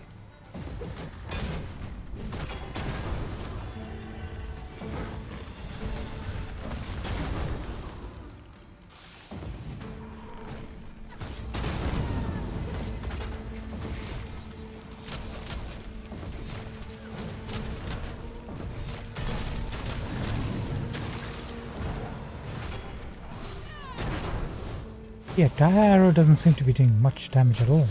Yeah, that arrow doesn't seem to be doing much damage at all.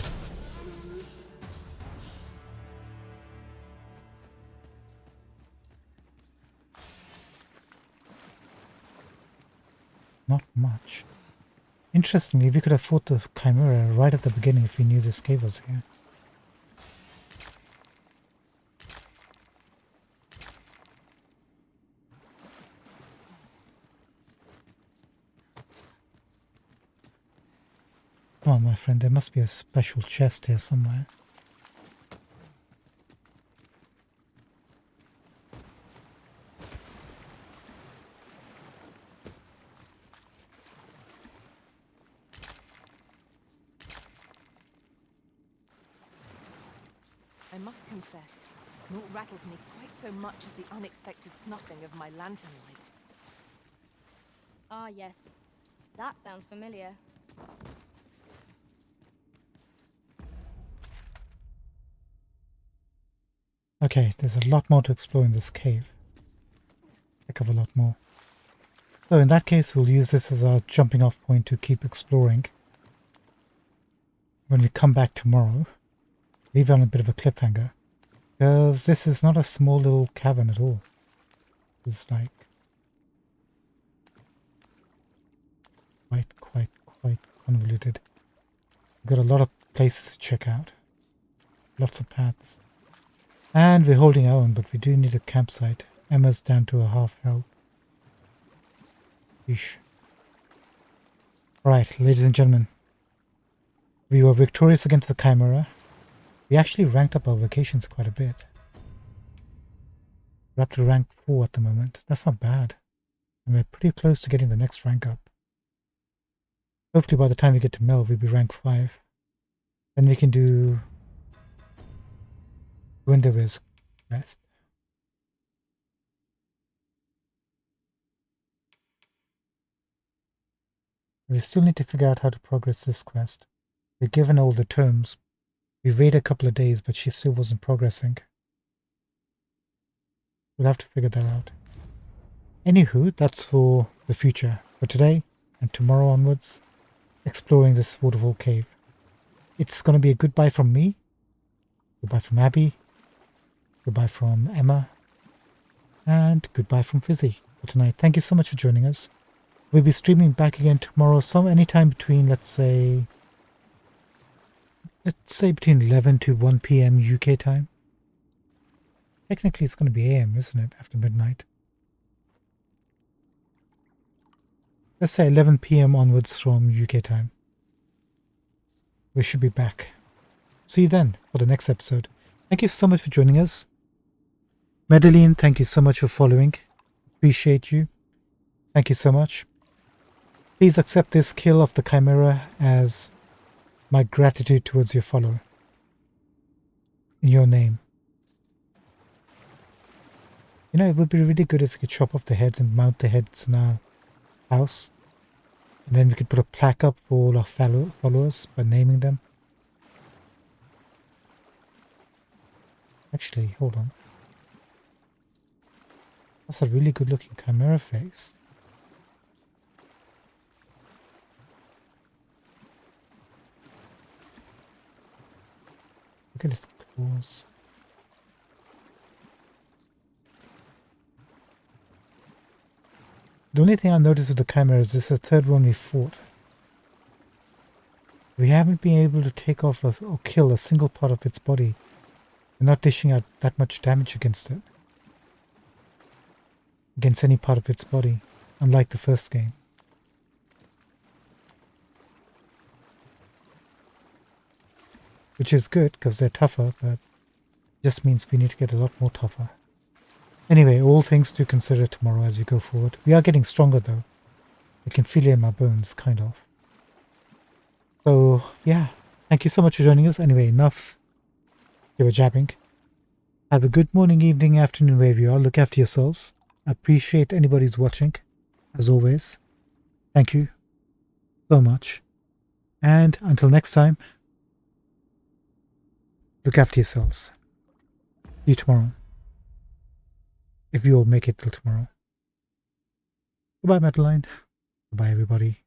Not much. Interestingly, we could have fought the Chimera right at the beginning if we knew this cave was here. Come on, my friend, there must be a special chest here somewhere. I must confess, naught rattles me quite so much as the unexpected snuffing of my lantern light. Ah, yes. That sounds familiar. Okay, there's a lot more to explore in this cave. heck of a lot more. So in that case, we'll use this as our jumping off point to keep exploring. When we come back tomorrow, leave it on a bit of a cliffhanger, because this is not a small little cavern at all. It's like quite convoluted. We've got a lot of places to check out, lots of paths, and we're holding our own, but we do need a campsite. Emma's down to a half health. Yeesh. Right, ladies and gentlemen, we were victorious against the Chimera. We actually ranked up our vocations quite a bit. We're up to rank 4 at the moment. That's not bad. And we're pretty close to getting the next rank up. Hopefully by the time we get to Mel, we'll be rank 5. Then we can do Winterwear's quest. We still need to figure out how to progress this quest. We've given all the terms. We've waited a couple of days, but she still wasn't progressing. We'll have to figure that out. Anywho, that's for the future. For today and tomorrow onwards, exploring this waterfall cave. It's going to be a goodbye from me, goodbye from Abby, goodbye from Emma, and goodbye from Fizzy for tonight. Thank you so much for joining us. We'll be streaming back again tomorrow, anytime between, let's say between 11 to 1 p.m. UK time. Technically it's going to be AM, isn't it? After midnight. Let's say 11 p.m. onwards from UK time. We should be back. See you then for the next episode. Thank you so much for joining us. Madeline, thank you so much for following. Appreciate you. Thank you so much. Please accept this kill of the Chimera as my gratitude towards your follower. In your name. You know, it would be really good if we could chop off the heads and mount the heads in our house. And then we could put a plaque up for all our followers by naming them. Actually, hold on. That's a really good looking Chimera face. Look at his claws. The only thing I noticed with the Chimera is this is the third one we fought. We haven't been able to take off or kill a single part of its body. We're not dishing out that much damage against it. Against any part of its body, unlike the first game. Which is good, because they're tougher, but just means we need to get a lot more tougher. Anyway, all things to consider tomorrow as we go forward. We are getting stronger though. I can feel it in my bones, kind of. So, yeah. Thank you so much for joining us. Anyway, enough. You were jabbing. Have a good morning, evening, afternoon, wherever you are. Look after yourselves. I appreciate anybody who's watching, as always. Thank you so much. And until next time, look after yourselves. See you tomorrow. If you all make it till tomorrow. Goodbye, Madeline. Goodbye, everybody.